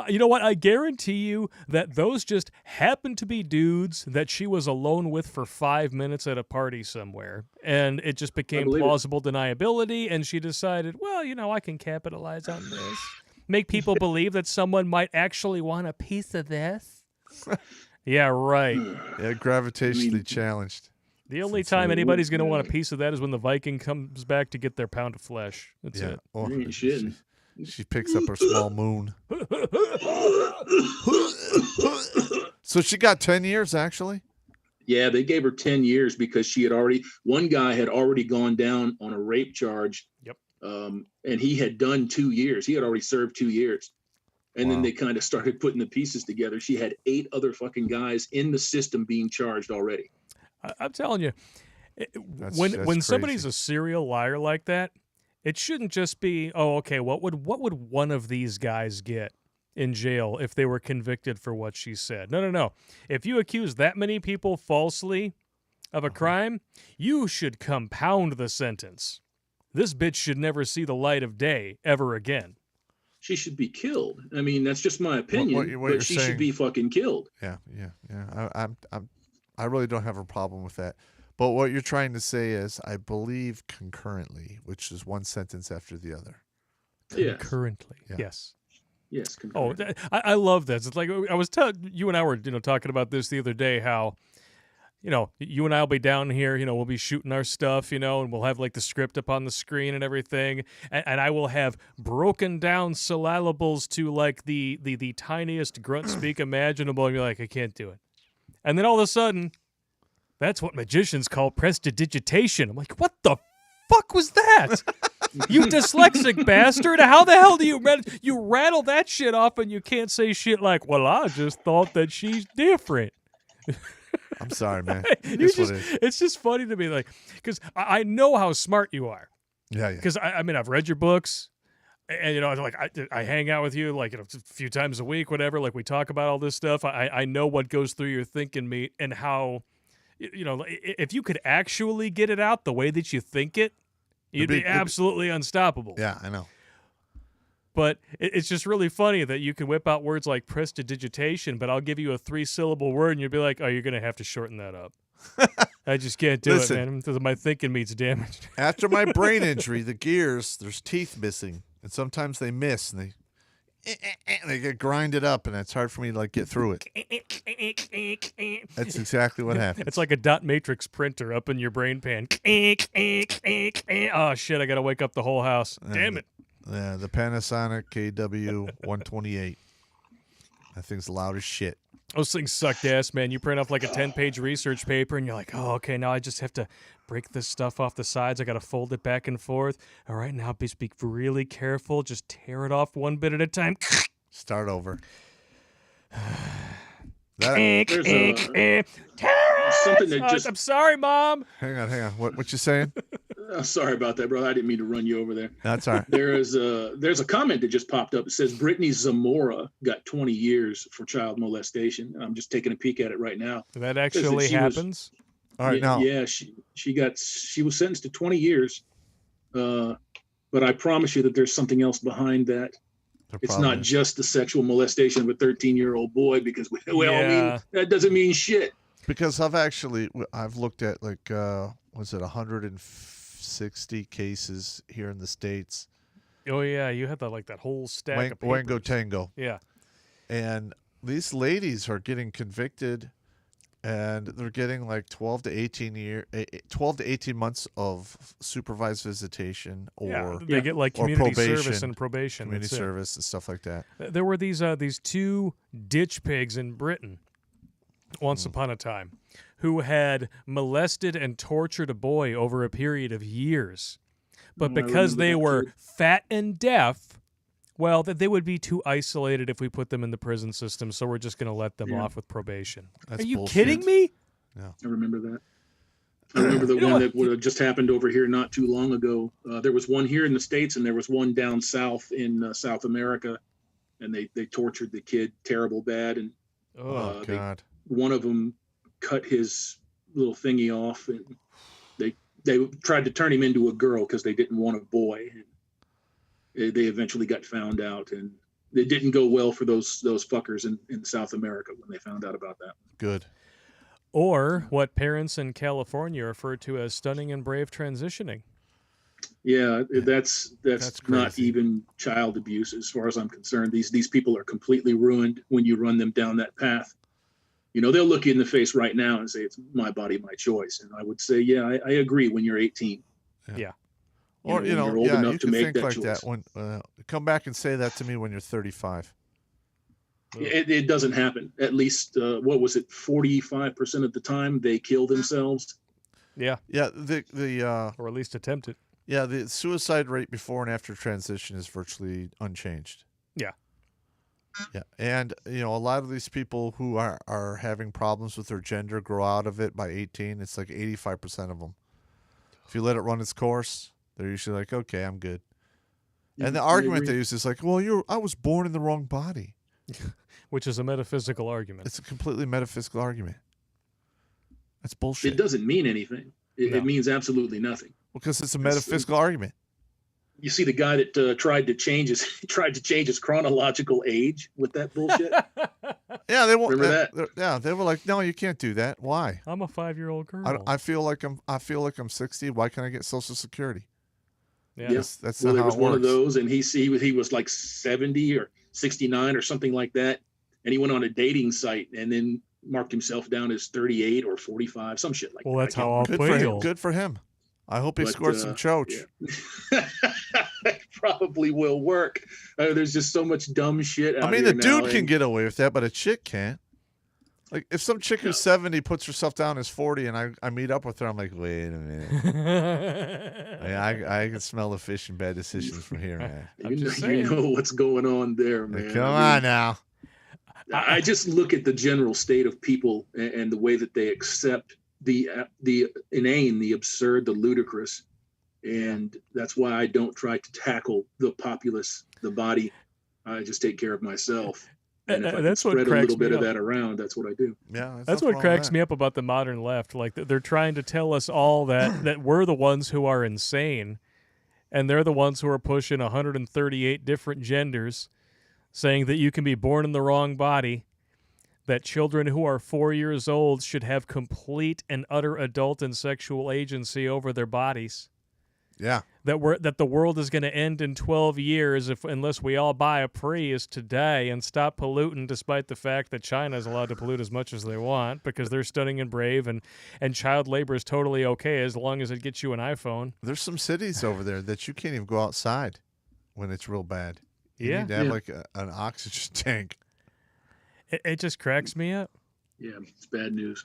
You know what? I guarantee you that those just happened to be dudes that she was alone with for 5 minutes at a party somewhere. And it just became plausible deniability. And she decided, well, I can capitalize on this. Make people believe that someone might actually want a piece of this. Yeah, right. Yeah, gravitationally challenged. The only time anybody's going to want a piece of that is when the Viking comes back to get their pound of flesh. That's it. Oh, she picks up her small moon. So she got 10 years, actually? Yeah, they gave her 10 years because one guy had already gone down on a rape charge. Yep. And he had done 2 years. He had already served 2 years. And then they kind of started putting the pieces together. She had 8 other fucking guys in the system being charged already. I'm telling you, when somebody's a serial liar like that, it shouldn't just be, oh, okay, what would one of these guys get in jail if they were convicted for what she said? No. If you accuse that many people falsely of a crime, you should compound the sentence. This bitch should never see the light of day ever again. She should be killed. I mean, that's just my opinion, but she should be fucking killed. Yeah. I really don't have a problem with that. But what you're trying to say is, I believe concurrently, which is one sentence after the other. Concurrently, yes. Yes. Oh, I love this. It's like I was you and I were talking about this the other day. How you and I will be down here. We'll be shooting our stuff. And we'll have like the script up on the screen and everything. And I will have broken down syllables to like the tiniest grunt speak imaginable. And you're like, I can't do it. And then all of a sudden, that's what magicians call prestidigitation. I'm like, what the fuck was that? You dyslexic bastard. How the hell do you rattle that shit off and you can't say shit like, well, I just thought that she's different. I'm sorry, man. It's just funny to me, like, because I know how smart you are. Yeah. Because I've read your books. And, like I hang out with you like a few times a week, whatever. Like we talk about all this stuff. I know what goes through your thinking, meat, and how, if you could actually get it out the way that you think it, you'd be absolutely unstoppable. Yeah, I know. But it's just really funny that you can whip out words like prestidigitation, but I'll give you a 3-syllable word and you'll be like, oh, you're going to have to shorten that up. I just can't do Listen. it, man. Because my thinking meat's damaged. After my brain injury, the gears, there's teeth missing, and sometimes they miss, and they get grinded up, and it's hard for me to like get through it. That's exactly what happens. It's like a dot matrix printer up in your brain pan. Oh shit! I gotta wake up the whole house. Damn it! Yeah, the Panasonic KW128. That thing's loud as shit. Those things sucked ass, man. You print off like a 10-page research paper, and you're like, oh, okay, now I just have to break this stuff off the sides. I got to fold it back and forth. All right, now be really careful. Just tear it off one bit at a time. Start over. There's something that just. I'm sorry, Mom. Hang on. What you saying? Sorry about that, brother. I didn't mean to run you over there. That's all right. There's a comment that just popped up. It says Brittany Zamora got 20 years for child molestation. I'm just taking a peek at it right now. That actually happens. All right, now. Yeah, she was sentenced to 20 years. But I promise you that there's something else behind that. It's not just the sexual molestation of a 13-year-old boy, because I mean, that doesn't mean shit. Because I've looked at like was it 160 cases here in the States. Oh yeah, you had that whole stack of papers. Wango Tango. Yeah. And these ladies are getting convicted, and they're getting like 12 to 18 months of supervised visitation, or they get like community service probation, and probation, community service and stuff like that. There were these two ditch pigs in Britain once upon a time who had molested and tortured a boy over a period of years, but because they were fat and deaf, well, that they would be too isolated if we put them in the prison system, so we're just going to let them off with probation. That's Are you bullshit. kidding me? I remember that. I remember the one that would have just happened over here not too long ago. There was one here in the States, and there was one down south in South America, and they tortured the kid terrible bad. And God. one of them cut his little thingy off, and they tried to turn him into a girl because they didn't want a boy. And they eventually got found out, and it didn't go well for those fuckers in South America when they found out about that. Good. Or what parents in California refer to as stunning and brave transitioning. Yeah, that's not crazy. even child abuse as far as I'm concerned. These people are completely ruined when you run them down that path. You know, they'll look you in the face right now and say, it's my body, my choice. And I would say, yeah, I agree when you're 18. Yeah. Or, you're old enough you to can make think that like choice. that when come back and say that to me when you're 35. It doesn't happen. At least, 45% of the time they kill themselves. Yeah. Yeah, the Or at least attempt it. yeah, the suicide rate before and after transition is virtually unchanged. Yeah. Yeah, and a lot of these people who are having problems with their gender grow out of it by 18. It's like 85% of them. If you let it run its course, they're usually like, okay, I'm good. And the argument they use is like, well, I was born in the wrong body. Which is a metaphysical argument. It's a completely metaphysical argument. That's bullshit. It doesn't mean anything. It means absolutely nothing. Because it's a metaphysical argument. You see the guy that tried to change his chronological age with that bullshit. Yeah, they won't. Remember that? Yeah, they were like, no, you can't do that. Why? I'm a 5-year-old girl. I feel like I'm 60. Why can't I get Social Security? Yeah. Yes, That's well, not there how was it one of works. those, and he was like 70 or 69 or something like that, and he went on a dating site and then marked himself down as 38 or 45, some shit like that. Well, that's how I I'll Good play for him. you. Good for him. I hope he But, scored some choach. Yeah. It probably will work. There's just so much dumb shit out I mean, here the dude now, can and- get away with that, but a chick can't. Like, if some chick who's 70 puts herself down as 40 and I meet up with her, I'm like, wait a minute. I can smell the fish and bad decisions from here, man. I'm just saying. You know what's going on there, man. Come I mean, on now. I just look at the general state of people and the way that they accept the inane, the absurd, the ludicrous, and that's why I don't try to tackle the populace, the body. I just take care of myself. And if I That's can what spread a cracks little bit me of up. that around, that's what I do. Yeah, That's what cracks me up about the modern left. Like they're trying to tell us all that we're the ones who are insane, and they're the ones who are pushing 138 different genders, saying that you can be born in the wrong body, that children who are 4 years old should have complete and utter adult and sexual agency over their bodies. Yeah. That the world is going to end in 12 years unless we all buy a Prius today and stop polluting, despite the fact that China is allowed to pollute as much as they want because they're stunning and brave, and child labor is totally okay as long as it gets you an iPhone. There's some cities over there that you can't even go outside when it's real bad. You need to have like an oxygen tank. It just cracks me up. Yeah, it's bad news.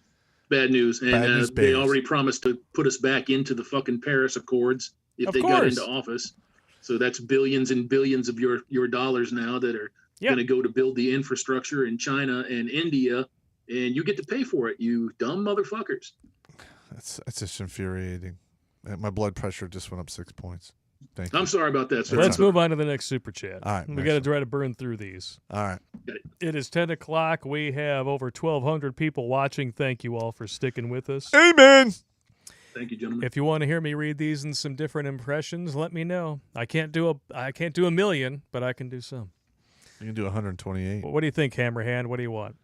Bad news. And Bad news they bears. already promised to put us back into the fucking Paris Accords if Of they course. got into office. So that's billions and billions of your dollars now that are going to go to build the infrastructure in China and India, and you get to pay for it, you dumb motherfuckers. That's just infuriating. My blood pressure just went up 6 points. Thank you. I'm sorry about that, sir. Let's move on to the next super chat. All right, we next got to one. try to burn through these. All right. It is 10 o'clock. We have over 1,200 people watching. Thank you all for sticking with us. Amen. Thank you, gentlemen. If you want to hear me read these in some different impressions, let me know. I can't do a million, but I can do some. You can do 128. What do you think, Hammerhand? What do you want?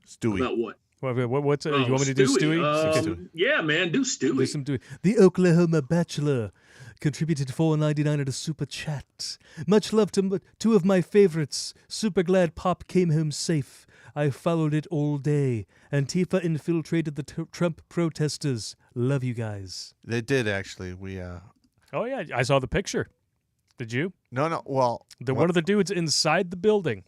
Stewie. About what? What's you want me to do, Stewie? Yeah, man, do Stewie. Do some Stewie. The Oklahoma Bachelor contributed $4.99 at a super chat. Much love to two of my favorites. Super glad Popp came home safe. I followed it all day. Antifa infiltrated the Trump protesters. Love you guys. They did actually. We Oh yeah, I saw the picture. Did you? no. Well, One of the dudes inside the building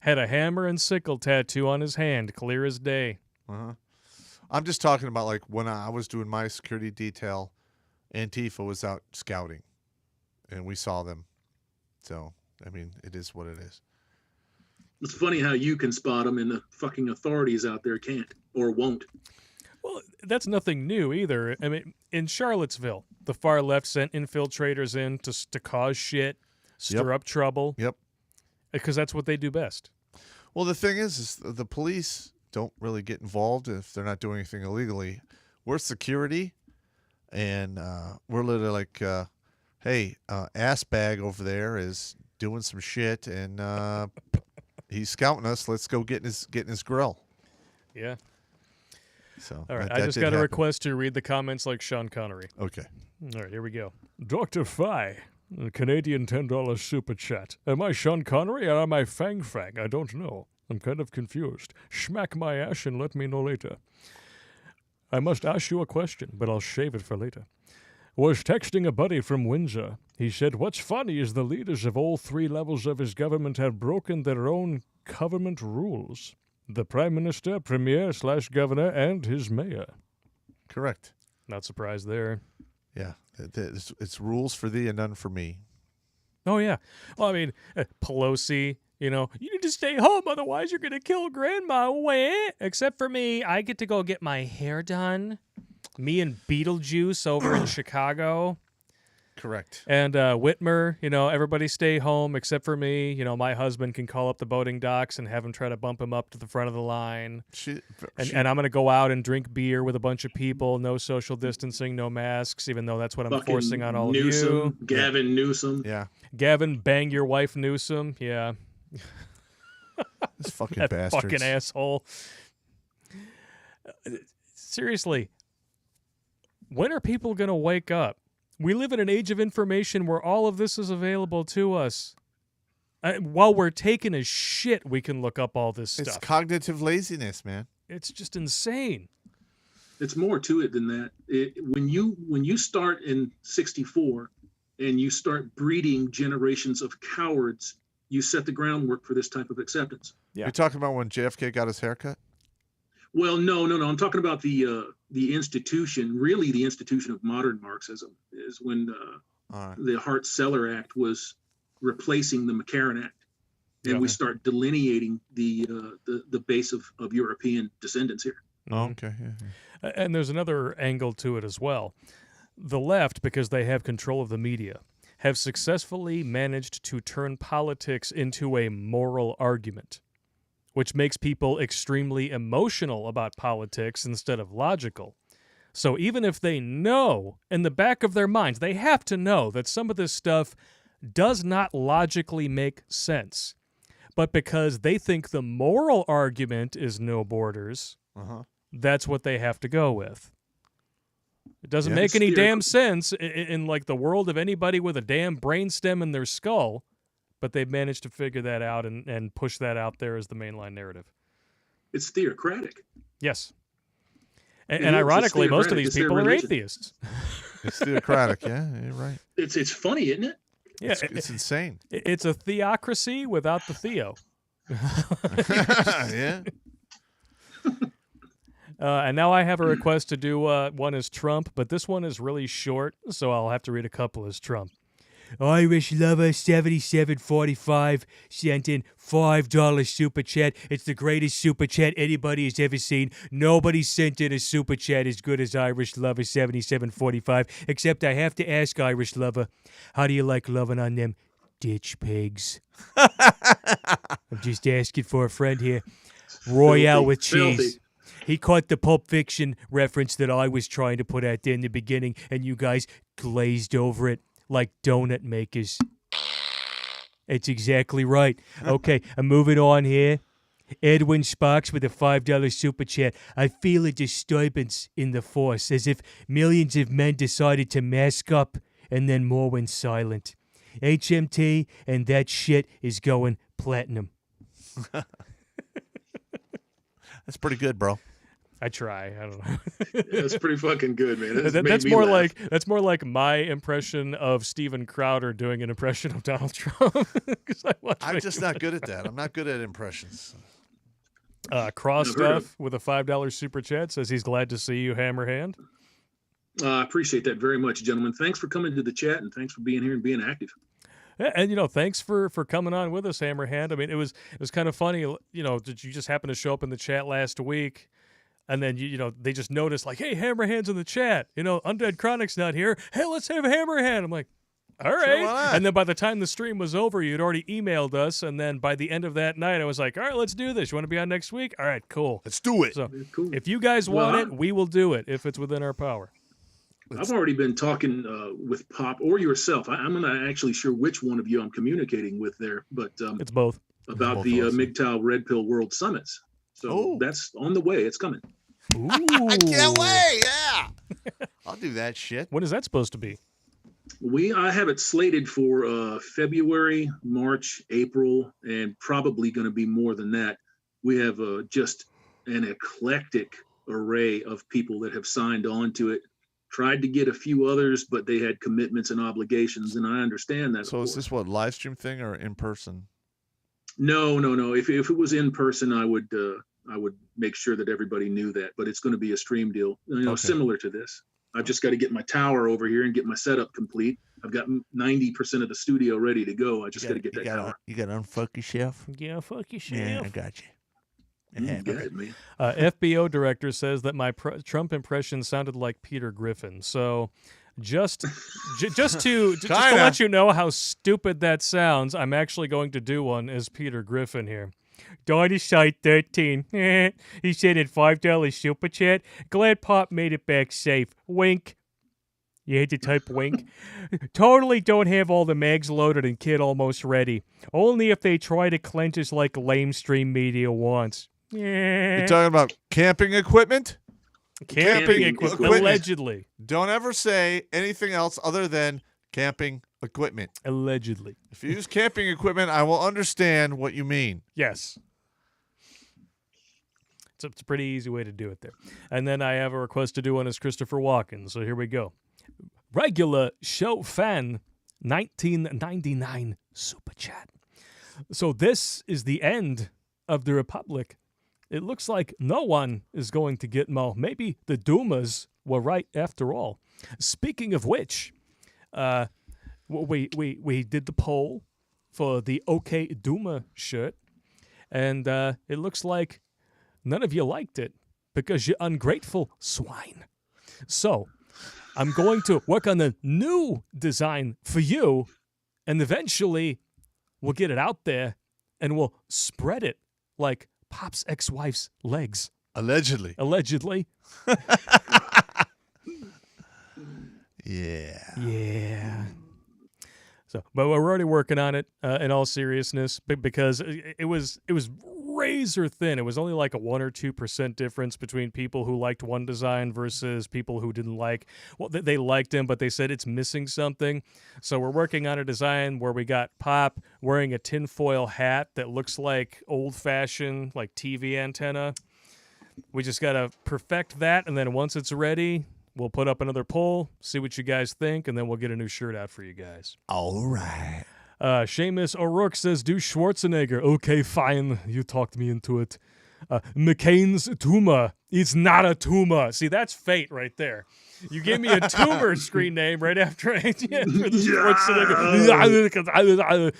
had a hammer and sickle tattoo on his hand, clear as day. I'm just talking about like when I was doing my security detail, Antifa was out scouting, and we saw them. So I mean, it is what it is. It's funny how you can spot them and the fucking authorities out there can't or won't. Well, that's nothing new either. I mean, in Charlottesville, the far left sent infiltrators in to cause shit, stir up trouble. Yep. Because that's what they do best. Well, the thing is the police don't really get involved if they're not doing anything illegally. We're security, and we're literally like, hey, ass bag over there is doing some shit, and he's scouting us. Let's go get in his grill. Yeah. So All right. that I just did got a happen. request to read the comments like Sean Connery. Okay. All right, here we go. Dr. Fi, a Canadian $10 super chat. Am I Sean Connery or am I Fang Fang? I don't know. I'm kind of confused. Schmack my ash and let me know later. I must ask you a question, but I'll shave it for later. Was texting a buddy from Windsor. He said, what's funny is the leaders of all three levels of his government have broken their own government rules. The Prime Minister, Premier/Governor, and his mayor. Correct. Not surprised there. Yeah. It's rules for thee and none for me. Oh, yeah. Well, I mean, Pelosi, you need to stay home, otherwise you're going to kill Grandma. Wah. Except for me, I get to go get my hair done. Me and Beetlejuice over in Chicago. Correct. And Whitmer, everybody stay home except for me. My husband can call up the boating docks and have him try to bump him up to the front of the line. And I'm going to go out and drink beer with a bunch of people. No social distancing, no masks, even though that's what I'm Fucking forcing on all Newsom, of you. Gavin Newsom. Yeah. Gavin, bang your wife Newsom. Yeah. This fucking That bastards. fucking asshole. Seriously, when are people going to wake up? We live in an age of information where all of this is available to us. While we're taking a shit, we can look up all this It's stuff. cognitive laziness, man. It's just insane. It's more to it than that. When you start in 64 and you start breeding generations of cowards, you set the groundwork for this type of acceptance. Yeah. You're talking about when JFK got his haircut? Well, no. I'm talking about the institution, really the institution of modern Marxism, is when All right. the Hart-Celler Act was replacing the McCarran Act, and we start delineating the base of European descendants here. Oh, okay. Yeah. And there's another angle to it as well. The left, because they have control of the media, have successfully managed to turn politics into a moral argument, which makes people extremely emotional about politics instead of logical. So even if they know in the back of their minds, they have to know that some of this stuff does not logically make sense. but because they think the moral argument is no borders, that's what they have to go with. It doesn't make any damn sense in like the world of anybody with a damn brainstem in their skull, but they've managed to figure that out and push that out there as the mainline narrative. It's theocratic. Yes. And ironically, most of these people are atheists. It's theocratic, yeah, you're right. It's funny, isn't it? Yeah, it's insane. It's a theocracy without the theo. Yeah. And now I have a request to do one as Trump, but this one is really short, so I'll have to read a couple as Trump. Irish Lover 7745 sent in $5 super chat. It's the greatest super chat anybody has ever seen. Nobody sent in a super chat as good as Irish Lover 7745, except I have to ask Irish Lover, how do you like loving on them ditch pigs? I'm just asking for a friend here. Royale with cheese. Filthy. He caught the Pulp Fiction reference that I was trying to put out there in the beginning, and you guys glazed over it like donut makers. It's exactly right. Okay, I'm moving on here. Edwin Sparks with a $5 super chat. I feel a disturbance in the force, as if millions of men decided to mask up and then more went silent. HMT and that shit is going platinum. That's pretty good, bro. I try. I don't know. That's pretty fucking good, man. That's more like my impression of Steven Crowder doing an impression of Donald Trump. I'm just not good at that. I'm not good at impressions. Cross Stuff with a $5 super chat says he's glad to see you, Hammerhand. I appreciate that very much, gentlemen. Thanks for coming to the chat, and thanks for being here and being active. And thanks for coming on with us, Hammerhand. I mean, it was kind of funny. Did you just happen to show up in the chat last week? And then, they just noticed, like, hey, Hammerhand's in the chat. Undead Chronic's not here. Hey, let's have Hammerhand. I'm like, all right. And then by the time the stream was over, you'd already emailed us. And then by the end of that night, I was like, all right, let's do this. You want to be on next week? All right, cool. Let's do it. So cool. If you guys want it, we will do it if it's within our power. I've already been talking with Popp or yourself. I'm not actually sure which one of you I'm communicating with there, but it's both. About both the MGTOW Red Pill World Summits. So that's on the way. It's coming. Ooh. I can't wait. Yeah. I'll do that shit. When is that supposed to be? I have it slated for February, March, April, and probably going to be more than that. We have just an eclectic array of people that have signed on to it. Tried to get a few others, but they had commitments and obligations, and I understand that. So is this what, live stream thing or in person? No. If it was in person, I would make sure that everybody knew that. But it's going to be a stream deal, similar to this. I've just got to get my tower over here and get my setup complete. I've got 90% of the studio ready to go. I just got to get that tower. You got to unfuck yourself? Yeah, fuck yourself. Yeah, I got you. Man. FBO director says that my Trump impression sounded like Peter Griffin. So just to let you know how stupid that sounds, I'm actually going to do one as Peter Griffin here. Dinosaur 13. He said at $5 super chat. Glad Popp made it back safe. Wink. You had to type wink. Totally don't have all the mags loaded and kit almost ready. Only if they try to cleanse us like lamestream media wants. You're talking about camping equipment? Camping equipment. Allegedly. Don't ever say anything else other than camping equipment. Allegedly. If you use camping equipment, I will understand what you mean. Yes. It's a pretty easy way to do it there. And then I have a request to do one as Christopher Walken. So here we go. Regular show fan 1999 super chat. So this is the end of the Republic. It looks like no one is going to get Mo. Maybe the Dumas were right after all. Speaking of which, we did the poll for the OK Duma shirt, and it looks like none of you liked it because you ungrateful swine. So I'm going to work on a new design for you, and eventually we'll get it out there and we'll spread it like Pop's ex-wife's legs. Allegedly. Yeah. So, but we're already working on it. In all seriousness, because it was razor thin. It was only like a 1 or 2% difference between people who liked one design versus people who didn't like. Well, they liked him, but they said it's missing something. So we're working on a design where we got Popp wearing a tinfoil hat that looks like old-fashioned like TV antenna. We just gotta perfect that, and then once it's ready, we'll put up another poll, see what you guys think, and then we'll get a new shirt out for you guys. All right. Seamus O'Rourke says, do Schwarzenegger. Okay, fine. You talked me into it. McCain's tumor. It's not a tumor. See, that's fate right there. You gave me a tumor screen name right after I for the Schwarzenegger.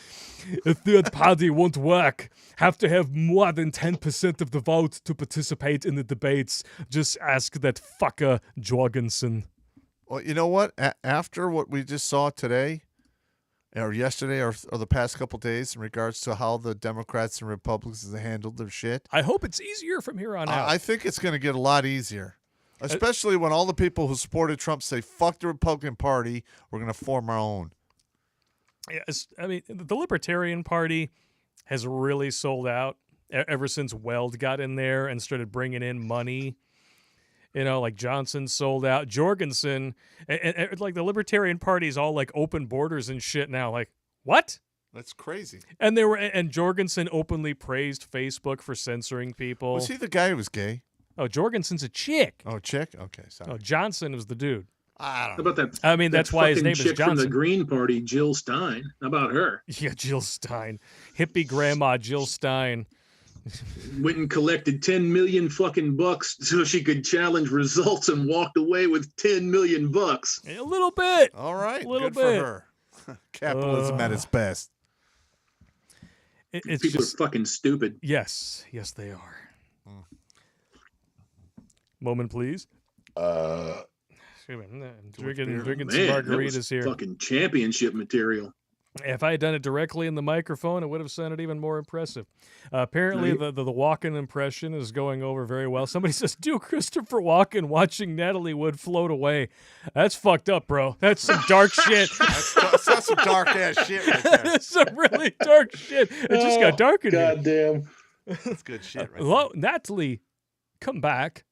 A third party won't work. Have to have more than 10% of the vote to participate in the debates. Just ask that fucker Jorgensen. Well, you know what? After what we just saw today, or yesterday, or the past couple days, in regards to how the Democrats and Republicans have handled their shit, I hope it's easier from here on out. I think it's going to get a lot easier, especially when all the people who supported Trump say, "Fuck the Republican Party, we're going to form our own." Yes, I mean, the Libertarian Party has really sold out ever since Weld got in there and started bringing in money. You know, like Johnson sold out. Jorgensen, and like the Libertarian Party is all like open borders and shit now. Like, what? That's crazy. And Jorgensen openly praised Facebook for censoring people. Was he the guy who was gay? Oh, Jorgensen's a chick. Oh, chick? Okay, sorry. Oh, Johnson was the dude. I don't How know. about that? I mean, that's why his name is chick Johnson. from the Green Party, Jill Stein. How about her? Yeah, Jill Stein. Hippie grandma Jill Stein. Went and collected 10 million fucking bucks so she could challenge results and walked away with 10 million bucks. A little bit. All right, Little good bit. for her. Capitalism at its best. It's People just, are fucking stupid. yes, they are. Moment, please. Drinking beer? some Man, that was margaritas here. fucking championship material. If I had done it directly in the microphone, it would have sounded even more impressive. Apparently, Right. the Walken impression is going over very well. Somebody says, do Christopher Walken watching Natalie Wood float away. That's fucked up, bro. That's some dark shit. That's some dark ass shit right there. That's some really dark shit. It just got dark in here. Goddamn. That's good shit right Hello, Natalie, come back.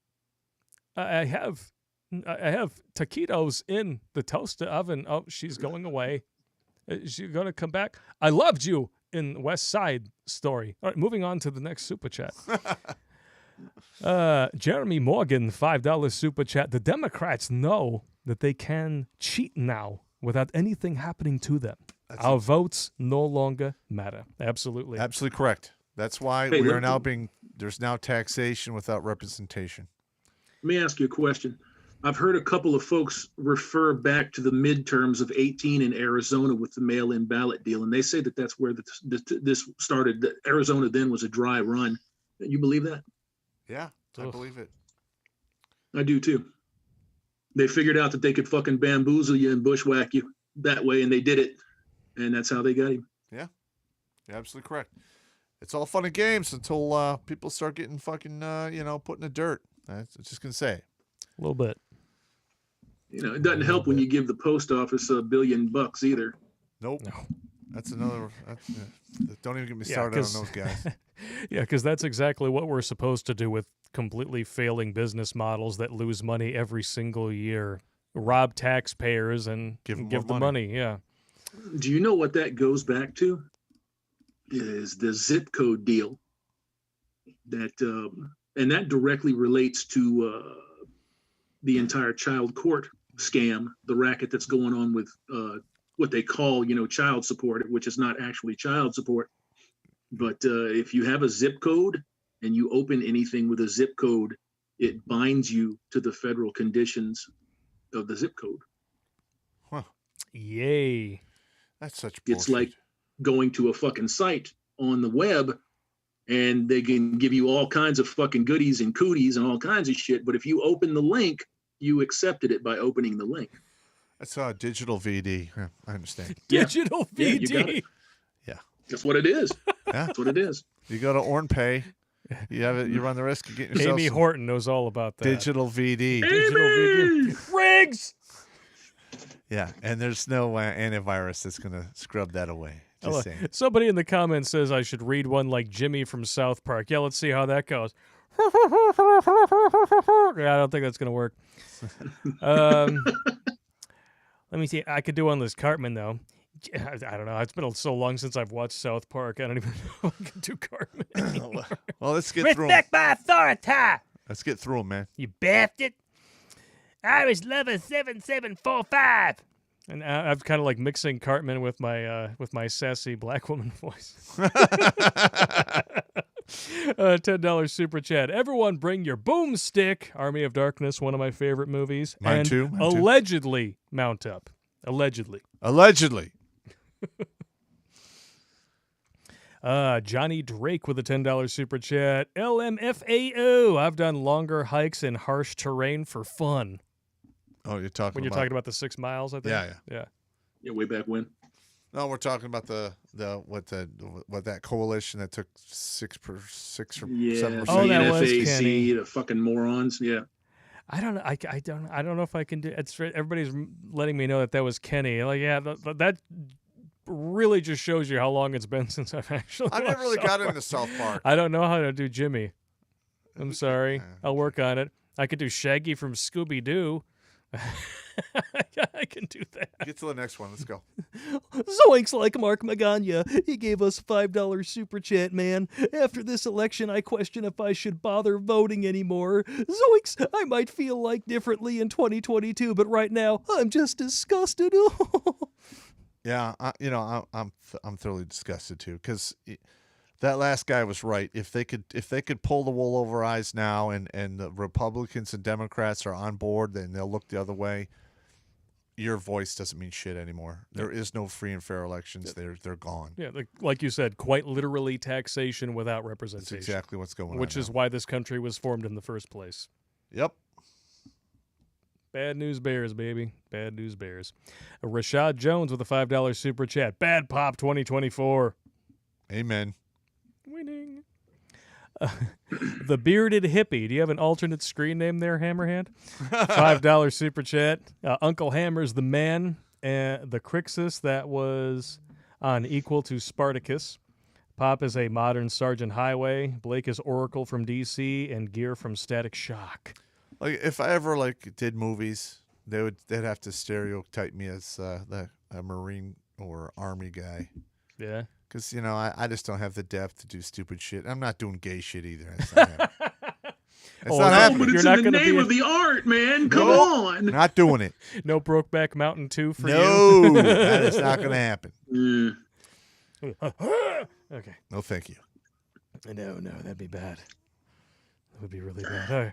I have taquitos in the toaster oven. Oh, she's going away. Is she going to come back? I loved you in West Side Story. All right, moving on to the next super chat. Jeremy Morgan, $5 super chat. The Democrats know that they can cheat now without anything happening to them. Our votes no longer matter. Absolutely. Absolutely correct. That's why Hey, we are look- now there's now taxation without representation. Let me ask you a question. I've heard a couple of folks refer back to the midterms of 18 in Arizona with the mail-in ballot deal, and they say that that's where this started. That Arizona then was a dry run. You believe that? Yeah, I Ugh. believe it. I do too. They figured out that they could fucking bamboozle you and bushwhack you that way, and they did it, and that's how they got him. You're absolutely correct. It's all fun and games until people start getting fucking, put in the dirt. I'm just going to say. A little bit. You know, it doesn't help when you give the post office $1 billion either. Nope. No. That's another. Don't even get me Yeah, started on 'cause- those guys. Yeah, because that's exactly what we're supposed to do with completely failing business models that lose money every single year. Rob taxpayers and Give 'em give more them money. Yeah. Do you know what that goes back to? Is the zip code deal that, and that directly relates to the entire child court scam, the racket that's going on with what they call, child support, which is not actually child support. But if you have a zip code and you open anything with a zip code, it binds you to the federal conditions of the zip code. Yay. That's such bullshit. It's like going to a fucking site on the web and they can give you all kinds of fucking goodies and cooties and all kinds of shit. But if you open the link, you accepted it by opening the link. That's digital VD. Yeah, I understand. Yeah. Digital Yeah, you got VD. it. That's what it is. Yeah. That's what it is. You go to OrnPay. You have it. You run the risk of getting yourself Amy some Horton knows all about that. digital VD. Digital VD. Riggs! Yeah, and there's no antivirus that's going to scrub that away. Just saying. Somebody in the comments says I should read one like Jimmy from South Park. Yeah, let's see how that goes. Yeah, I don't think that's going to work. Let me see. I could do one Liz Cartman, though. I don't know. It's been so long since I've watched South Park. I don't even know if I can do Cartman anymore. Well, let's get through 'em. Respect my authority. Let's get through them, man. You bastard. Irish lover 7745. And I've kind of like mixing Cartman with my sassy black woman voice. $10 super chat. Everyone bring your boomstick. Army of Darkness, one of my favorite movies. Mine and too. Allegedly mount up. Allegedly. Johnny Drake with a $10 super chat. LMFAO. I've done longer hikes in harsh terrain for fun. Oh, you're talking When you're talking about the 6 miles, I think. Yeah. Yeah, way back when. No, we're talking about what that coalition that took 6 or 7%. Oh, that was FAC, Kenny. the fucking morons. Yeah. I don't know. I don't know if I can do. It's everybody's letting me know that was Kenny. Like, yeah, that really just shows you how long it's been since I've actually. I never really got into South Park. I don't know how to do Jimmy. I'm sorry. I'll work on it. I could do Shaggy from Scooby Doo. I can do that. Get to the next one. Let's go. Zoinks like Mark Magana. He gave us $5 super chat, man. After this election, I question if I should bother voting anymore. Zoinks, I might feel like differently in 2022, but right now, I'm just disgusted. Yeah, I'm thoroughly disgusted too, because that last guy was right. If they could pull the wool over our eyes now, and the Republicans and Democrats are on board, then they'll look the other way. Your voice doesn't mean shit anymore. There is no free and fair elections. They're gone. Yeah, like you said, quite literally taxation without representation. That's exactly what's going on. Which is why this country was formed in the first place. Yep. Bad news bears, baby. Bad news bears. Rashad Jones with a $5 super chat. Bad Pop 2024. Amen. Winning. The Bearded Hippie. Do you have an alternate screen name there, Hammerhand? $5 super chat. Uncle Hammer's the man. The Crixus that was on Equal to Spartacus. Pop is a modern Sergeant Highway. Blake is Oracle from DC, and Gear from Static Shock. Like, if I ever did movies, they'd have to stereotype me as a Marine or Army guy. Yeah. Because, I just don't have the depth to do stupid shit. I'm not doing gay shit either. It's not happening. It's not happening. But it's You're in not the gonna name be of the art, man. Come Nope. on. Not doing it. No Brokeback Mountain 2 for No, you? that is not going to happen. Okay. No, thank you. No, that'd be bad. That would be really bad. All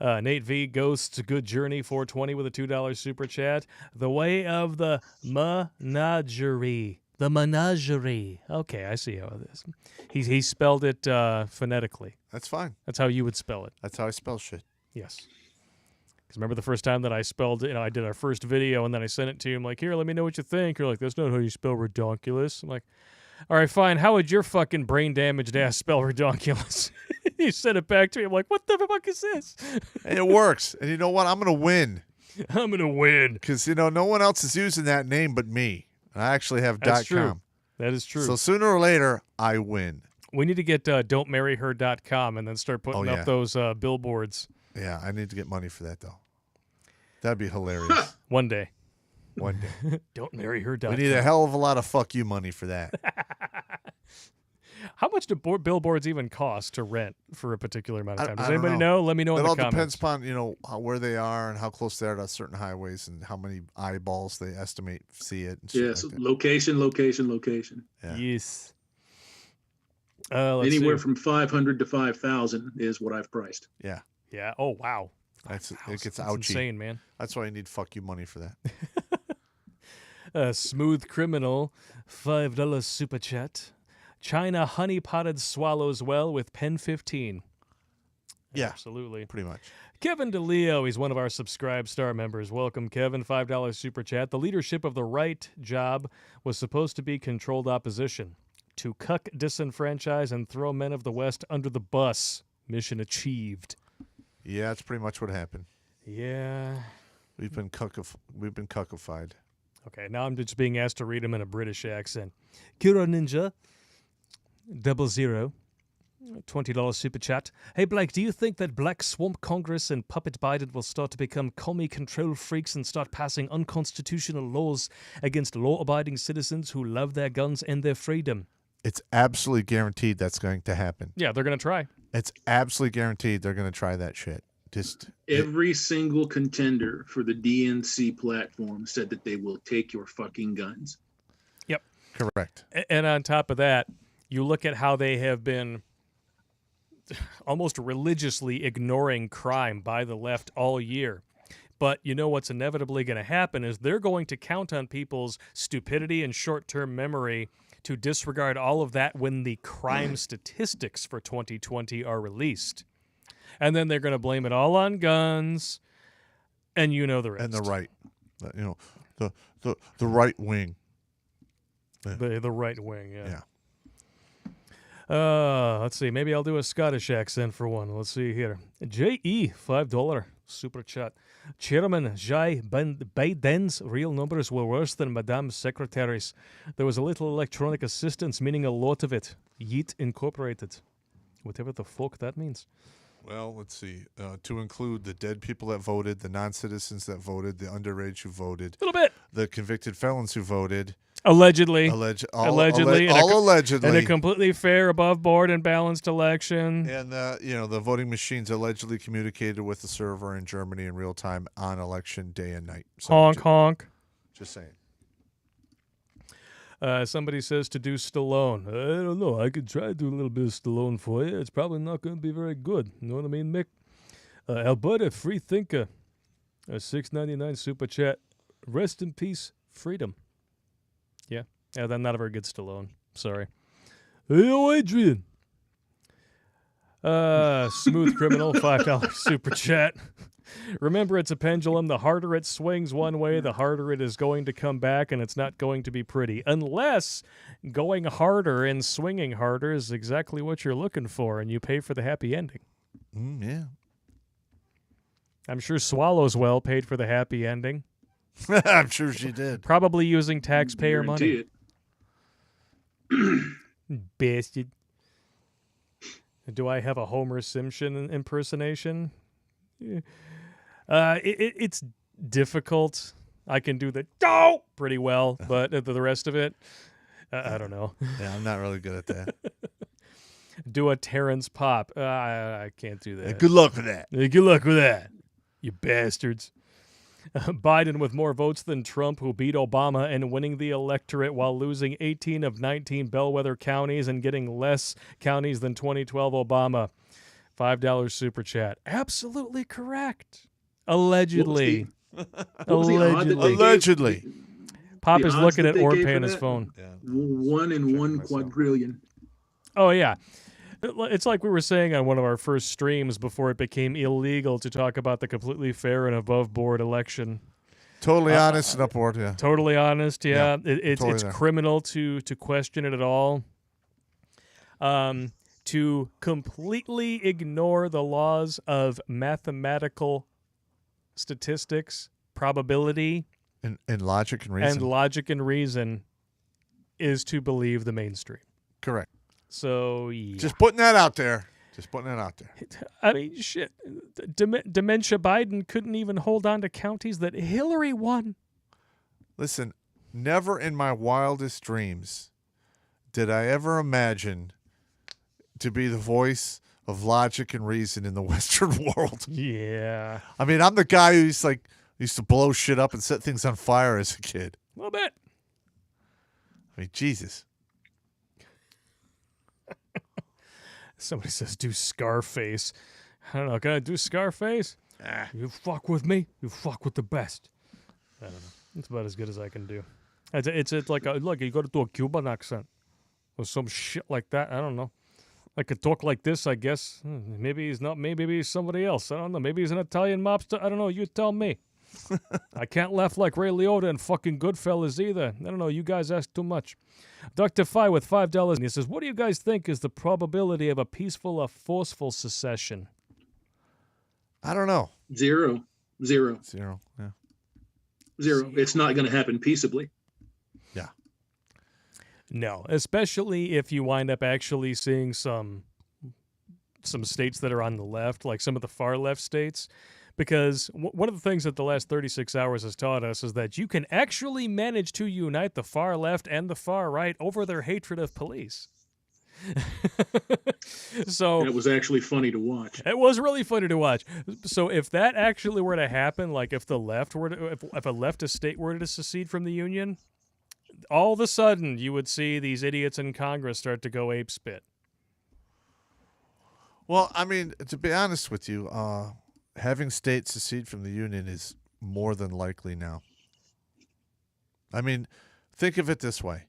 right. Nate V. Ghosts Good Journey 420 with a $2 super chat. The Way of the Menagerie. The Menagerie. Okay, I see how it is. He spelled it phonetically. That's fine. That's how you would spell it. That's how I spell shit. Yes. Because remember the first time that I spelled it, I did our first video, and then I sent it to you. I'm like, here, let me know what you think. You're like, that's not how you spell redonkulous. I'm like, all right, fine. How would your fucking brain-damaged ass spell redonkulous? You sent it back to me. I'm like, what the fuck is this? And it works. And you know what? I'm going to win. I'm going to win. Because, no one else is using that name but me. I actually have That's .com. true. That is true. So sooner or later, I win. We need to get don'tmarryher.com and then start putting up those billboards. Yeah, I need to get money for that, though. That'd be hilarious. One day. One day. Don'tmarryher.com. We need a hell of a lot of fuck you money for that. How much do billboards even cost to rent for a particular amount of time? Does I don't anybody know? Let me know in It the all comments. depends upon, where they are and how close they are to certain highways and how many eyeballs they estimate see it. And shit Yes, like that. location. Yeah. Yes. Anywhere see. from 500 to 5,000 is what I've priced. Yeah. Yeah. Oh, wow. It gets That's ouchy. insane, man. That's why you need fuck you money for that. Smooth Criminal, $5 super chat. China honey potted swallows well with pen 15. Yeah. Absolutely. Pretty much. Kevin DeLeo, he's one of our Subscribe Star members. Welcome, Kevin. $5 super chat. The leadership of the right job was supposed to be controlled opposition. To cuck, disenfranchise, and throw men of the West under the bus. Mission achieved. Yeah, that's pretty much what happened. Yeah. We've been cuckified. Okay, now I'm just being asked to read them in a British accent. Kira Ninja, 00, $20 super chat. Hey, Blake, do you think that Black Swamp Congress and Puppet Biden will start to become commie control freaks and start passing unconstitutional laws against law-abiding citizens who love their guns and their freedom? It's absolutely guaranteed that's going to happen. Yeah, they're going to try. It's absolutely guaranteed they're going to try that shit. Every single contender for the DNC platform said that they will take your fucking guns. Yep. Correct. And on top of that, you look at how they have been almost religiously ignoring crime by the left all year. But you know what's inevitably going to happen is they're going to count on people's stupidity and short-term memory to disregard all of that when the crime statistics for 2020 are released. And then they're going to blame it all on guns, and you know the rest. And the right. The right wing. The right wing, Yeah. Let's see. Maybe I'll do a Scottish accent for one. Let's see here. J.E., $5 super chat. Chairman Jai Biden's real numbers were worse than Madame's secretaries. There was a little electronic assistance, meaning a lot of it. Yeet Incorporated. Whatever the fuck that means. Well, let's see. To include the dead people that voted, the non-citizens that voted, the underage who voted, A little bit. the convicted felons who voted. Allegedly. Allegedly. In a completely fair, above board, and balanced election. And the voting machines allegedly communicated with the server in Germany in real time on election day and night. So Honk, honk. Just saying. Somebody says to do Stallone. I don't know. I could try to do a little bit of Stallone for you. It's probably not going to be very good. You know what I mean, Mick? Alberta Free Thinker. $6.99 super chat. Rest in peace, freedom. Yeah, that's not a very good Stallone. Sorry. Hey, Adrian. Smooth Criminal, $5 super chat. Remember, it's a pendulum. The harder it swings one way, the harder it is going to come back, and it's not going to be pretty. Unless going harder and swinging harder is exactly what you're looking for, and you pay for the happy ending. Yeah. I'm sure Swallowswell paid for the happy ending. I'm sure she did. Probably using taxpayer money. Bastard. Do I have a Homer Simpson impersonation? Yeah. It's difficult. I can do the "go" pretty well, but the rest of it, I don't know. Yeah, I'm not really good at that. Do a Terrence Popp. I can't do that. Good luck with that. Good luck with that, you bastards. Biden with more votes than Trump, who beat Obama and winning the electorate while losing 18 of 19 bellwether counties and getting less counties than 2012 Obama. $5 super chat. Absolutely correct. Allegedly. Allegedly. Pop The is odds looking that at they Orm gave for paying his that? phone. Yeah. 1 in 1 myself. quadrillion. Oh, yeah. It's like we were saying on one of our first streams before it became illegal to talk about the completely fair and above board election. Totally honest and upward, yeah. Totally honest, yeah. It's totally there. criminal to question it at all. To completely ignore the laws of mathematical statistics, probability, And logic and reason. and logic and reason is to believe the mainstream. Correct. So, yeah. Just putting that out there. I mean, shit. Dementia Biden couldn't even hold on to counties that Hillary won. Listen, never in my wildest dreams did I ever imagine to be the voice of logic and reason in the Western world. Yeah. I mean, I'm the guy who used to blow shit up and set things on fire as a kid. A little bit. I mean, Jesus. Somebody says, do Scarface. I don't know. Can I do Scarface? You fuck with me, you fuck with the best. I don't know. It's about as good as I can do. It's like, look, you got to do a Cuban accent or some shit like that. I don't know. I could talk like this, I guess. Maybe he's not me. Maybe he's somebody else. I don't know. Maybe he's an Italian mobster. I don't know. You tell me. I can't laugh like Ray Liotta and fucking Goodfellas either. I don't know. You guys ask too much. Dr. Fi with $5. And he says, what do you guys think is the probability of a peaceful or forceful secession? I don't know. Zero. Zero. Yeah. Zero. It's not going to happen peaceably. Yeah. No, especially if you wind up actually seeing some states that are on the left, like some of the far left states, because one of the things that the last 36 hours has taught us is that you can actually manage to unite the far left and the far right over their hatred of police. So And it was actually funny to watch. it was really funny to watch. So if that actually were to happen, like if the left were to, if a leftist state were to secede from the union, all of a sudden you would see these idiots in Congress start to go ape spit. Well, I mean, to be honest with you, having states secede from the union is more than likely now. I mean, think of it this way.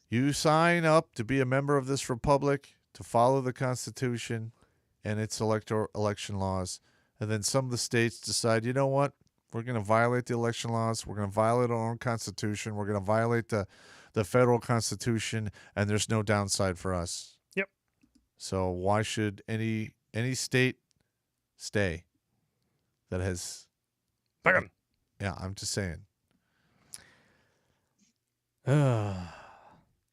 You sign up to be a member of this republic, to follow the Constitution and its election laws, and then some of the states decide, you know what, we're going to violate the election laws, we're going to violate our own Constitution, we're going to violate the federal Constitution, and there's no downside for us. Yep. So why should any state stay that has... Bam. Yeah, I'm just saying.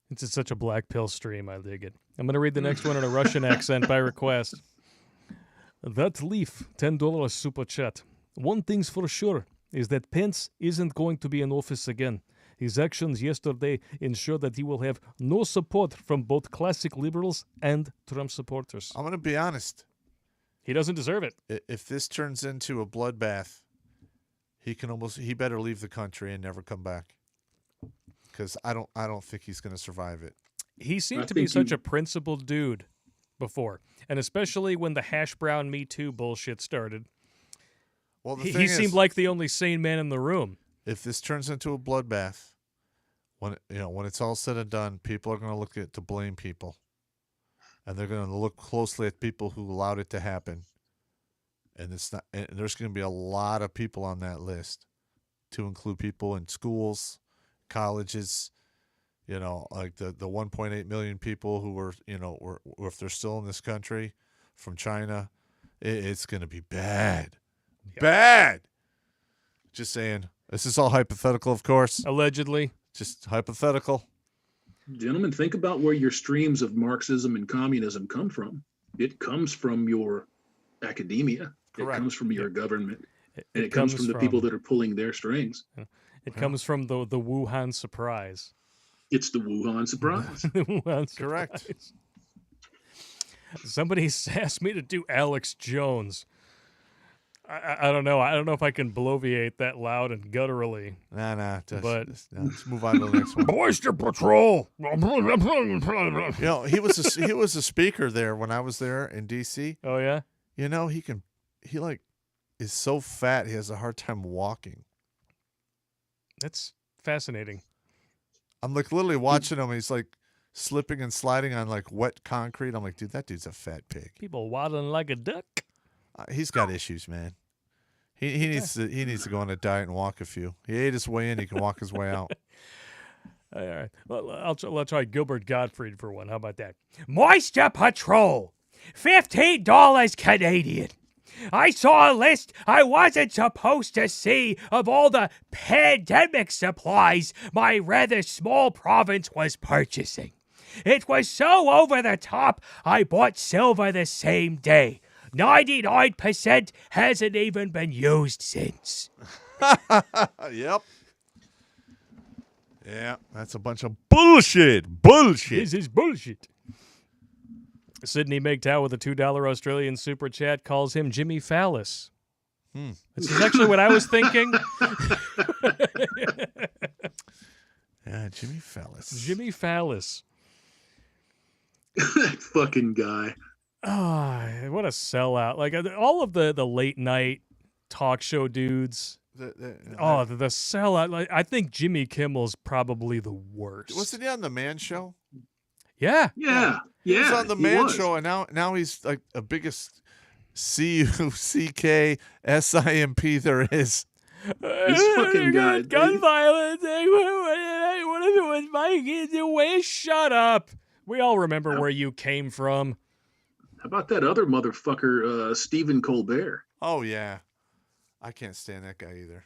It's just such a black pill stream. I dig it. I'm going to read the next one in a Russian accent by request. That Leaf, $10 super chat. One thing's for sure is that Pence isn't going to be in office again. His actions yesterday ensure that he will have no support from both classic liberals and Trump supporters. I'm going to be honest. He doesn't deserve it. If this turns into a bloodbath, he better leave the country and never come back. Because I don't think he's going to survive it. He seemed to be such a principled dude before, and especially when the hash brown Me Too bullshit started. Well, He seemed like the only sane man in the room. If this turns into a bloodbath, when it's all said and done, people are going to to blame people, and they're going to look closely at people who allowed it to happen. And there's going to be a lot of people on that list, to include people in schools, colleges, like the 1.8 million people who were if they're still in this country from China, it's going to be bad. Yep. Bad. Just saying. This is all hypothetical, of course. Allegedly. Just hypothetical. Gentlemen, think about where your streams of Marxism and communism come from. It comes from your academia. Correct. It comes from your government. And it comes comes from the people that are pulling their strings. It comes from the Wuhan surprise. It's the Wuhan surprise. The Wuhan surprise. Correct. Somebody asked me to do Alex Jones. I don't know. I don't know if I can bloviate that loud and gutturally. Nah. Let's move on to the next one. Oyster Patrol. He was a speaker there when I was there in D.C. Oh yeah. He is so fat he has a hard time walking. That's fascinating. I'm literally watching him. He's slipping and sliding on wet concrete. I'm like, dude, that dude's a fat pig. People waddling like a duck. He's got issues, man. He needs to go on a diet and walk a few. He ate his way in. He can walk his way out. All right. Well, I'll try Gilbert Gottfried for one. How about that? Moisture Patrol, $15 Canadian. I saw a list I wasn't supposed to see of all the pandemic supplies my rather small province was purchasing. It was so over the top, I bought silver the same day. 99% hasn't even been used since. Yep. Yeah, that's a bunch of bullshit. Bullshit. This is bullshit. Sydney McTow with a $2 Australian super chat calls him Jimmy Phallus. This is actually what I was thinking. Yeah, Jimmy Phallus. Jimmy Phallus. That fucking guy. What a sellout. All of the late night talk show dudes. The sellout. I think Jimmy Kimmel's probably the worst. Wasn't he on the Man Show? Yeah. Yeah. He was on the Man Show, and now he's a biggest CUCK SIMP there is. This fucking guy. Gun violence. What if it was my kids away? Shut up. We all remember where you came from. How about that other motherfucker, Stephen Colbert? Oh, yeah. I can't stand that guy either.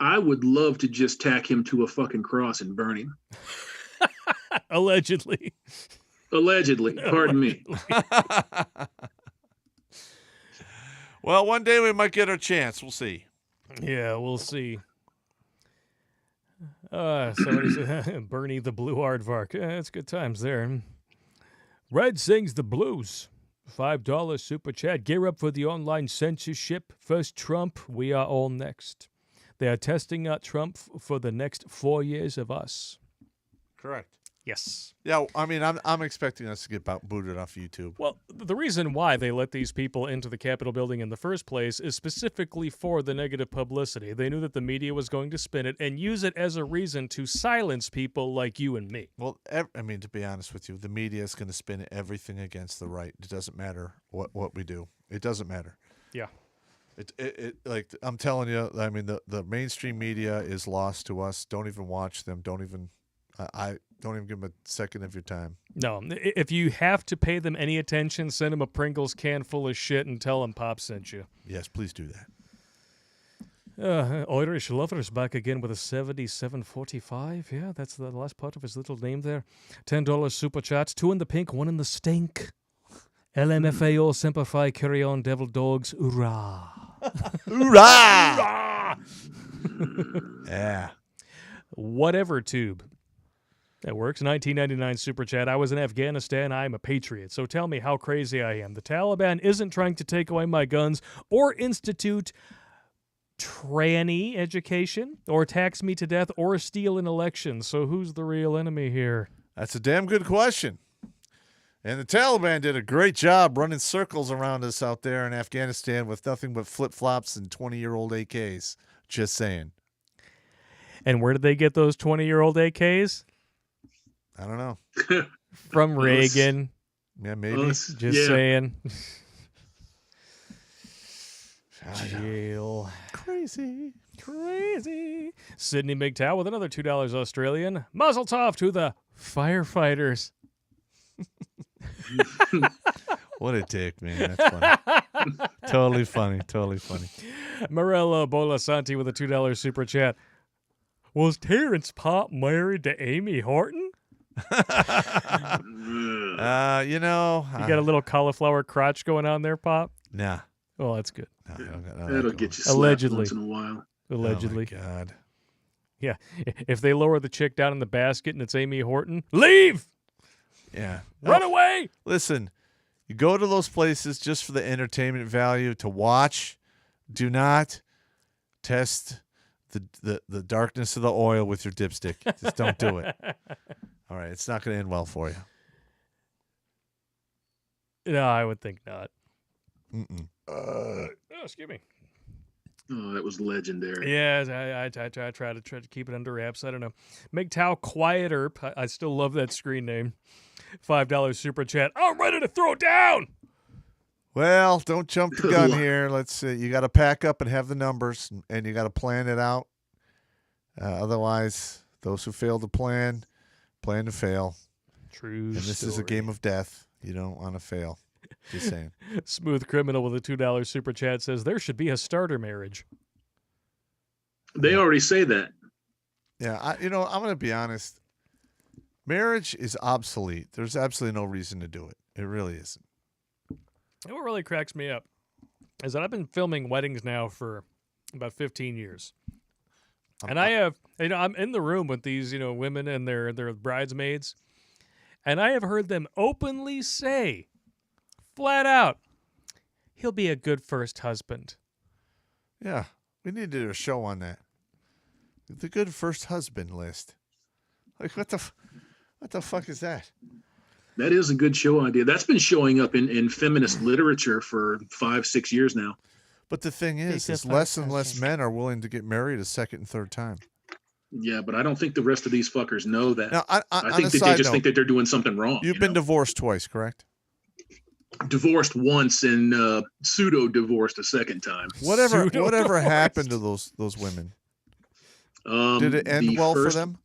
I would love to just tack him to a fucking cross and burn him. Allegedly. Allegedly. Pardon me. Well, one day we might get our chance. We'll see. Yeah, we'll see. Somebody said, Bernie the Blue Aardvark. It's good times there. Red sings the blues. $5 super chat. Gear up for the online censorship. First Trump, we are all next. They are testing out Trump for the next 4 years of us. Correct. Yes. Yeah, I mean, I'm expecting us to get booted off YouTube. Well, the reason why they let these people into the Capitol building in the first place is specifically for the negative publicity. They knew that the media was going to spin it and use it as a reason to silence people like you and me. Well, I mean, to be honest with you, the media is going to spin everything against the right. It doesn't matter what we do. It doesn't matter. Yeah. It like I'm telling you, I mean, the mainstream media is lost to us. Don't even watch them. Don't even give them a second of your time. No, if you have to pay them any attention, send them a Pringles can full of shit and tell them Pop sent you. Yes, please do that. Irish Lover's back again with a 77.45. Yeah, that's the last part of his little name there. $10 super chat. 2 in the pink, 1 in the stink. LMFAO, Semper Fi, carry on, devil dogs, hoorah. Hoorah! Yeah. Whatever tube. That works. 1999 super chat. I was in Afghanistan. I'm a patriot. So tell me how crazy I am. The Taliban isn't trying to take away my guns or institute tranny education or tax me to death or steal an election. So who's the real enemy here? That's a damn good question. And the Taliban did a great job running circles around us out there in Afghanistan with nothing but flip-flops and 20-year-old AKs. Just saying. And where did they get those 20-year-old AKs? I don't know. From Reagan. Yeah, maybe. Just saying. Jail. Crazy. Sydney McTow with another $2 Australian. Muzzle tov to the firefighters. What a dick, man. That's funny. Totally funny. Morello Bolasanti with a $2 super chat. Was Terrence Popp married to Amy Horton? You got a little cauliflower crotch going on there, Pop? Nah. Well, that's good. That'll get you slapped Allegedly. once in a while. Allegedly. Oh, my God. Yeah. If they lower the chick down in the basket and it's Amy Horton, leave! Yeah. Run away! Listen, you go to those places just for the entertainment value to watch. Do not test the darkness of the oil with your dipstick. Just don't do it. All right. It's not going to end well for you. No, I would think not. Mm-mm. Excuse me. Oh, that was legendary. Yeah, I try to keep it under wraps. I don't know. McTow Quieter. I still love that screen name. $5 super chat. I'm ready to throw down. Well, don't jump the gun here. Let's see. You got to pack up and have the numbers, and you got to plan it out. Otherwise, those who fail to plan to fail. True. And this is a game of death. You don't want to fail. Just saying. Smooth Criminal with a $2 super chat says there should be a starter marriage. They already say that. Yeah, I'm going to be honest. Marriage is obsolete. There's absolutely no reason to do it. It really isn't. And what really cracks me up is that I've been filming weddings now for about 15 years. And I have, I'm in the room with these, women and their bridesmaids. And I have heard them openly say, flat out, he'll be a good first husband. Yeah, we need to do a show on that. The good first husband list. Like, what the fuck is that? That is a good show idea. That's been showing up in feminist literature for 5-6 years now. But the thing is less and less men are willing to get married a second and third time. Yeah, but I don't think the rest of these fuckers know that. Now, I think that they just think that they're doing something wrong. You've been divorced twice, correct? Divorced once and pseudo-divorced a second time. Whatever happened to those women? Did it end well for them?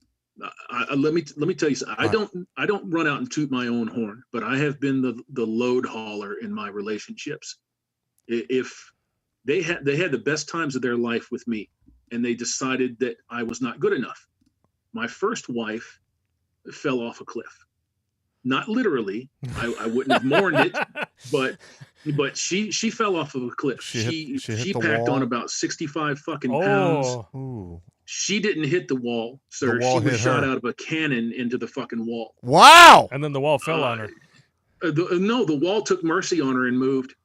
Let me tell you something. I don't run out and toot my own horn, but I have been the load hauler in my relationships. If they had the best times of their life with me, and they decided that I was not good enough. My first wife fell off a cliff. Not literally. I wouldn't have mourned it, but she fell off of a cliff. She hit the packed wall? on about 65 fucking pounds. Oh, Ooh. She didn't hit the wall, sir. The wall She was hit shot her. out of a cannon into the fucking wall. Wow. and then the wall fell on her. No, the wall took mercy on her and moved.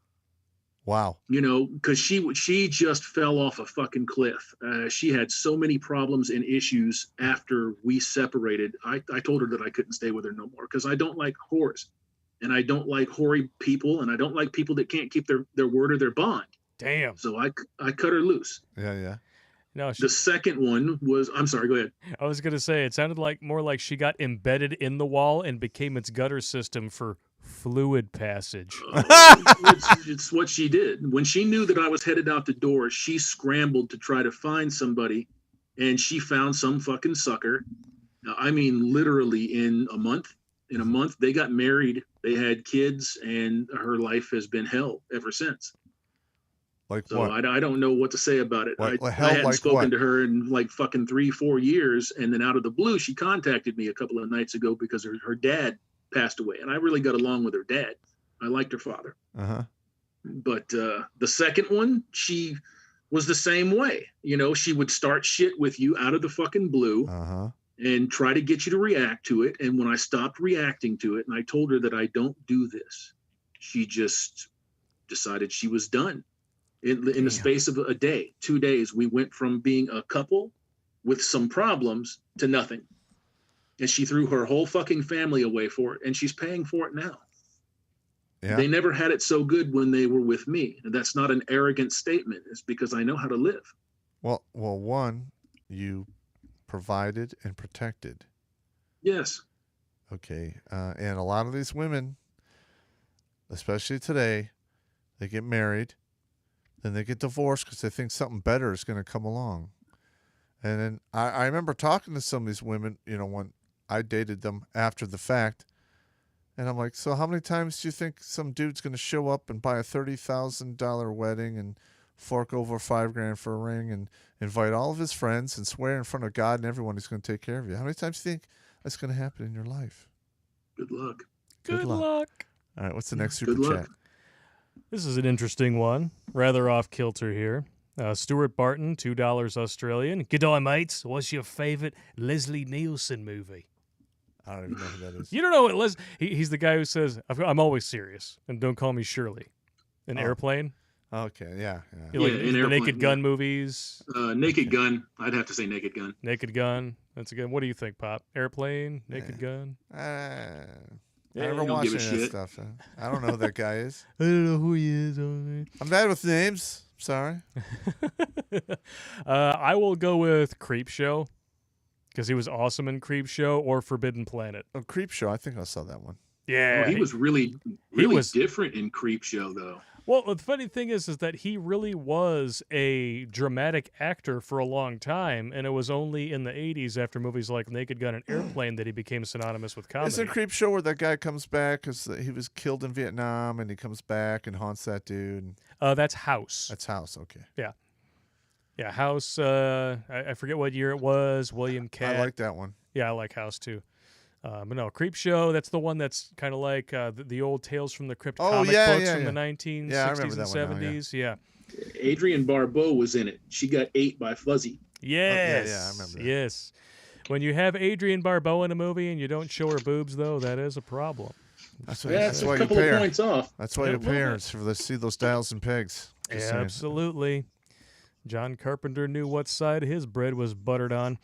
Wow. You know, because she just fell off a fucking cliff. She had so many problems and issues after we separated. I told her that I couldn't stay with her no more because I don't like whores, and I don't like hoary people, and I don't like people that can't keep their word or their bond. Damn. So I cut her loose. Yeah. No, The second one was, I'm sorry, go ahead. I was gonna say it sounded like more like she got embedded in the wall and became its gutter system for fluid passage. It's what she did. When she knew that I was headed out the door, she scrambled to try to find somebody, and she found some fucking sucker. Now, I mean, literally in a month. In a month, they got married, they had kids, and her life has been hell ever since. Like So what? I don't know what to say about it. What- I hell hadn't like spoken what? to her in like fucking 3-4 years, and then out of the blue, she contacted me a couple of nights ago because her dad passed away, and I really got along with her dad. I liked her father. Uh-huh. But the second one, she was the same way. You know, she would start shit with you out of the fucking blue Uh-huh. and try to get you to react to it. And when I stopped reacting to it and I told her that I don't do this, she just decided she was done. In the space of a day, 2 days, we went from being a couple with some problems to nothing. And she threw her whole fucking family away for it, and she's paying for it now. Yeah. They never had it so good when they were with me. And that's not an arrogant statement. It's because I know how to live. Well, one, you provided and protected. Yes. Okay. And a lot of these women, especially today, they get married, then they get divorced because they think something better is going to come along. And then I remember talking to some of these women, you know, when I dated them after the fact. And I'm like, so how many times do you think some dude's going to show up and buy a $30,000 wedding and fork over $5,000 for a ring and invite all of his friends and swear in front of God and everyone he's going to take care of you? How many times do you think that's going to happen in your life? Good luck. Good luck. All right, what's the next Good super luck. chat? This is an interesting one. Rather off kilter here. Stuart Barton, $2 Australian. G'day, mates. What's your favorite Leslie Nielsen movie? I don't even know who that is. You don't know what he's the guy who says, I'm always serious, and don't call me Shirley. An Oh. Airplane. Okay, yeah. You like Yeah, the in Airplane, Naked Gun movies. Naked Gun. I'd have to say Naked Gun. Naked Gun. That's a good. What do you think, Pop? Airplane, Naked Yeah. Gun. I never don't watched give a any of that shit. stuff. I don't know who that guy is. I don't know who he is. I'm bad with names. Sorry. I will go with Creep Show because he was awesome in Creep Show or Forbidden Planet. Oh, Creep Show. I think I saw that one. Yeah, He was really was- different in Creep Show, though. Well, the funny thing is that he really was a dramatic actor for a long time, and it was only in the 80s after movies like Naked Gun and Airplane that he became synonymous with comedy. Isn't Creep Show where that guy comes back because he was killed in Vietnam and he comes back and haunts that dude? That's House. That's House. Okay. Yeah, House. I forget what year it was. William Catt. I like that one. Yeah, I like House too. But no, Creep Show, that's the one that's kind of like the old Tales from the Crypt comic books from the 1960s Yeah, I remember and that one now, 70s. Yeah. Adrienne Barbeau was in it. She got ate by Fuzzy. Yes. I remember that. Yes. When you have Adrienne Barbeau in a movie and you don't show her boobs, though, that is a problem. That's why, Yeah, that's it's why a you couple pay of her. points off. That's why Yeah, you a little pay her bit. for see those dials and pegs. Just saying. Absolutely. John Carpenter knew what side his bread was buttered on.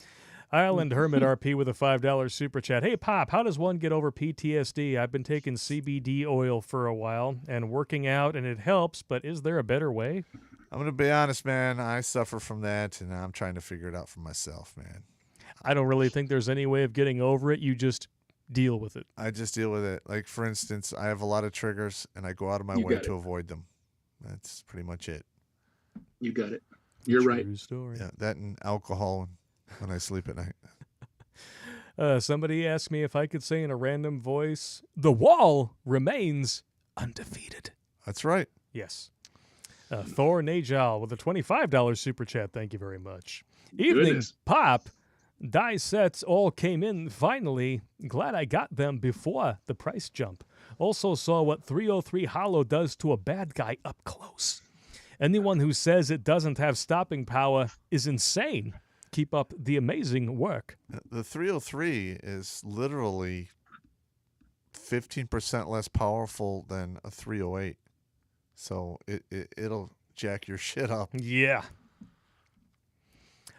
Island Hermit RP with a $5 super chat. Hey, Pop, how does one get over PTSD? I've been taking CBD oil for a while and working out, and it helps, but is there a better way? I'm going to be honest, man. I suffer from that, and I'm trying to figure it out for myself, man. I don't really think there's any way of getting over it. You just deal with it. I just deal with it. Like, for instance, I have a lot of triggers, and I go out of my You way got to it. avoid them. That's pretty much it. You got it. You're right. True story. Yeah, that and alcohol when I sleep at night. Somebody asked me if I could say in a random voice, "The wall remains undefeated." That's right. Yes. Thor Najal with a $25 super chat. Thank you very much. Evening Goodness. Pop. Die sets all came in finally. Glad I got them before the price jump. Also saw what 303 Hollow does to a bad guy up close. Anyone who says it doesn't have stopping power is insane. Keep up the amazing work. The 303 is literally 15% less powerful than a 308. So it'll jack your shit up. Yeah.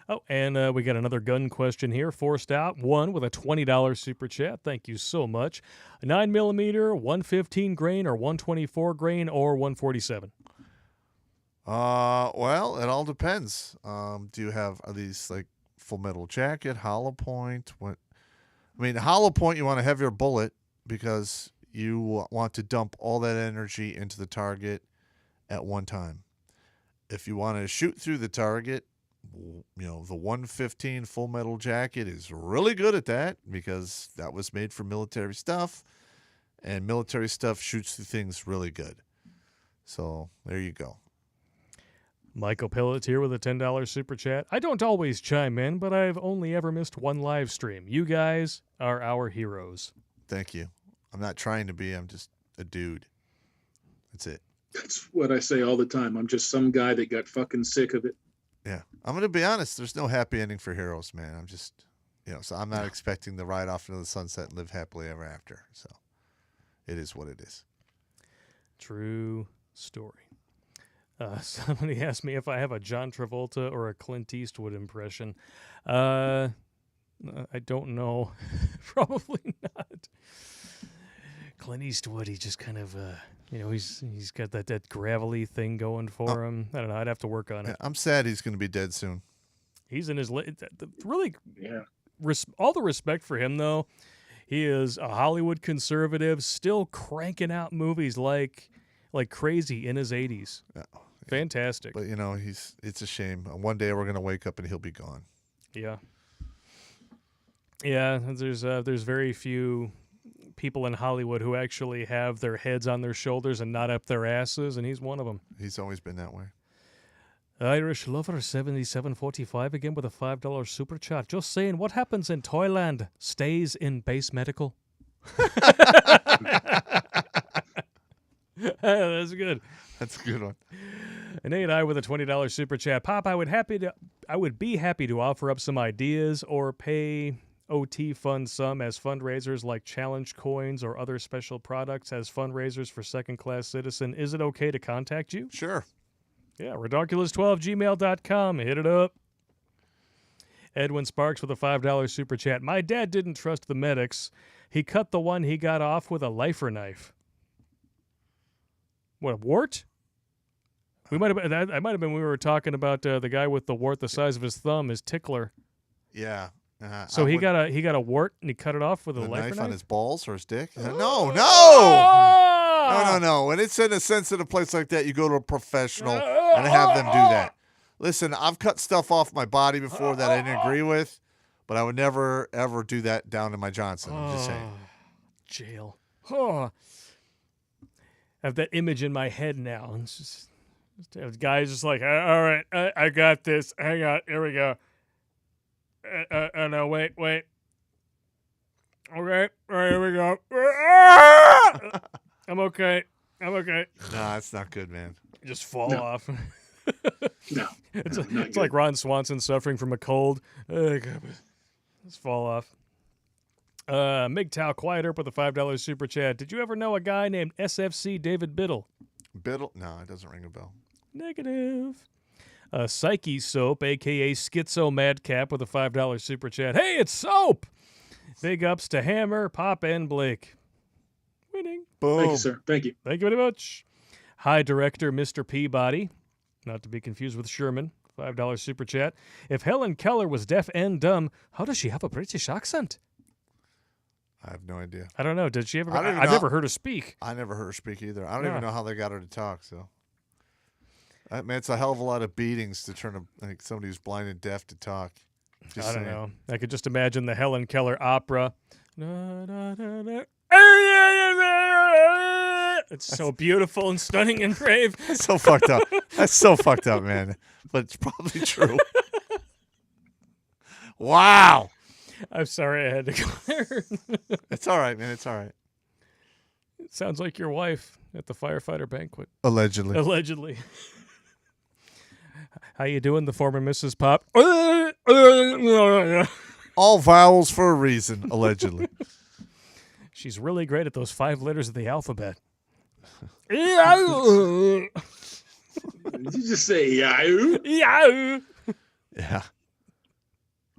Oh, and we got another gun question here. Forced out. One with a $20 super chat. Thank you so much. 9mm, 115 grain, or 124 grain, or 147? Well, it all depends. Do you have are these like Full Metal Jacket, hollow point? Hollow point, you want a heavier bullet because you want to dump all that energy into the target at one time. If you want to shoot through the target, the 115 Full Metal Jacket is really good at that because that was made for military stuff, and military stuff shoots through things really good. So there you go. Michael Pelletier with a $10 super chat. I don't always chime in, but I've only ever missed one live stream. You guys are our heroes. Thank you. I'm not trying to be. I'm just a dude. That's it. That's what I say all the time. I'm just some guy that got fucking sick of it. Yeah. I'm going to be honest. There's no happy ending for heroes, man. I'm just, so I'm not expecting to ride off into the sunset and live happily ever after. So it is what it is. True story. Somebody asked me if I have a John Travolta or a Clint Eastwood impression. I don't know. Probably not. Clint Eastwood, he just kind of, he's got that gravelly thing going for him. I don't know. I'd have to work on it. I'm sad he's going to be dead soon. He's in his really. Yeah. All the respect for him, though. He is a Hollywood conservative, still cranking out movies like crazy in his 80s. Yeah. Fantastic. But it's a shame. One day we're going to wake up and he'll be gone. Yeah. Yeah, there's very few people in Hollywood who actually have their heads on their shoulders and not up their asses, and he's one of them. He's always been that way. Irish Lover 7745 again with a $5 super chat. Just saying, what happens in Toyland stays in base medical. That's good. That's a good one. And Nate I with a $20 super chat. Pop, I would be happy to offer up some ideas or pay OT fund some as fundraisers like challenge coins or other special products as fundraisers for second class citizen. Is it okay to contact you? Sure. Yeah, redonkulous12gmail.com. Hit it up. Edwin Sparks with a $5 super chat. My dad didn't trust the medics. He cut the one he got off with a lifer knife. What, a wart? I might have been when we were talking about the guy with the wart the size of his thumb, his tickler. Yeah. So he got a wart and he cut it off with a lifer knife on his balls or his dick? No. When it's in a sensitive place like that, you go to a professional and have them do that. Listen, I've cut stuff off my body before that I didn't agree with, but I would never, ever do that down to my Johnson. I'm just saying. Jail. I have that image in my head now. It's just the guy's just like, all right, I got this. Hang on, here we go. No, wait. Okay, all right, here we go. I'm okay. Nah, it's not good, man. Just fall off. No. It's like Ron Swanson suffering from a cold. Just fall off. MGTOW Quiet Earp with a $5 super chat. Did you ever know a guy named SFC David Biddle? Biddle? No, it doesn't ring a bell. Negative. Psyche Soap, a.k.a. Schizo Madcap with a $5 super chat. Hey, it's Soap! Big ups to Hammer, Pop, and Blake. Winning. Boom. Thank you, sir. Thank you. Thank you very much. Hi, Director Mr. Peabody. Not to be confused with Sherman. $5 super chat. If Helen Keller was deaf and dumb, how does she have a British accent? I have no idea. I don't know. Did she ever? I've never heard her speak. I never heard her speak either. I don't even know how they got her to talk. So, I mean, it's a hell of a lot of beatings to turn somebody who's blind and deaf to talk. I don't know. I could just imagine the Helen Keller opera. It's so beautiful and stunning and brave. That's so fucked up. That's so fucked up, man. But it's probably true. Wow. I'm sorry I had to go there. It's all right, man. It's all right. It sounds like your wife at the firefighter banquet. Allegedly. Allegedly. How you doing, the former Mrs. Popp? All vowels for a reason, allegedly. She's really great at those 5 letters of the alphabet. Did you just say Yahoo? Yeah. Yeah.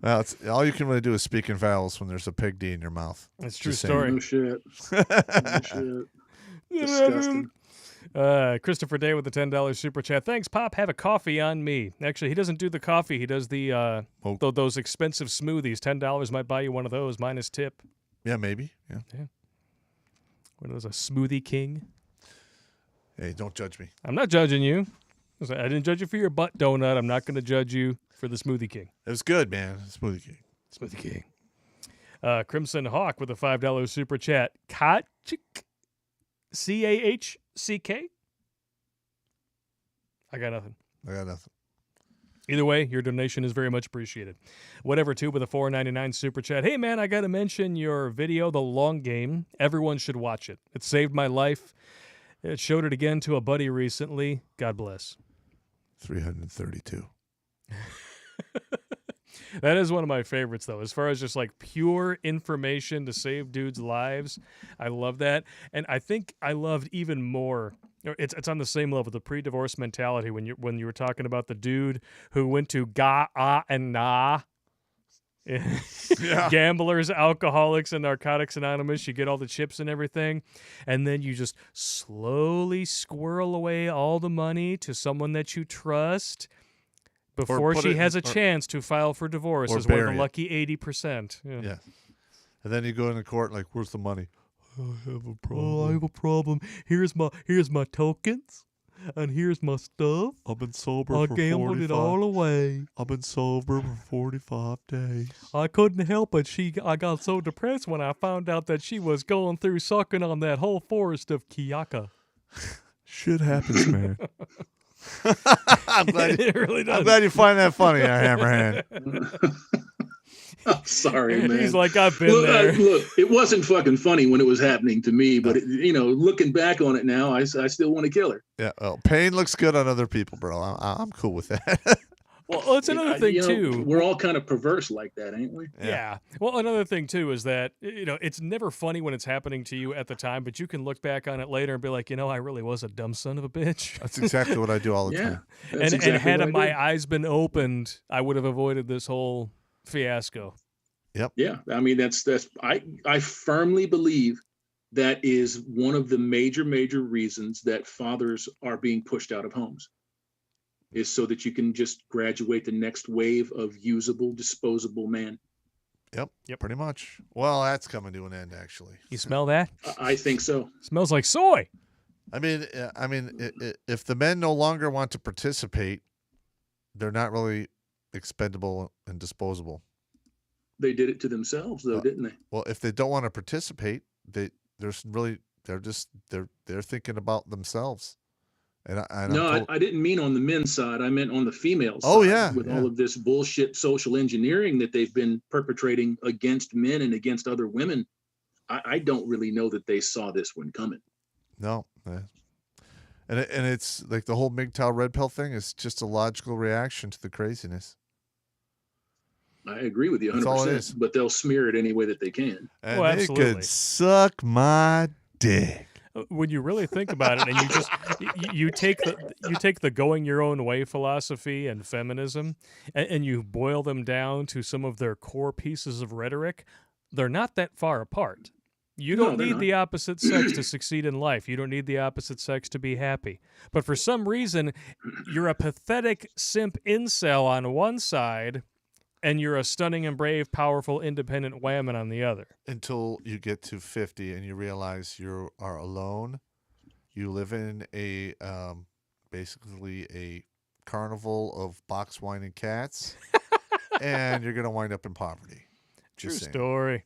Well, it's, all you can really do is speak in vowels when there's a pig D in your mouth. That's a true Just saying. story. No shit. No shit. Disgusting. Christopher Day with the $10 super chat. Thanks, Pop. Have a coffee on me. Actually, he doesn't do the coffee. He does the those expensive smoothies. $10 might buy you one of those minus tip. Yeah, maybe. Yeah. What is a smoothie king? Hey, don't judge me. I'm not judging you. I didn't judge you for your butt donut. I'm not going to judge you for the smoothie king. It was good, man. Smoothie King. Smoothie king. Crimson Hawk with a $5 super chat. Kachik. C-A-H-C-K? I got nothing. I got nothing. Either way, your donation is very much appreciated. Whatever, too, with a $4.99 super chat. Hey, man, I got to mention your video, The Long Game. Everyone should watch it. It saved my life. It showed it again to a buddy recently. God bless. 332. That is one of my favorites, though, as far as just like pure information to save dudes' lives. I love that. And I think I loved even more. It's on the same level, the pre-divorce mentality when you were talking about the dude who went to Ga, Ah, and Na. Yeah. Gamblers, alcoholics, and Narcotics Anonymous. You get all the chips and everything, and then you just slowly squirrel away all the money to someone that you trust before put she it has in- a chance to file for divorce or as one of bury the it. lucky 80%. Yeah. And then you go into court like, where's the money? I have a problem. Oh, I have a problem. Here's my tokens, and here's my stuff. I've been sober I for gambled it all away. I've been sober for 45 days. I couldn't help it. I got so depressed when I found out that she was going through sucking on that whole forest of Kiyaka. Shit happens, man. I'm glad It really does. I'm glad you find that funny, Hammerhand. I'm sorry, man. He's like, I've been Look, there. look, it wasn't fucking funny when it was happening to me, but looking back on it now, I still want to kill her. Yeah, well, pain looks good on other people, bro. I'm cool with that. Well, it's another thing, too. We're all kind of perverse like that, ain't we? Yeah. Well, another thing too is that it's never funny when it's happening to you at the time, but you can look back on it later and be like, I really was a dumb son of a bitch. That's exactly what I do all the Yeah. time. That's And exactly had what I my did. eyes been opened, I would have avoided this whole fiasco. Yeah, I mean that's I firmly believe that is one of the major reasons that fathers are being pushed out of homes, is so that you can just graduate the next wave of usable, disposable man. Yep, pretty much. Well, that's coming to an end, actually. You smell that? I think so. Smells like soy. I mean, if the men no longer want to participate, they're not really expendable and disposable. They did it to themselves, though, didn't they? Well, if they don't want to participate, they're thinking about themselves. And I didn't mean on the men's side. I meant on the female side. Oh, yeah, with yeah. all of this bullshit social engineering that they've been perpetrating against men and against other women. I don't really know that they saw this one coming. No. And it's like the whole MGTOW red pill thing is just a logical reaction to the craziness. I agree with you 100%. That's all it is. But they'll smear it any way that they can. And Oh, they absolutely. could suck my dick. When you really think about it, and you just you take the going your own way philosophy and feminism, and you boil them down to some of their core pieces of rhetoric, they're not that far apart. You No, don't they're need not. the opposite sex to succeed in life. You don't need the opposite sex to be happy. But for some reason, you're a pathetic simp incel on one side, and you're a stunning and brave, powerful, independent whammon on the other. Until you get to 50 and you realize you are alone. You live in a basically a carnival of box wine and cats, and you're gonna wind up in poverty. True Just saying. story.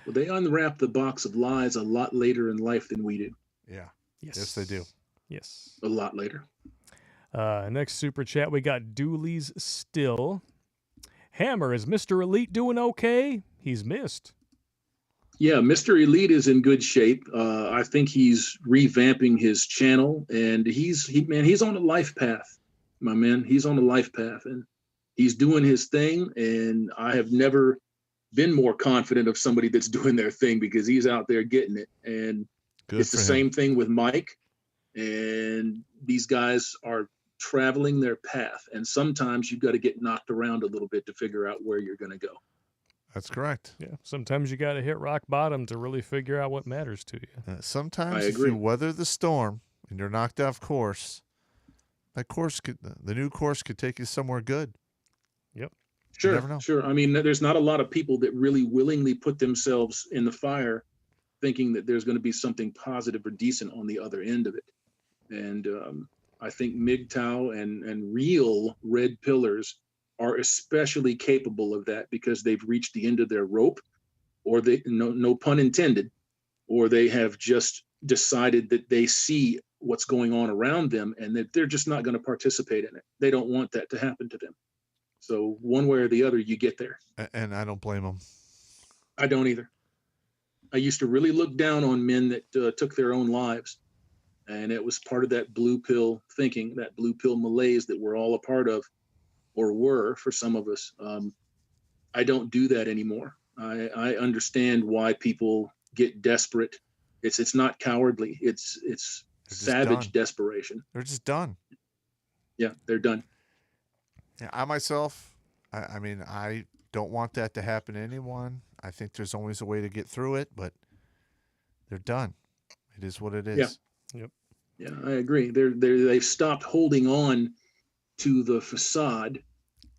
Well, they unwrapped the box of lies a lot later in life than we did. Yeah. Yes, they do. Yes. A lot later. Next super chat, we got Dooley's Still. Hammer, is Mr. Elite doing okay? He's missed. Yeah, Mr. Elite is in good shape. I think he's revamping his channel, and he's on a life path, my man. He's on a life path, and he's doing his thing. And I have never been more confident of somebody that's doing their thing, because he's out there getting it. And it's the same thing with Mike. And these guys are traveling their path, and sometimes you've got to get knocked around a little bit to figure out where you're going to go. That's correct. Yeah. Sometimes you got to hit rock bottom to really figure out what matters to you. Sometimes if you weather the storm and you're knocked off course, the new course could take you somewhere good. Yep. You never know. Sure. I mean, there's not a lot of people that really willingly put themselves in the fire thinking that there's going to be something positive or decent on the other end of it. And I think MGTOW and real red pillars are especially capable of that, because they've reached the end of their rope, or they, no pun intended, or they have just decided that they see what's going on around them and that they're just not going to participate in it. They don't want that to happen to them. So one way or the other, you get there. And I don't blame them. I don't either. I used to really look down on men that took their own lives. And it was part of that blue pill thinking, that blue pill malaise that we're all a part of, or were for some of us. I don't do that anymore. I understand why people get desperate. It's not cowardly. It's savage desperation. They're just done. Yeah, they're done. Yeah, I myself, I mean, I don't want that to happen to anyone. I think there's always a way to get through it, but they're done. It is what it is. Yeah. Yep. Yeah, I agree. They've stopped holding on to the facade,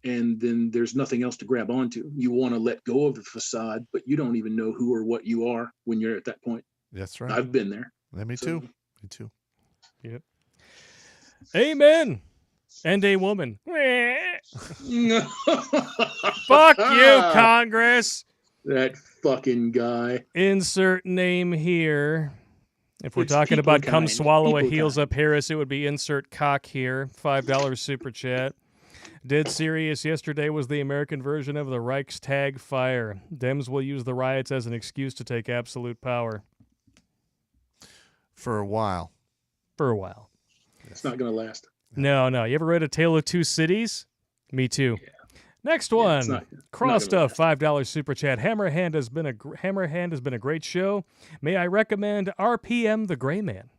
and then there's nothing else to grab onto. You want to let go of the facade, but you don't even know who or what you are when you're at that point. That's right. I've been there. Me too. Me too. Yep. Amen. And a woman. Fuck you, Congress. That fucking guy. Insert name here. If we're It's talking people about come kind. swallow a People heels kind. up Harris, it would be insert cock here. $5 super chat. Dead serious, yesterday was the American version of the Reichstag fire. Dems will use the riots as an excuse to take absolute power. For a while. For a while. It's not going to last. No. You ever read A Tale of Two Cities? Me too. Yeah. Next one. It's not Cross gonna Stuff, $5 super chat. Hammerhand has been a great show. May I recommend RPM the Gray Man?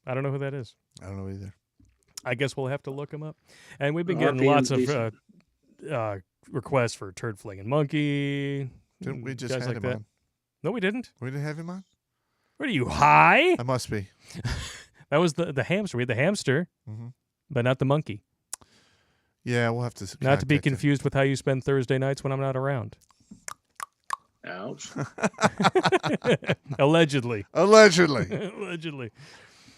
I don't know who that is. I don't know either. I guess we'll have to look him up. And we've been getting lots of requests for Turd Flinging Monkey. Didn't we just guys have like him that. on? No, we didn't. We didn't have him on? What are you, high? I must be. That was the hamster. We had the hamster, but not the monkey. Yeah, we'll have to. Not to be contact him. confused with how you spend Thursday nights when I'm not around. Ouch. Allegedly. Allegedly.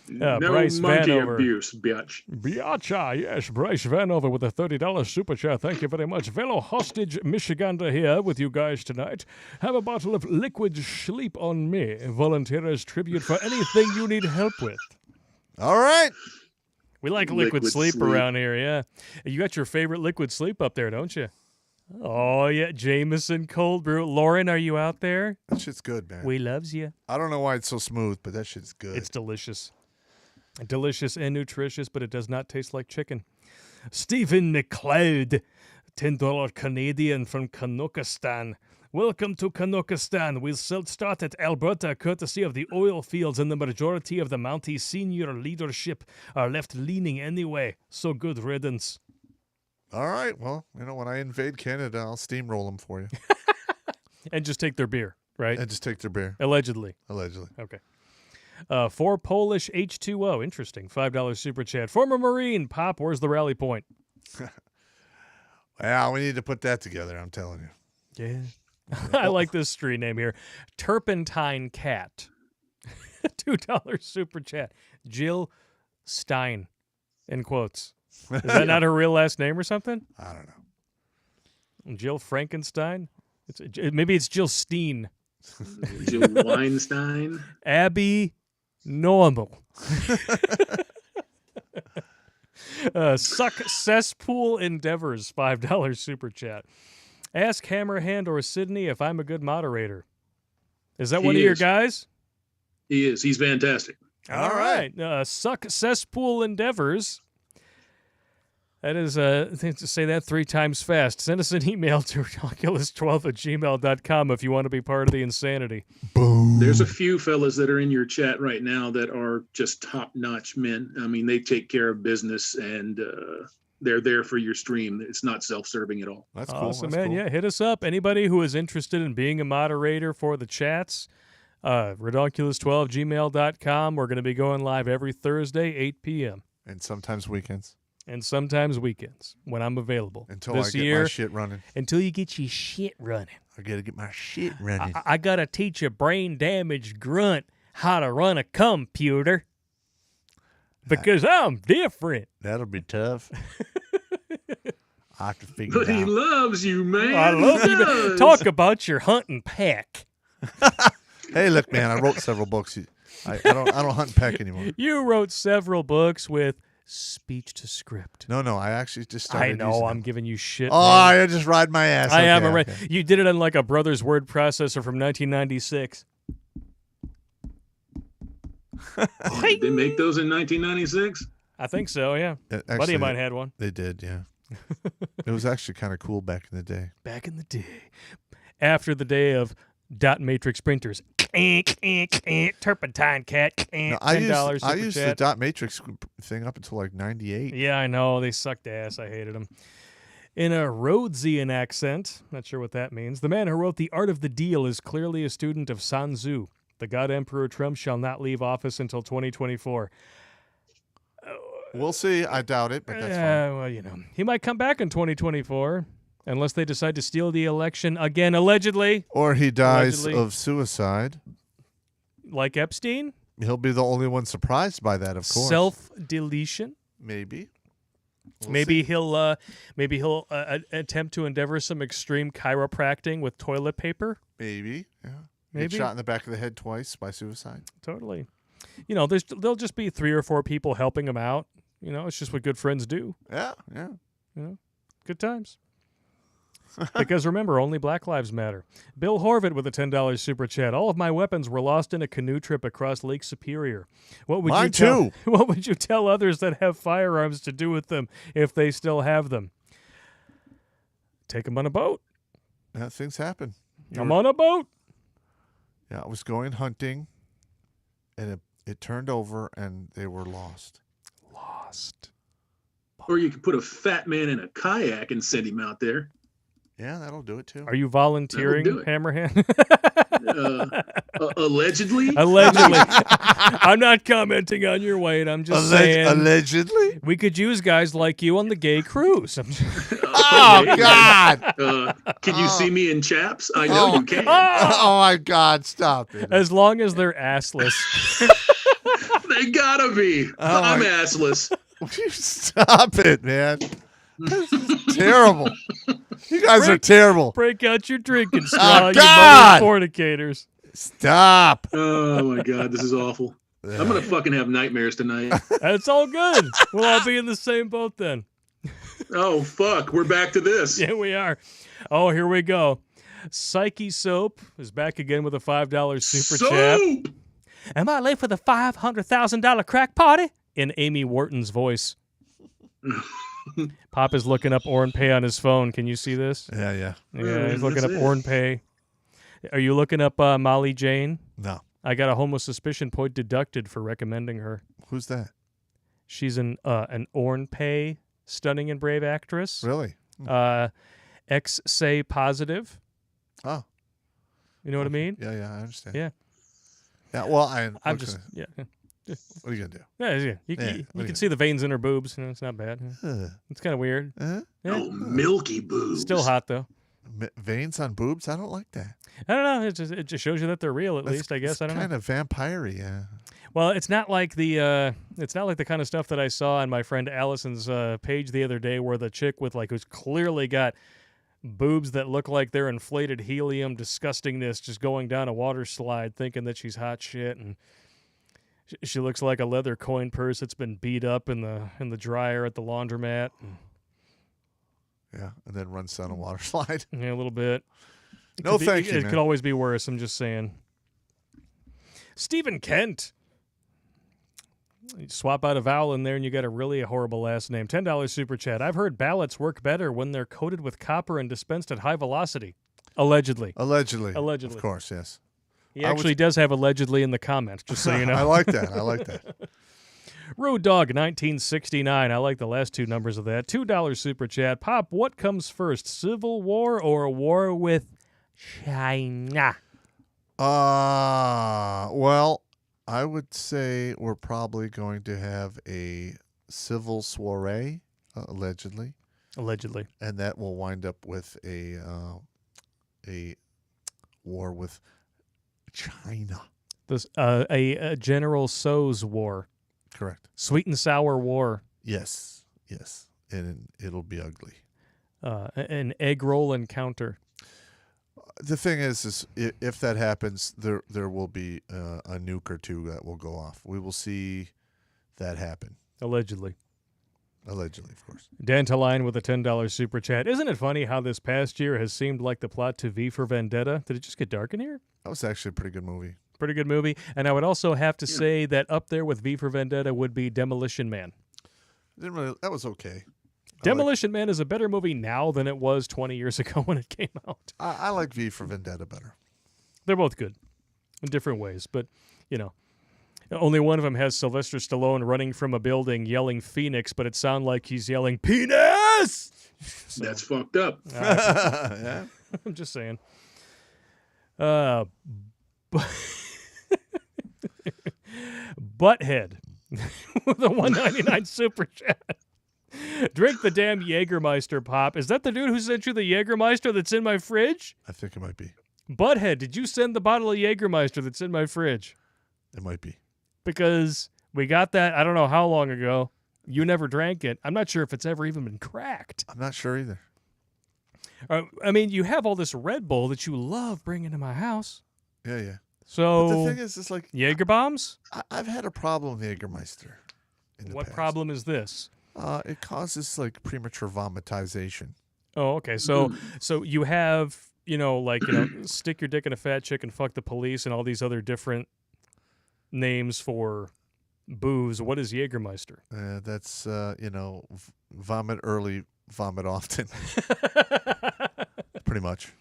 No Bryce monkey Vanover. abuse, bitch. Biatcha, yes, Bryce Vanover with a $30 super chat. Thank you very much. Fellow hostage Michigander here with you guys tonight. Have a bottle of liquid sleep on me. Volunteer as tribute for anything you need help with. All right. We like liquid sleep around here, yeah. You got your favorite liquid sleep up there, don't you? Oh, yeah, Jameson Cold Brew. Lauren, are you out there? That shit's good, man. We loves you. I don't know why it's so smooth, but that shit's good. It's delicious. Delicious and nutritious, but it does not taste like chicken. Stephen McLeod, $10 Canadian from Kanokistan. Welcome to Kanokistan. We'll start at Alberta, courtesy of the oil fields, and the majority of the Mountie senior leadership are left-leaning anyway. So good riddance. All right. Well, when I invade Canada, I'll steamroll them for you. And just take their beer, right? And just take their beer. Allegedly. Okay. For Polish H2O. Interesting. $5 super chat. Former Marine. Pop, where's the rally point? Well, we need to put that together, I'm telling you. Yeah. I like this street name here. Turpentine Cat. $2 super chat. Jill Stein. In quotes. Is that not her real last name or something? I don't know. Jill Frankenstein? Maybe it's Jill Steen. Jill Weinstein. Abby normal. Suck Cesspool Endeavors, $5 super chat. Ask Hammerhand or Sydney if I'm a good moderator. Is that one of your guys? He is. He's fantastic. All right. Suck Cesspool Endeavors. That is, to say that 3 times fast. Send us an email to ridiculous12@gmail.com if you want to be part of the insanity. Boom. There's a few fellas that are in your chat right now that are just top-notch men. I mean, they take care of business, and they're there for your stream. It's not self-serving at all. That's cool. Awesome, That's man. cool. Yeah, hit us up. Anybody who is interested in being a moderator for the chats, ridiculous12@gmail.com. We're going to be going live every Thursday, 8 p.m. And sometimes weekends. And sometimes weekends when I'm available. Until this I get year, my shit running. Until you get your shit running. I got to get my shit running. I got to teach a brain-damaged grunt how to run a computer. Because I'm different. That'll be tough. I have to figure But it he out. loves you, man. I love He you. does. Talk about your hunting pack. Hey, look, man, I wrote several books. I don't hunt and peck anymore. You wrote several books with speech to script. No, I actually just started I know, using I'm them. giving you shit. Oh, man. I just ride my ass. I Okay, am already. okay. You did it on like a Brothers word processor from 1996. They make those in 1996? I think so, yeah. Buddy Actually, of mine had one. They did, yeah. It was actually kind of cool back in the day. Back in the day. After the day of dot matrix printers. Turpentine cat. No, $10 I super used the chat. dot matrix thing up until like 98. Yeah, I know. They sucked ass. I hated them. In a Rhodesian accent, not sure what that means, the man who wrote The Art of the Deal is clearly a student of Sun Tzu. The God Emperor Trump shall not leave office until 2024. We'll see. I doubt it, but that's fine. Well, you know, he might come back in 2024 unless they decide to steal the election again, allegedly, Or he dies Allegedly. of suicide. like Epstein. He'll be the only one surprised by that, of course. Self-deletion. Maybe. We'll Maybe see. he'll attempt to endeavor some extreme chiropractic with toilet paper. Maybe. Yeah. Maybe. Get shot in the back of the head twice by suicide. Totally. You know, there'll just be 3 or 4 people helping him out. You know, it's just what good friends do. Yeah. Good times. Because remember, only Black Lives Matter. Bill Horvath with a $10 super chat. All of my weapons were lost in a canoe trip across Lake Superior. What would Mine you tell? too. What would you tell others that have firearms to do with them if they still have them? Take them on a boat. Yeah, things happen. I'm on a boat. Yeah, I was going hunting, and it turned over, and they were lost. Lost. Or you could put a fat man in a kayak and send him out there. Yeah, that'll do it too. Are you volunteering, do it. Hammerhand? Allegedly? Allegedly. I'm not commenting on your weight. I'm just saying Allegedly? we could use guys like you on the gay cruise. Oh, God. Can you see me in chaps? I know you can. Oh, my God. Stop it. As long as they're assless. They gotta be. Oh, I'm my- assless. Stop it, man. This is terrible. You guys are terrible. Break out your drinking straw, you God! mother fornicators. Stop. Oh my God, this is awful. I'm gonna fucking have nightmares tonight. That's all good. We'll all be in the same boat then. Oh fuck, we're back to this. Yeah, we are. Oh, here we go. Psyche Soap is back again with a $5 super chat. Soap! Am I late for the $500,000 crack party? In Amy Wharton's voice. Pop is looking up OrnPay on his phone. Can you see this? Yeah. Yeah, he's looking That's up it. OrnPay. Are you looking up Molly Jane? No. I got a homo suspicion point deducted for recommending her. Who's that? She's an OrnPay stunning and brave actress. Really? X-say positive. Oh. You know what I mean? Yeah, I understand. Yeah. Yeah, well, I'm just yeah. What are you going to do? Yeah, You Yeah, what you do you can see the veins in her boobs. It's not bad. It's kind of weird. Yeah. Oh, milky boobs. Still hot though. Veins on boobs? I don't like that. I don't know. It just shows you that they're real. At least I guess. I don't know. Kind of vampire-y, yeah. Well, it's not like the kind of stuff that I saw on my friend Allison's page the other day, where the chick with who's clearly got boobs that look like they're inflated helium disgustingness just going down a water slide, thinking that she's hot shit, and She looks like a leather coin purse that's been beat up in the dryer at the laundromat. Yeah, and then runs down a water slide. Yeah, a little bit. No, thank you, It man. could always be worse. I'm just saying. Stephen Kent. You swap out a vowel in there and you got a really horrible last name. $10 super chat. I've heard ballots work better when they're coated with copper and dispensed at high velocity. Allegedly. Allegedly. Allegedly. Of course, yes. He actually does have allegedly in the comments, just so you know. I like that. I like that. Road Dog 1969. I like the last two numbers of that. $2 super chat. Pop, what comes first, Civil War or a war with China? Well, I would say we're probably going to have a civil soiree, allegedly, Allegedly. and that will wind up with a war with China. This a General So's war. Correct. Sweet and sour war. Yes. And it'll be ugly. An egg roll encounter. The thing is if that happens, there will be a nuke or two that will go off. We will see that happen. Allegedly. Allegedly, of course. Dantaline with a $10 super chat. Isn't it funny how this past year has seemed like the plot to V for Vendetta? Did it just get dark in here? That was actually a pretty good movie. Pretty good movie. And I would also have to say that up there with V for Vendetta would be Demolition Man. That was okay. Demolition Man is a better movie now than it was 20 years ago when it came out. I like V for Vendetta better. They're both good in different ways, but, you know, only one of them has Sylvester Stallone running from a building yelling Phoenix, but it sounds like he's yelling penis! So, That's fucked up. Yeah. I'm just saying. Butthead with a $1.99 super chat. Drink the damn Jägermeister, Pop. Is that the dude who sent you the Jägermeister that's in my fridge? I think it might be. Butthead, did you send the bottle of Jägermeister that's in my fridge? It might be. Because we got that, I don't know how long ago. You never drank it. I'm not sure if it's ever even been cracked. I'm not sure either. I mean, you have all this Red Bull that you love bringing to my house. Yeah. So, But the thing is, it's like Jaeger bombs? I've had a problem with Jägermeister. What problem is this? It causes like premature vomitization. Oh, okay. So you have, stick your dick in a fat chick and fuck the police and all these other different names for booze. What is Jägermeister? That's vomit early, vomit often. Pretty much.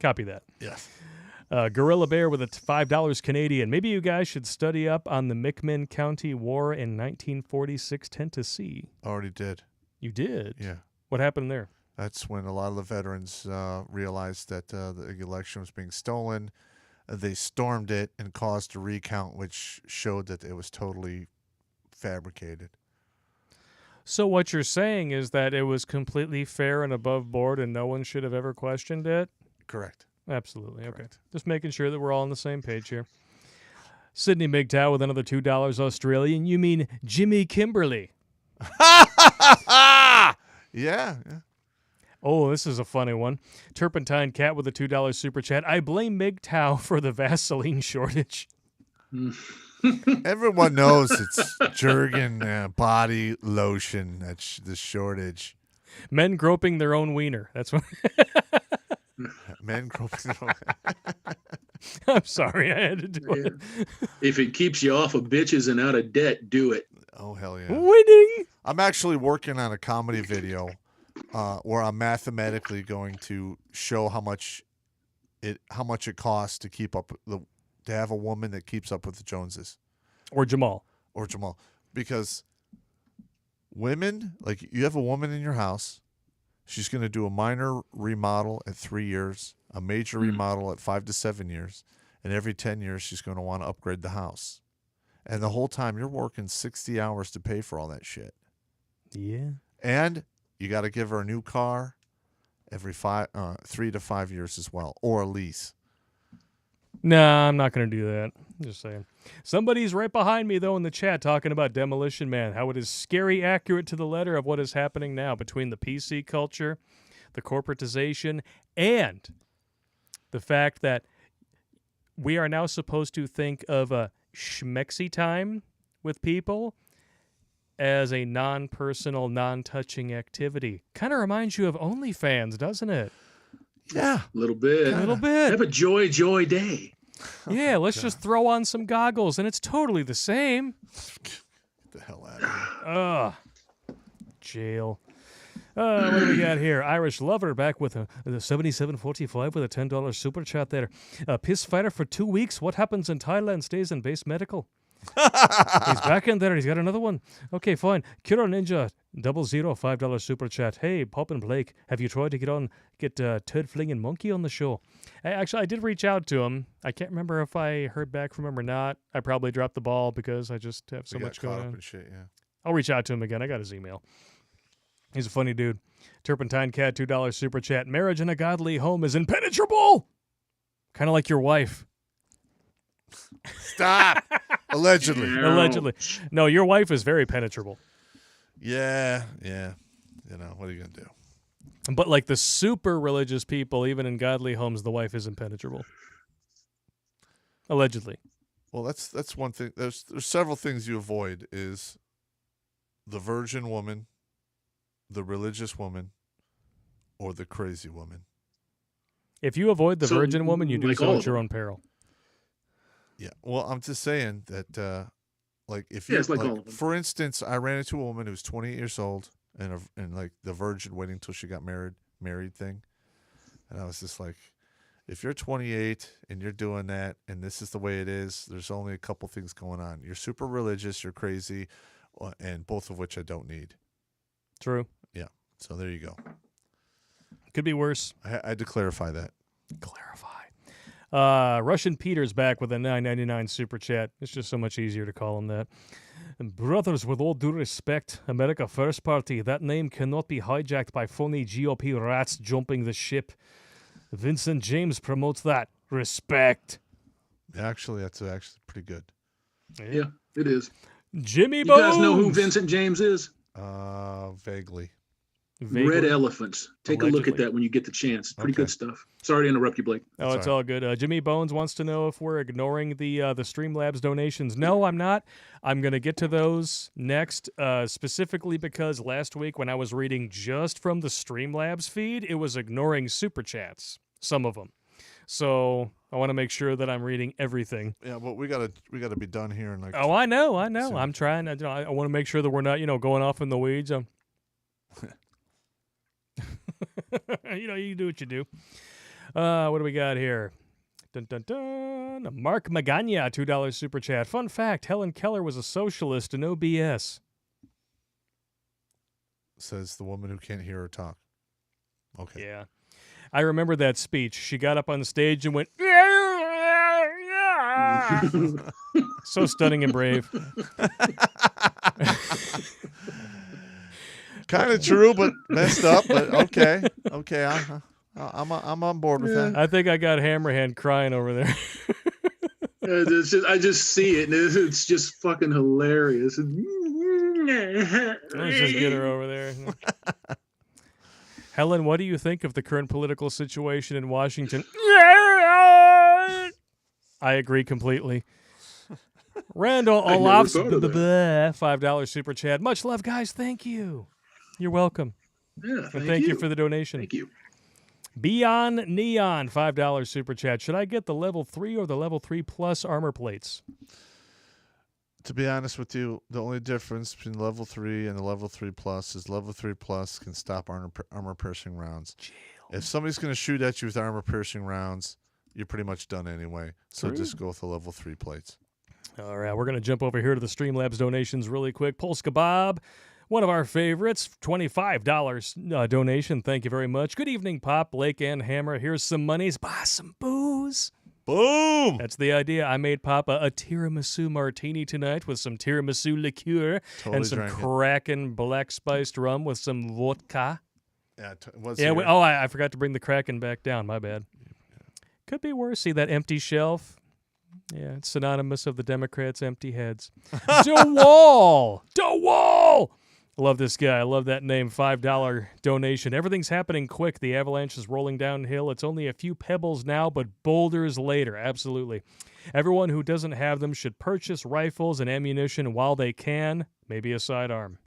Copy that. Yes. Gorilla Bear with a $5 Canadian. Maybe you guys should study up on the McMinn County War in 1946 Tennessee. Already did. You did? Yeah. What happened there? That's when a lot of the veterans realized that the election was being stolen. They stormed it and caused a recount, which showed that it was totally fabricated. So what you're saying is that it was completely fair and above board and no one should have ever questioned it? Correct. Absolutely. Okay. Correct. Just making sure that we're all on the same page here. Sydney MGTOW with another $2 Australian. You mean Jimmy Kimberly? Yeah. Oh, this is a funny one. Turpentine Cat with a $2 super chat. I blame MGTOW for the Vaseline shortage. Everyone knows it's Jergen body lotion. That's the shortage. Men groping their own wiener. That's what. Men groping. I'm sorry, I had to do it. If it keeps you off of bitches and out of debt, do it. Oh hell yeah! Winning. I'm actually working on a comedy video where I'm mathematically going to show how much it costs to keep up to have a woman that keeps up with the Joneses Or Jamal. Because women, like, you have a woman in your house, she's going to do a minor remodel at 3 years, a major remodel at 5 to 7 years, and every 10 years she's going to want to upgrade the house. And the whole time you're working 60 hours to pay for all that shit. Yeah. And you got to give her a new car every 3 to 5 years as well, or a lease. Nah, I'm not going to do that. I'm just saying. Somebody's right behind me, though, in the chat talking about Demolition Man, how it is scary accurate to the letter of what is happening now between the PC culture, the corporatization, and the fact that we are now supposed to think of schmexy time with people as a non-personal, non-touching activity. Kind of reminds you of OnlyFans, doesn't it? Yeah. A little bit. A little bit. Have a joy day. Yeah, let's just throw on some goggles, and it's totally the same. Get the hell out of here. Ugh. Jail. What do we got here? Irish Lover back with the 7745 with a $10 super chat there. Piss fighter for 2 weeks. What happens in Thailand stays in base medical. He's back in there. He's got another one. Okay, fine. Kira Ninja 00 $5 super chat. Hey, Popp and Blake, have you tried to get Ted Flinging Monkey on the show? Actually, I did reach out to him. I can't remember if I heard back from him or not. I probably dropped the ball because I just have so We got much caught going up on. in shit, yeah. I'll reach out to him again. I got his email. He's a funny dude. Turpentine Cat $2 super chat. Marriage in a godly home is impenetrable. Kind of like your wife. Stop. Allegedly. Allegedly. No, your wife is very penetrable. Yeah. You know, what are you going to do? But like the super religious people, even in godly homes, the wife is impenetrable. Allegedly. Well, that's one thing. There's several things you avoid is the virgin woman, the religious woman, or the crazy woman. If you avoid the virgin woman, you do like so all at of your them. own peril. Yeah. Well, I'm just saying that, like, if Yeah, you, it's like all of them. for instance, I ran into a woman who was 28 years old and like the virgin waiting till she got married thing, and I was just like, if you're 28 and you're doing that, and this is the way it is, there's only a couple things going on. You're super religious, you're crazy, and both of which I don't need. True. Yeah. So there you go. Could be worse. I had to clarify that. Clarify. Russian Peter's back with a $9.99 super chat. It's just so much easier to call him that. And brothers, with all due respect, America First Party, that name cannot be hijacked by phony GOP rats jumping the ship. Vincent James promotes that. Respect. Actually, that's actually pretty good. Yeah, it is. Jimmy You Bones. guys know who Vincent James is? Vaguely. Vaguely. Red Elephants. Take a look at Allegedly. that when you get the chance. Pretty Okay. good stuff. Sorry to interrupt you, Blake. Oh, That's it's all all good. Jimmy Bones wants to know if we're ignoring the Streamlabs donations. No, I'm not. I'm going to get to those next, specifically because last week when I was reading just from the Streamlabs feed, it was ignoring super chats, some of them. So I want to make sure that I'm reading everything. Yeah, but we gotta be done here in like. Oh, I know. So- I'm trying. I want to make sure that we're not, going off in the weeds. You do what you do. What do we got here? Dun, dun, dun. Mark Magana, $2 super chat. Fun fact, Helen Keller was a socialist, no BS. Says the woman who can't hear her talk. Okay. Yeah. I remember that speech. She got up on stage and went, so stunning and brave. Kind of true, but messed up. But okay. I'm on board with that. I think I got Hammerhand crying over there. I just see it, and it's just fucking hilarious. Let's just get her over there. Helen, what do you think of the current political situation in Washington? I agree completely. Randall I never Olaf's thought of that. $5 super chat. Much love, guys. Thank you. You're welcome. Yeah, And thank you for the donation. Thank you. Beyond Neon, $5 super chat. Should I get the level 3 or the level 3 plus armor plates? To be honest with you, the only difference between level 3 and the level 3 plus is level 3 plus can stop armor piercing rounds. If somebody's going to shoot at you with armor piercing rounds, you're pretty much done anyway. So True. just go with the level 3 plates. All right, we're going to jump over here to the Streamlabs donations really quick. Polska Bob, one of our favorites, $25 donation. Thank you very much. Good evening, Popp, Blake, and Hammer. Here's some monies. Buy some booze. Boom! That's the idea. I made Papa a tiramisu martini tonight with some tiramisu liqueur Totally and some drank it. Kraken black spiced rum with some vodka. Yeah, was Yeah, here. I forgot to bring the Kraken back down. My bad. Could be worse. See that empty shelf? Yeah, it's synonymous of the Democrats' empty heads. DeWall! DeWall! I love this guy. I love that name. $5 donation. Everything's happening quick. The avalanche is rolling downhill. It's only a few pebbles now, but boulders later. Absolutely. Everyone who doesn't have them should purchase rifles and ammunition while they can. Maybe a sidearm.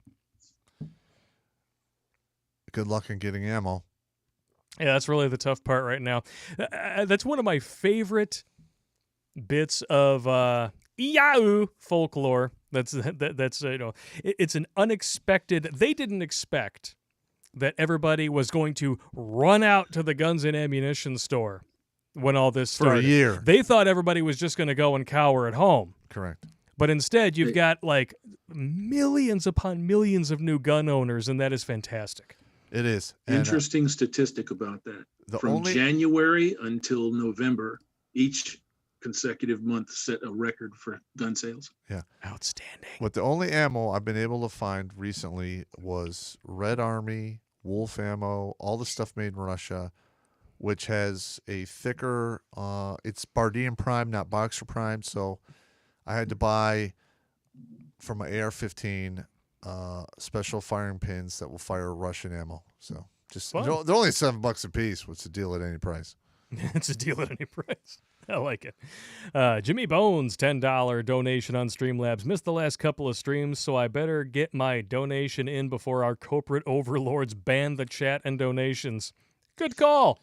Good luck in getting ammo. Yeah, that's really the tough part right now. That's one of my favorite bits of Iau folklore. That's it's an unexpected. They didn't expect that everybody was going to run out to the guns and ammunition store when all this started. For a year. They thought everybody was just going to go and cower at home. Correct. But instead, you've got like millions upon millions of new gun owners, and that is fantastic. It is. And, Interesting statistic about that. From only January until November, each consecutive month set a record for gun sales. Yeah. Outstanding. But the only ammo I've been able to find recently was Red Army, Wolf ammo, all the stuff made in Russia, which has a thicker, it's Bardian Prime, not Boxer Prime. So I had to buy from my AR-15 special firing pins that will fire Russian ammo. So just they're only $7 a piece. What's the deal at any price? It's a deal at any price. I like it. Jimmy Bones, $10 donation on Streamlabs. Missed the last couple of streams, so I better get my donation in before our corporate overlords ban the chat and donations. Good call.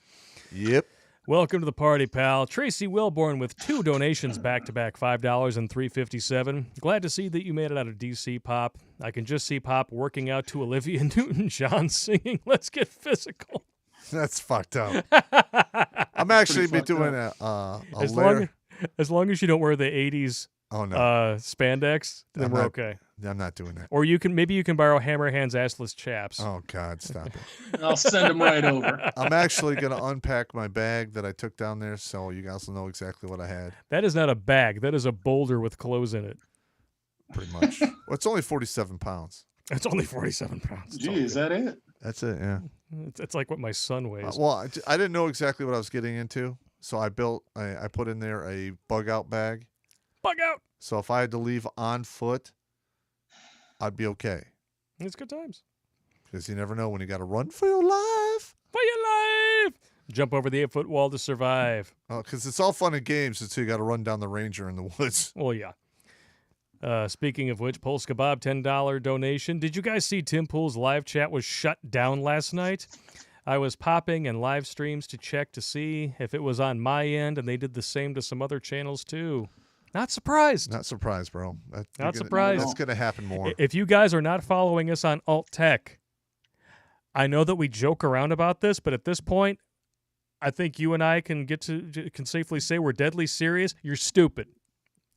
Yep. Welcome to the party, pal. Tracy Wilborn with 2 donations back-to-back, $5 and $3.57. Glad to see that you made it out of D.C., Pop. I can just see Pop working out to Olivia Newton-John singing Let's Get Physical. That's fucked up. I'm actually be doing a as long as you don't wear the 80s spandex, then we're okay. I'm not doing that. Or maybe you can borrow Hammerhand's assless chaps. Oh, God, stop it. I'll send them right over. I'm actually going to unpack my bag that I took down there so you guys will know exactly what I had. That is not a bag. That is a boulder with clothes in it. Pretty much. Well, it's only 47 pounds. It's only 47 pounds. Gee, is that it? That's it, yeah. It's like what my son weighs. Well, I didn't know exactly what I was getting into, so I put in there a bug-out bag. Bug out! So if I had to leave on foot, I'd be okay. It's good times. Because you never know when you got to run for your life. For your life! Jump over the 8-foot wall to survive. Oh, because it's all fun and games until you got to run down the ranger in the woods. Well, yeah. Speaking of which, Pulse Kebab, $10 donation. Did you guys see Tim Pool's live chat was shut down last night? I was popping and live streams to check to see if it was on my end, and they did the same to some other channels too. Not surprised. Not surprised, bro. Surprised. That's going to happen more. If you guys are not following us on Alt Tech, I know that we joke around about this, but at this point, I think you and I can safely say we're deadly serious. You're stupid.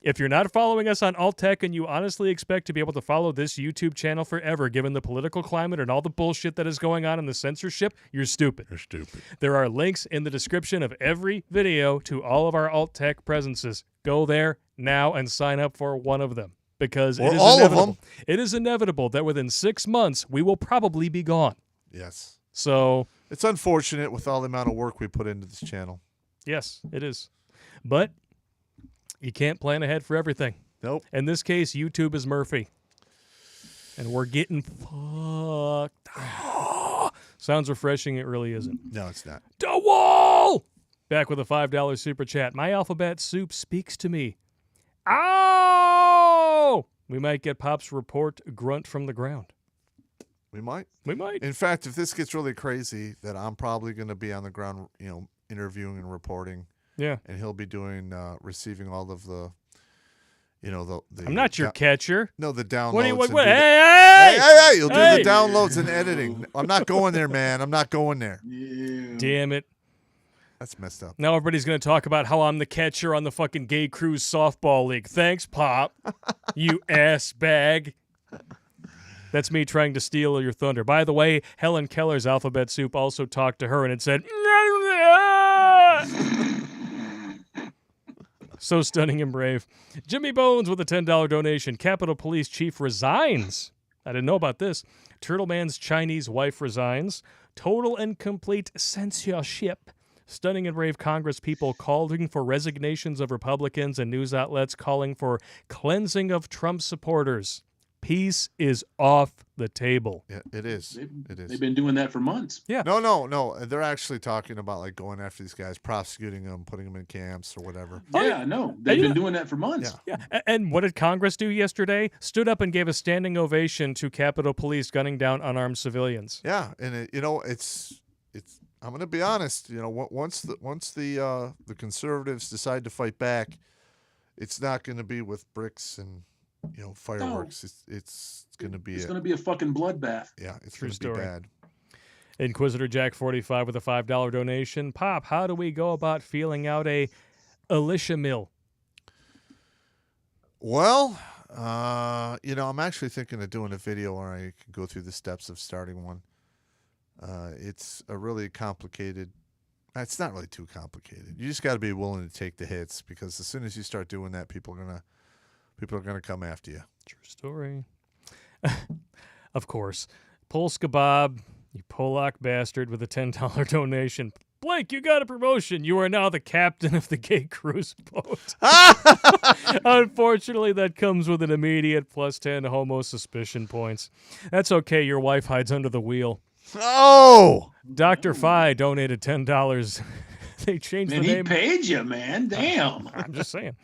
If you're not following us on Alt Tech and you honestly expect to be able to follow this YouTube channel forever, given the political climate and all the bullshit that is going on in the censorship, you're stupid. You're stupid. There are links in the description of every video to all of our Alt Tech presences. Go there now and sign up for one of them, because it is all inevitable. of them. It is inevitable that within 6 months we will probably be gone. Yes. So it's unfortunate with all the amount of work we put into this channel. Yes, it is. But you can't plan ahead for everything. Nope. In this case, YouTube is Murphy. And we're getting fucked. Sounds refreshing. It really isn't. No, it's not. The wall! Back with a $5 super chat. My alphabet soup speaks to me. Ow! We might get Pop's report Grunt from the ground. We might. We might. In fact, if this gets really crazy, then I'm probably going to be on the ground, interviewing and reporting. Yeah. And he'll be doing, receiving all of the, the I'm not your catcher. No, the downloads. What? Hey! You'll do the downloads and editing. I'm not going there, man. I'm not going there. Yeah. Damn it. That's messed up. Now everybody's going to talk about how I'm the catcher on the fucking Gay Cruise softball league. Thanks, Pop. You ass bag. That's me trying to steal your thunder. By the way, Helen Keller's alphabet soup also talked to her, and it said, so stunning and brave. Jimmy Bones with a $10 donation. Capitol Police Chief resigns. I didn't know about this. Turtle Man's Chinese wife resigns. Total and complete censorship. Stunning and brave Congress people calling for resignations of Republicans and news outlets calling for cleansing of Trump supporters. peace is off the table. Yeah, it is. It is. They've been doing that for months. Yeah. No. They're actually talking about like going after these guys, prosecuting them, putting them in camps or whatever. Yeah, no, they've been doing that for months. Yeah. Yeah, and what did Congress do yesterday? Stood up and gave a standing ovation to Capitol Police gunning down unarmed civilians. Yeah, and it's. I'm going to be honest. Once the conservatives decide to fight back, it's not going to be with bricks and fireworks. No. It's going to be. It's going to be a fucking bloodbath. Yeah, it's True going to be story. bad. Inquisitor Jack 45 with a $5 donation. Pop, how do we go about feeling out a Alicia Mill? Well, I'm actually thinking of doing a video where I can go through the steps of starting one. It's a really complicated. It's not really too complicated. You just got to be willing to take the hits, because as soon as you start doing that, people are gonna come after you. True story. Of course. Polska Bob, you Polak bastard, with a $10 donation. Blake, you got a promotion. You are now the captain of the gay cruise boat. Unfortunately, that comes with an immediate plus 10 homo suspicion points. That's okay. Your wife hides under the wheel. Oh, Dr. Phi donated $10. They changed Man, the he name. paid you, man. Damn. I'm just saying.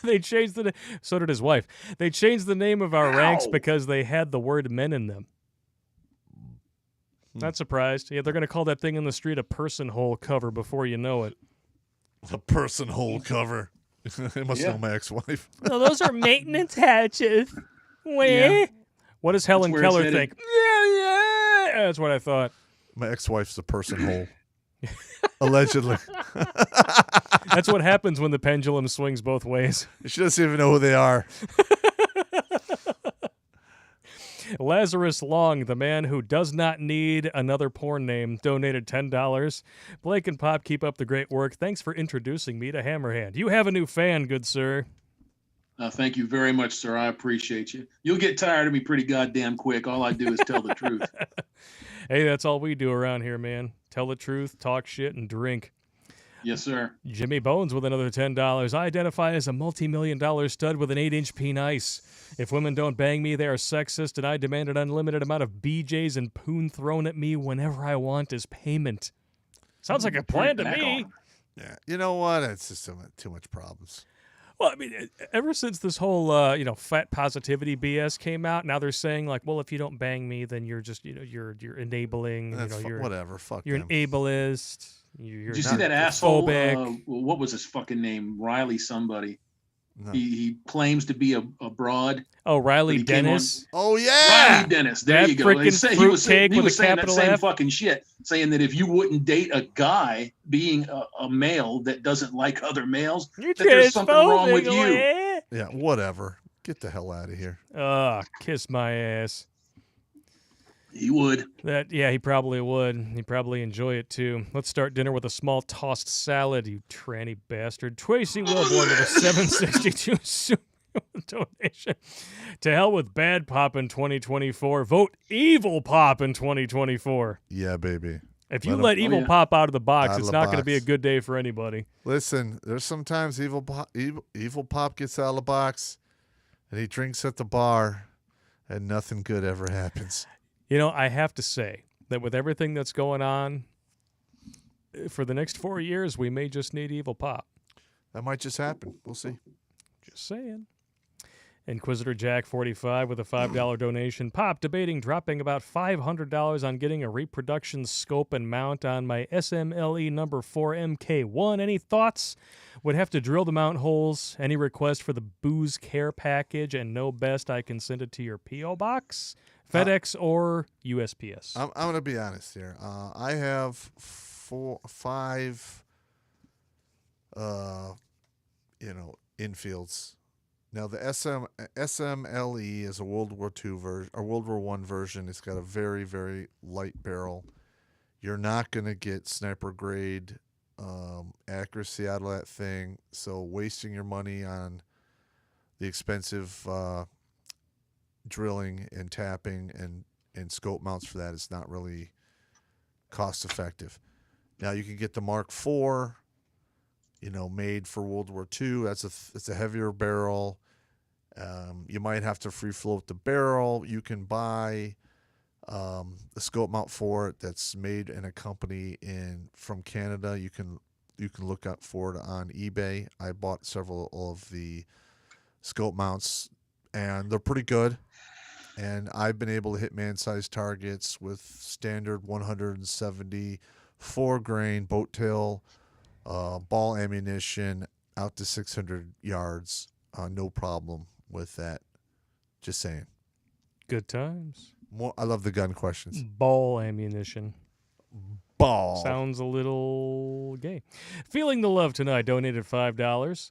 They changed the. So did his wife. They changed the name of our ranks Ow. because they had the word men in them. Not surprised. Yeah, they're going to call that thing in the street a person hole cover before you know it. a person hole cover. It must know my ex-wife. No, those are maintenance hatches. Yeah. What does Helen That's where it's Keller headed. think? Yeah. That's what I thought. My ex-wife's a person hole. Allegedly. That's what happens when the pendulum swings both ways. She doesn't even know who they are. Lazarus Long, the man who does not need another porn name, donated $10. Blake and Pop, keep up the great work. Thanks for introducing me to Hammerhand. You have a new fan, good sir. Thank you very much, sir. I appreciate you. You'll get tired of me pretty goddamn quick. All I do is tell the truth. Hey, that's all we do around here, man. Tell the truth, talk shit, and drink. Yes, sir. Jimmy Bones with another $10. I identify as a multi-million-dollar stud with an 8-inch penis. If women don't bang me, they are sexist, and I demand an unlimited amount of BJs and poon thrown at me whenever I want as payment. Sounds like a plan to Back me. on. Yeah. You know what? It's just too much problems. Well, I mean, ever since this whole, fat positivity BS came out, now they're saying, like, well, if you don't bang me, then you're just, you're enabling, That's you're whatever. Fuck you're them. an ableist. You're Did you not see that asshole? phobic. What was his fucking name? Riley somebody. No. He claims to be a broad. Oh, Riley But he came Dennis. Oh yeah. Riley Dennis. There That you go. frickin' He was fruitcake with a saying that capital same F. fucking shit, saying that if you wouldn't date a guy being a male that doesn't like other males, You're that there's something wrong with transphobic, you. eh? Yeah. Whatever. Get the hell out of here. Kiss my ass. He would. He probably would. He'd probably enjoy it too. Let's start dinner with a small tossed salad, you tranny bastard. Tracy Wilborn with a 762 super donation. To hell with bad pop in 2024. Vote evil pop in 2024. Yeah, baby. If you Let 'em- let evil yeah. pop out of the box, Out of it's the not going to be a box. good day for anybody. Listen, there's sometimes evil pop gets out of the box, and he drinks at the bar, and nothing good ever happens. You know, I have to say that with everything that's going on, for the next 4 years, we may just need evil pop. That might just happen. We'll see. Just saying. Inquisitor Jack 45 with a $5 donation. Pop debating dropping about $500 on getting a reproduction scope and mount on my SMLE number 4 MK1. Any thoughts? Would have to drill the mount holes. Any request for the booze care package? And no best, I can send it to your P.O. box, FedEx, or USPS. I'm going to be honest here. I have 5 infields. Now the SMLE is a World War II version or World War I version. It's got a very, very light barrel. You're not going to get sniper grade accuracy out of that thing. So wasting your money on the expensive drilling and tapping and scope mounts for that is not really cost effective. Now you can get the Mark IV, made for World War II. It's a heavier barrel. You might have to free float the barrel. You can buy a scope mount for it that's made in a company from Canada. You can look out for it on eBay. I bought several of the scope mounts, and they're pretty good. And I've been able to hit man-sized targets with standard 174 grain boat tail ball ammunition out to 600 yards. No problem with that. Just saying. Good times. I love the gun questions. Ball ammunition. Ball. Sounds a little gay. Feeling the love tonight. Donated $5.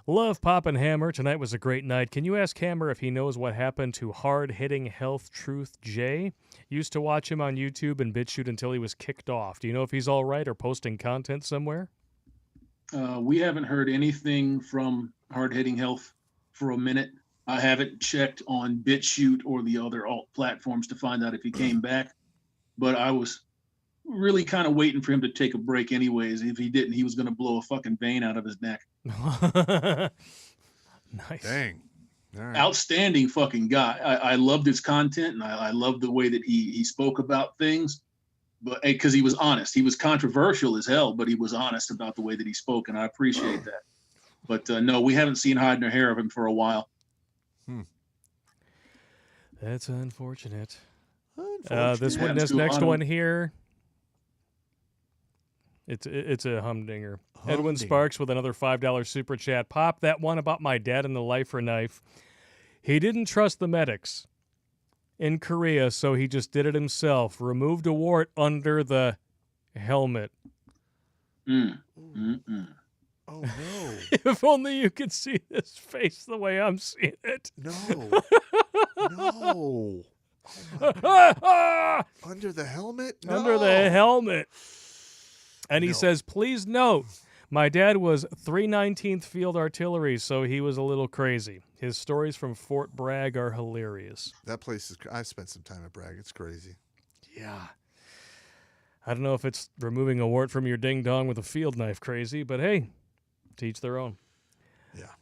Love Pop and Hammer. Tonight was a great night. Can you ask Hammer if he knows what happened to hard-hitting Health Truth Jay? Used to watch him on YouTube and BitChute until he was kicked off. Do you know if he's all right or posting content somewhere? We haven't heard anything from Hard Hitting Health for a minute. I haven't checked on BitChute or the other alt platforms to find out if he came back, but I was really kind of waiting for him to take a break anyways. If he didn't, he was going to blow a fucking vein out of his neck. Nice. Dang. All right. Outstanding fucking guy. I loved his content, and I loved the way that he spoke about things, but because he was honest. He was controversial as hell, but he was honest about the way that he spoke, and I appreciate that. But no, we haven't seen hide nor hair of him for a while. That's unfortunate. Unfortunate. This next one here. It's a humdinger. Edwin Sparks with another $5 super chat. Pop, that one about my dad and the lifer knife. He didn't trust the medics in Korea, so he just did it himself. Removed a wart under the helmet. Mm. Oh, no. If only you could see his face the way I'm seeing it. No. No. Oh, under the helmet? No. Under the helmet. And he No. says, please note, my dad was 319th Field Artillery, so he was a little crazy. His stories from Fort Bragg are hilarious. That place is. I spent some time at Bragg. It's crazy. Yeah. I don't know if it's removing a wart from your ding-dong with a field knife crazy, but hey, to each their own. Yeah.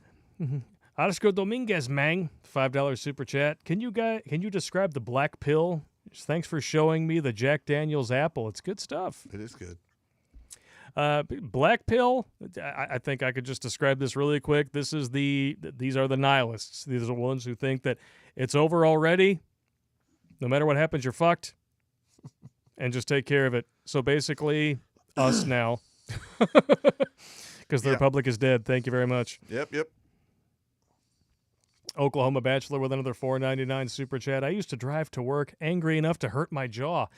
Oscar Dominguez, man, $5 super chat. Can you describe the black pill? Thanks for showing me the Jack Daniels apple. It's good stuff. It is good. Black pill. I think I could just describe this really quick. These are the nihilists. These are the ones who think that it's over already. No matter what happens, you're fucked, and just take care of it. So basically, us now, because the Republic is dead. Thank you very much. Yep. Oklahoma Bachelor with another $4.99 super chat. I used to drive to work angry enough to hurt my jaw,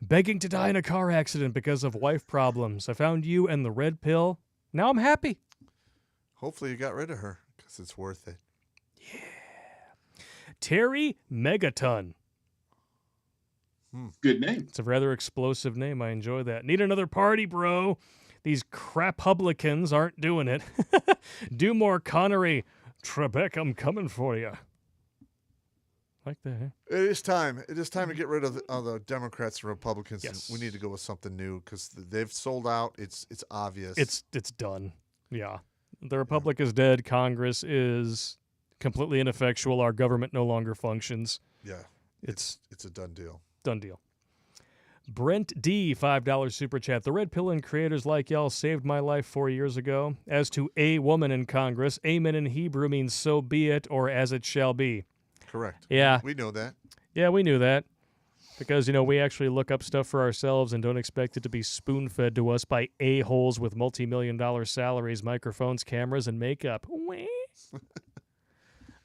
begging to die in a car accident because of wife problems. I found you and the red pill. Now I'm happy. Hopefully you got rid of her because it's worth it. Yeah. Terry Megaton. Good name. It's a rather explosive name. I enjoy that. Need another party, bro. These crap-publicans aren't doing it. Do more Connery. Trebek, I'm coming for you. Like that, huh? It is time. It is time to get rid of the Democrats and Republicans. Yes. We need to go with something new because they've sold out. It's obvious. It's done. Yeah. The Republic is dead. Congress is completely ineffectual. Our government no longer functions. Yeah. It's a done deal. done deal. Brent D, $5 super chat. The red pill and creators like y'all saved my life 4 years ago. As to a woman in Congress, amen in Hebrew means so be it or as it shall be. Correct. Yeah. We know that. Yeah, we knew that. Because, we actually look up stuff for ourselves and don't expect it to be spoon-fed to us by a-holes with multi-million-dollar salaries, microphones, cameras, and makeup.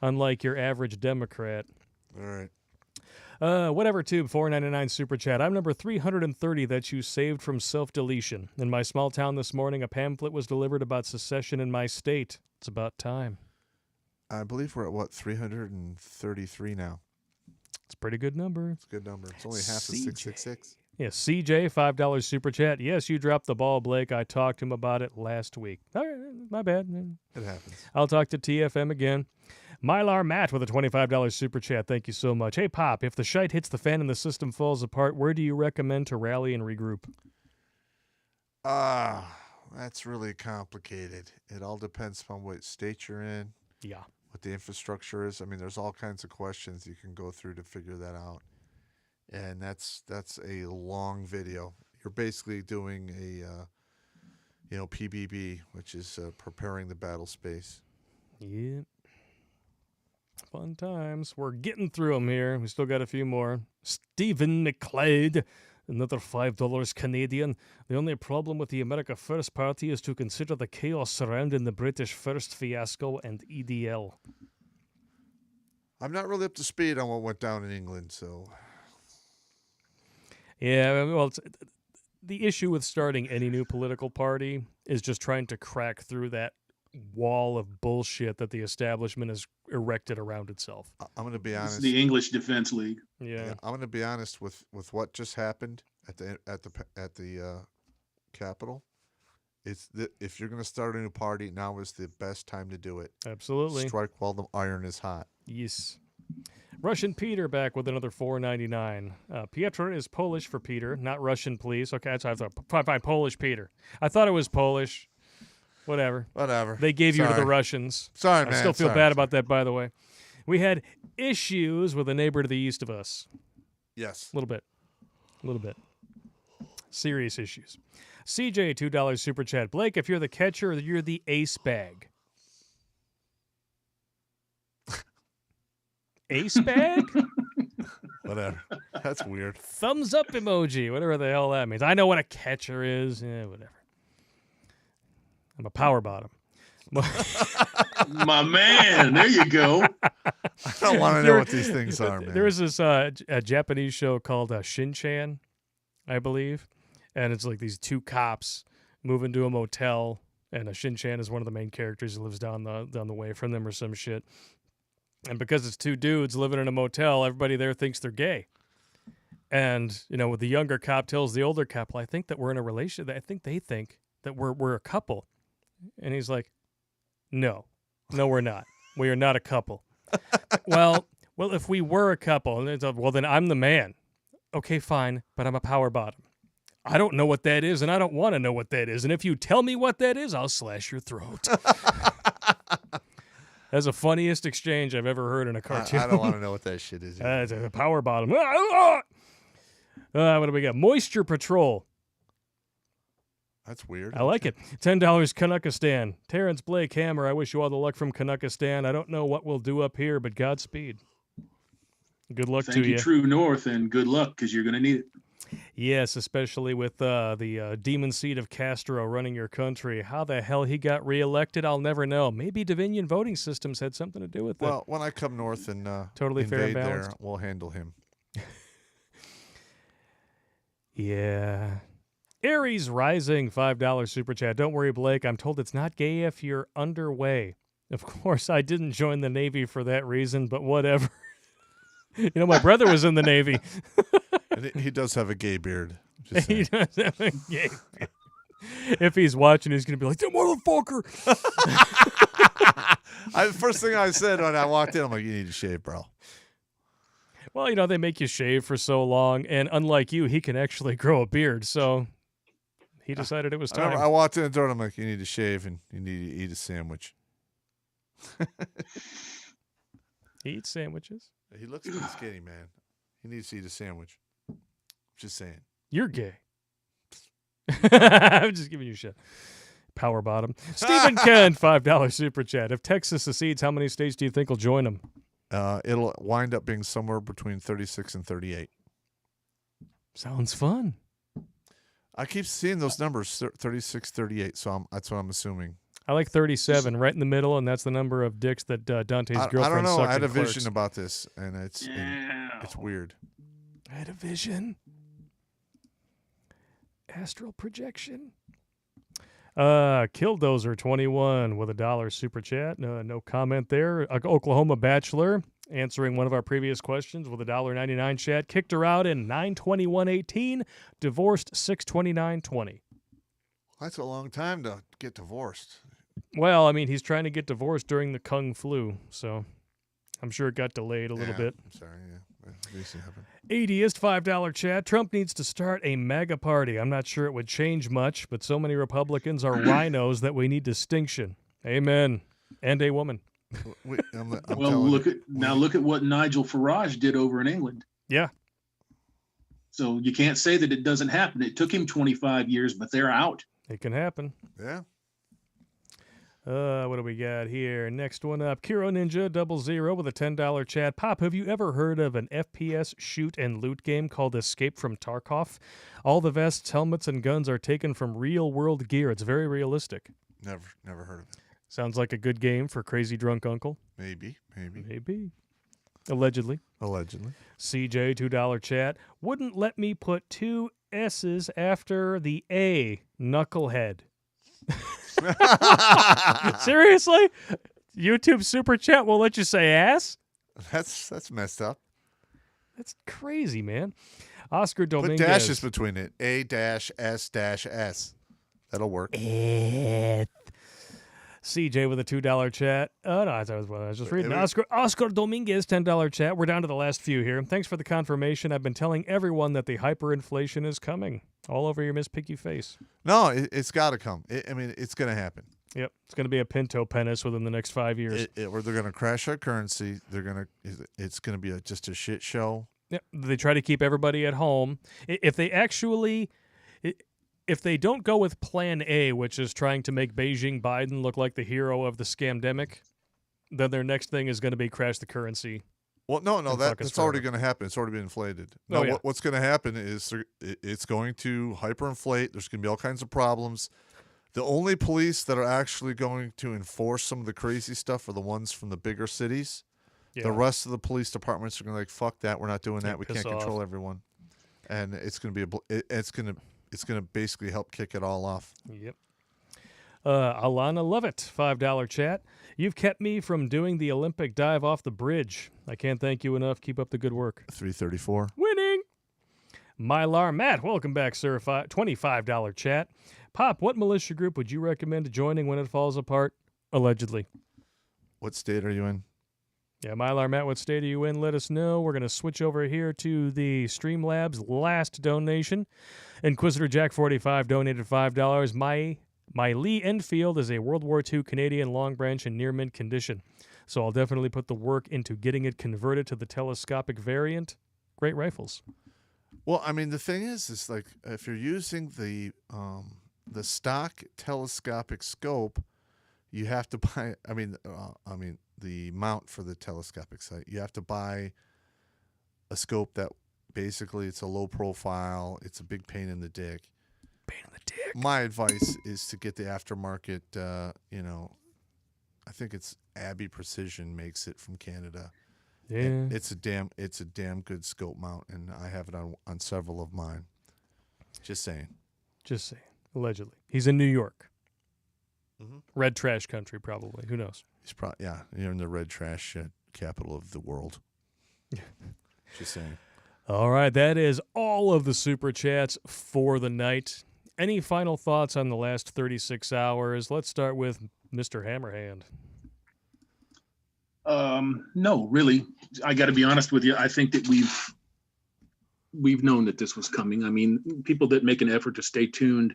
Unlike your average Democrat. All right. Whatever tube, $4.99 super chat. I'm number 330 that you saved from self-deletion. In my small town this morning, a pamphlet was delivered about secession in my state. It's about time. I believe we're at 333 now. It's a pretty good number. It's a good number. It's only half of 666. Yeah, CJ, $5 super chat. Yes, you dropped the ball, Blake. I talked to him about it last week. All right, my bad. It happens. I'll talk to TFM again. Mylar Matt with a $25 super chat. Thank you so much. Hey, Pop, if the shite hits the fan and the system falls apart, where do you recommend to rally and regroup? That's really complicated. It all depends on what state you're in. Yeah. what the infrastructure is. I mean, there's all kinds of questions you can go through to figure that out. And that's a long video. You're basically doing a PBB, which is preparing the battle space. Yep. Fun times. We're getting through them here. We still got a few more. Stephen McLeod, another $5 Canadian. The only problem with the America First Party is to consider the chaos surrounding the British First fiasco and EDL. I'm not really up to speed on what went down in England, so... Yeah, well, the issue with starting any new political party is just trying to crack through that wall of bullshit that the establishment has erected around itself. I'm going to be It's honest. the English Defense League. Yeah. I'm going to be honest with what just happened at the Capitol. If you're going to start a new party, now is the best time to do it. Absolutely. Strike while the iron is hot. Yes. Russian Peter back with another $4.99. Piotr is Polish for Peter, not Russian, please. Okay, that's what I thought. Fine, Polish Peter. I thought it was Polish. Whatever. They gave you to the Sorry. Russians. Sorry, I man. still feel Sorry. bad about that, by the way. We had issues with a neighbor to the east of us. Yes. A little bit. Serious issues. CJ, $2 super chat. Blake, if you're the catcher, you're the ace bag. Ace bag? Whatever. That's weird. Thumbs up emoji, whatever the hell that means. I know what a catcher is. Whatever. I'm a power bottom. My man, there you go. I don't want to know what these things are, man. There was this a Japanese show called Shin-Chan, I believe, and it's like these two cops move into a motel, and Shin-Chan is one of the main characters who lives down the way from them or some shit. And because it's two dudes living in a motel, everybody there thinks they're gay. And, the younger cop tells the older cop, well, I think that we're in a relationship. I think they think that we're a couple. And he's like, no, we're not. We are not a couple. well, if we were a couple, and it's well, then I'm the man. Okay, fine, but I'm a power bottom. I don't know what that is, and I don't want to know what that is. And if you tell me what that is, I'll slash your throat. That's the funniest exchange I've ever heard in a cartoon. I don't want to know what that shit is. It's a power bottom. What do we got? Moisture Patrol. That's weird. I like it. $10 Kanukistan. Terrence Blake Hammer, I wish you all the luck from Kanukistan. I don't know what we'll do up here, but Godspeed. Good luck Thank to you, you. True North, and good luck because you're going to need it. Yes, especially with the demon seed of Castro running your country. How the hell he got reelected, I'll never know. Maybe Divinian voting systems had something to do with it. Well, when I come north and Totally fair and invade there, balanced. we'll handle him. Yeah. Aries Rising, $5 super chat. Don't worry, Blake. I'm told it's not gay if you're underway. Of course, I didn't join the Navy for that reason, but whatever. My brother was in the Navy. And he does have a gay beard. Just He saying. does have a gay beard. If he's watching, he's going to be like, that motherfucker. First thing I said when I walked in, I'm like, you need to shave, bro. Well, they make you shave for so long, and unlike you, he can actually grow a beard, so he decided it was I remember time. I walked in the door and I'm like, you need to shave and you need to eat a sandwich. He eats sandwiches. He looks pretty skinny, man. He needs to eat a sandwich. Just saying. You're gay. I'm just giving you shit. Power bottom. Stephen Kent, $5 super chat. If Texas secedes, how many states do you think will join them? It'll wind up being somewhere between 36 and 38. Sounds fun. I keep seeing those numbers, 36, 38, so that's what I'm assuming. I like 37, right in the middle, and that's the number of dicks that Dante's I girlfriend don't know. sucked I had in a Clerks. vision about this, and it's Yeah. weird. I had a vision. Astral projection. Killdozer 21 with $1 super chat. No comment there. Oklahoma Bachelor answering one of our previous questions with $1.99 chat. Kicked her out in 9/21/18. Divorced 6/29/20. That's a long time to get divorced. Well, I mean, he's trying to get divorced during the Kung flu, so I'm sure it got delayed a little bit. I'm sorry, yeah. At least it happened. 80th $5 chat. Trump needs to start a MAGA party. I'm not sure it would change much, but so many Republicans are rhinos that we need distinction. Amen. And a woman. I'm Well, telling look you, at look at what Nigel Farage did over in England. Yeah. So you can't say that it doesn't happen. It took him 25 years, but they're out. It can happen. yeah. What do we got here? Next one up. Kiro Ninja 00 with a $10 chat. Pop, have you ever heard of an FPS shoot and loot game called Escape from Tarkov? All the vests, helmets, and guns are taken from real-world gear. It's very realistic. Never heard of it. Sounds like a good game for crazy drunk uncle. Maybe. Maybe. Allegedly. CJ $2 chat. Wouldn't let me put 2 S's after the A. Knucklehead. Seriously? YouTube super chat won't let you say ass? That's messed up. That's crazy, man. Oscar Put Dominguez. dashes between it. A-S-S. That'll work. CJ with a $2 chat. Oh, no, I was just reading. Oscar Dominguez, $10 chat. We're down to the last few here. Thanks for the confirmation. I've been telling everyone that the hyperinflation is coming. All over your Miss Piggy face. No, it's got to come. It's going to happen. Yep. It's going to be a Pinto penis within the next 5 years. Or they're going to crash our currency. It's going to be just a shit show. Yep. They try to keep everybody at home. If they don't go with Plan A, which is trying to make Beijing Biden look like the hero of the scamdemic, then their next thing is going to be crash the currency. Well, no, that's already going to happen. It's already been inflated. No, yeah. what's going to happen is it's going to hyperinflate. There's going to be all kinds of problems. The only police that are actually going to enforce some of the crazy stuff are the ones from the bigger cities. Yeah. The rest of the police departments are going to fuck that. We're not doing that. We can't off. control everyone, and it's going to be it's going to basically help kick it all off. Yep. Alana Levitt, $5 chat. You've kept me from doing the Olympic dive off the bridge. I can't thank you enough. Keep up the good work. 334. Winning. Mylar Matt, welcome back, sir. $25 chat. Pop, what militia group would you recommend joining when it falls apart? Allegedly. What state are you in? Yeah, Mylar Matt, what state are you in? Let us know. We're going to switch over here to the Streamlabs last donation. Inquisitor Jack 45 donated $5. My Lee Enfield is a World War II Canadian Long Branch in near mint condition, so I'll definitely put the work into getting it converted to the telescopic variant. Great rifles. Well, the thing is like if you're using the stock telescopic scope, you have to buy. The mount for the telescopic sight. You have to buy a scope that basically it's a low profile. It's a big pain in the dick. My advice is to get the aftermarket. I think it's Abbey Precision makes it from Canada. Yeah, and it's a damn good scope mount, and I have it on several of mine. Just saying. Allegedly, he's in New York. Mm-hmm. Red trash country, probably. Who knows? He's probably you're in the red trash capital of the world. Just saying. All right, that is all of the super chats for the night. Any final thoughts on the last 36 hours? Let's start with Mr. Hammerhand. No, really. I got to be honest with you. I think that we've known that this was coming. People that make an effort to stay tuned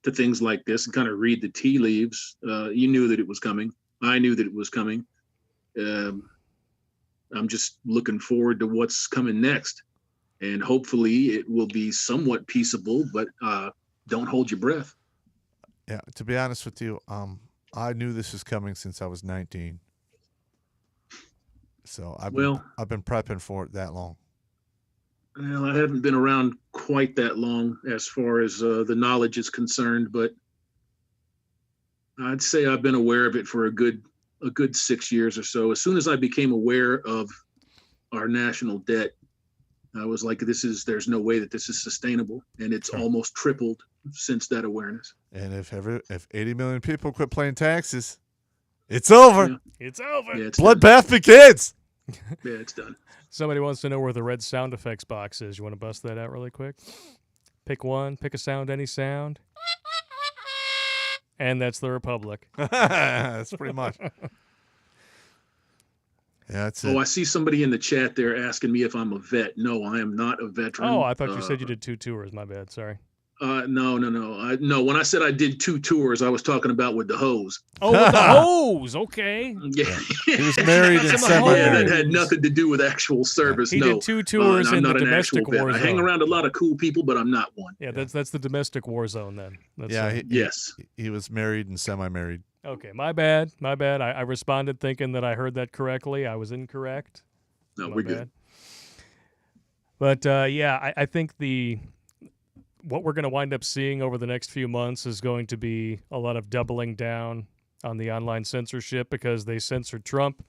to things like this and kind of read the tea leaves, you knew that it was coming. I knew that it was coming. I'm just looking forward to what's coming next. And hopefully it will be somewhat peaceable, but don't hold your breath. Yeah, to be honest with you, I knew this was coming since I was 19. So I've been prepping for it that long. Well, I haven't been around quite that long as far as the knowledge is concerned, but I'd say I've been aware of it for a good 6 years or so. As soon as I became aware of our national debt, I was like, there's no way that this is sustainable. And it's almost tripled since that awareness. And if 80 million people quit paying taxes, it's over. Yeah. It's over. Yeah, it's Bloodbath begins. Yeah, it's done. Somebody wants to know where the red sound effects box is. You want to bust that out really quick? Pick one. Pick a sound, any sound. And that's the Republic. That's pretty much. Yeah, that's it. Oh, I see somebody in the chat there asking me if I'm a vet. No, I am not a veteran. Oh, I thought you said you did 2 tours. My bad. Sorry. No. No, when I said I did 2 tours, I was talking about with the hose. Oh, with the hose. Okay. Yeah. He was married and Yeah, semi-married. that had nothing to do with actual service. He no. did 2 tours I'm in the not an domestic actual vet. war I zone. hang around a lot of cool people, but I'm not one. Yeah, that's the domestic war zone then. That's, Yeah, Yes. he was married and semi-married. okay, my bad. I responded thinking that I heard that correctly. I was incorrect. No, My we're bad. good. But I think what we're going to wind up seeing over the next few months is going to be a lot of doubling down on the online censorship because they censored Trump.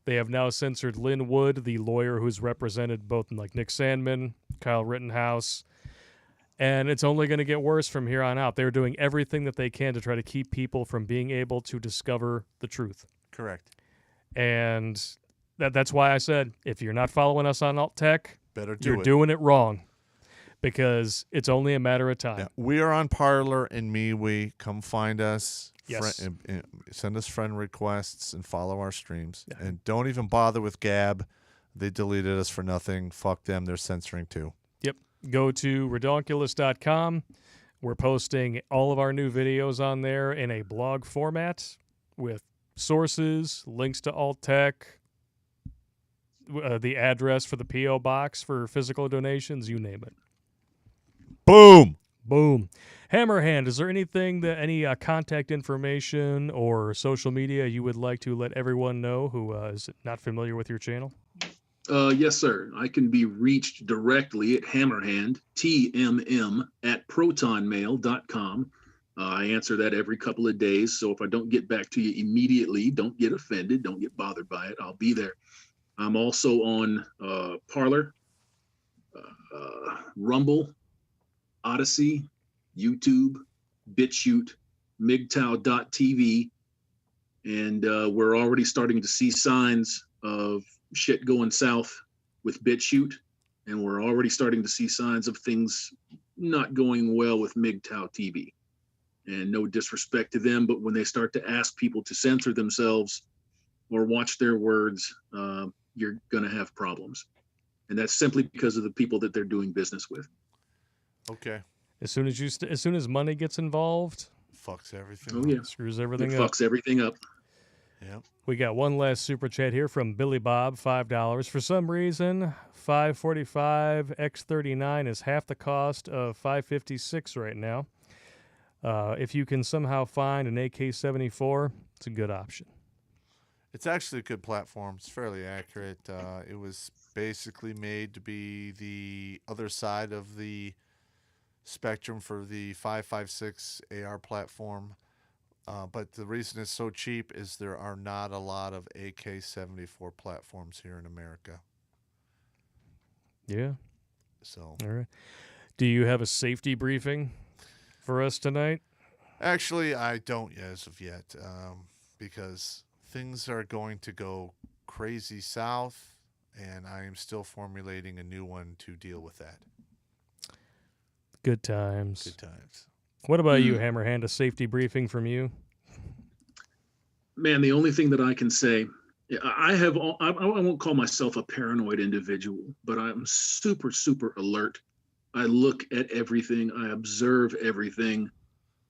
They have now censored Lynn Wood, the lawyer who's represented both like Nick Sandmann, Kyle Rittenhouse, and it's only going to get worse from here on out. They're doing everything that they can to try to keep people from being able to discover the truth. Correct. And that's why I said, if you're not following us on Alt Tech, Better do you're it. doing it wrong because it's only a matter of time. Yeah, we are on Parler and MeWe. Come find us. Yes. Send us friend requests and follow our streams. Yeah. And don't even bother with Gab. They deleted us for nothing. Fuck them. They're censoring too. Yep. Go to redonkulous.com. We're posting all of our new videos on there in a blog format with sources, links to Alt Tech, the address for the P.O. box for physical donations, you name it. Boom. Boom. Hammerhand, is there anything any contact information or social media you would like to let everyone know who is not familiar with your channel? Yes, sir. I can be reached directly at Hammerhand, TMM, at protonmail.com. I answer that every couple of days. So if I don't get back to you immediately, don't get offended. Don't get bothered by it. I'll be there. I'm also on Parler, Rumble, Odyssey, YouTube, BitChute, MGTOW.tv, and we're already starting to see signs of shit going south with BitChute, and we're already starting to see signs of things not going well with MGTOW TV. And no disrespect to them, but when they start to ask people to censor themselves or watch their words, you're going to have problems. And that's simply because of the people that they're doing business with. Okay. As soon as money gets involved, Fucks everything. Oh, up. yeah. screws It everything up. fucks everything up. Yep. We got one last super chat here from Billy Bob, $5. For some reason, 545 X39 is half the cost of 556 right now. If you can somehow find an AK-74, it's a good option. It's actually a good platform. It's fairly accurate. It was basically made to be the other side of the spectrum for the 5.56 AR platform. But the reason it's so cheap is there are not a lot of AK-74 platforms here in America. Yeah. So All right. Do you have a safety briefing for us tonight? actually, I don't as of yet, because things are going to go crazy south, and I am still formulating a new one to deal with that. Good times. Good times. What about you, Hammerhand? A safety briefing from you? Man, the only thing that I can say, I won't call myself a paranoid individual, but I'm super, super alert. I look at everything. I observe everything.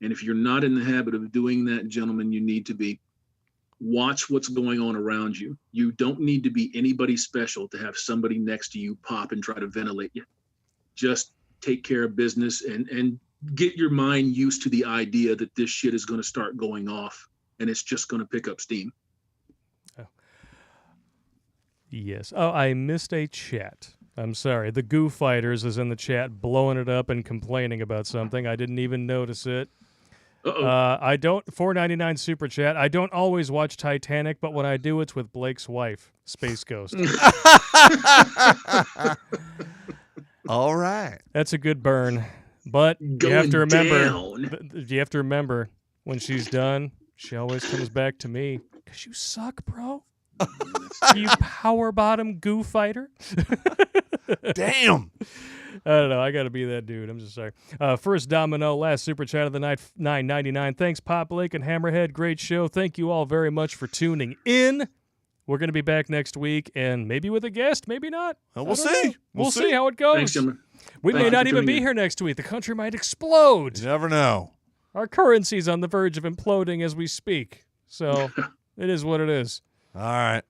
And if you're not in the habit of doing that, gentlemen, you need to be. Watch what's going on around you. You don't need to be anybody special to have somebody next to you pop and try to ventilate you. Just take care of business and get your mind used to the idea that this shit is going to start going off and it's just going to pick up steam. Yes. Oh, I missed a chat. I'm sorry. The Goo Fighters is in the chat blowing it up and complaining about something. I didn't even notice it. I don't, $4.99 super chat. I don't always watch Titanic, but when I do, it's with Blake's wife, Space Ghost. All right. That's a good burn. But you have to remember, when she's done, she always comes back to me. Because you suck, bro. You power bottom goo fighter. Damn. I don't know. I got to be that dude. I'm just sorry. First Domino, last super chat of the night, $9.99. Thanks, Pop Lake and Hammerhead. Great show. Thank you all very much for tuning in. We're going to be back next week, and maybe with a guest, maybe not. We'll see. Know. We'll see how it goes. Thanks, gentlemen. We Thank may you not for even tuning be in. here next week. The country might explode. You never know. Our currency's on the verge of imploding as we speak. So it is what it is. All right.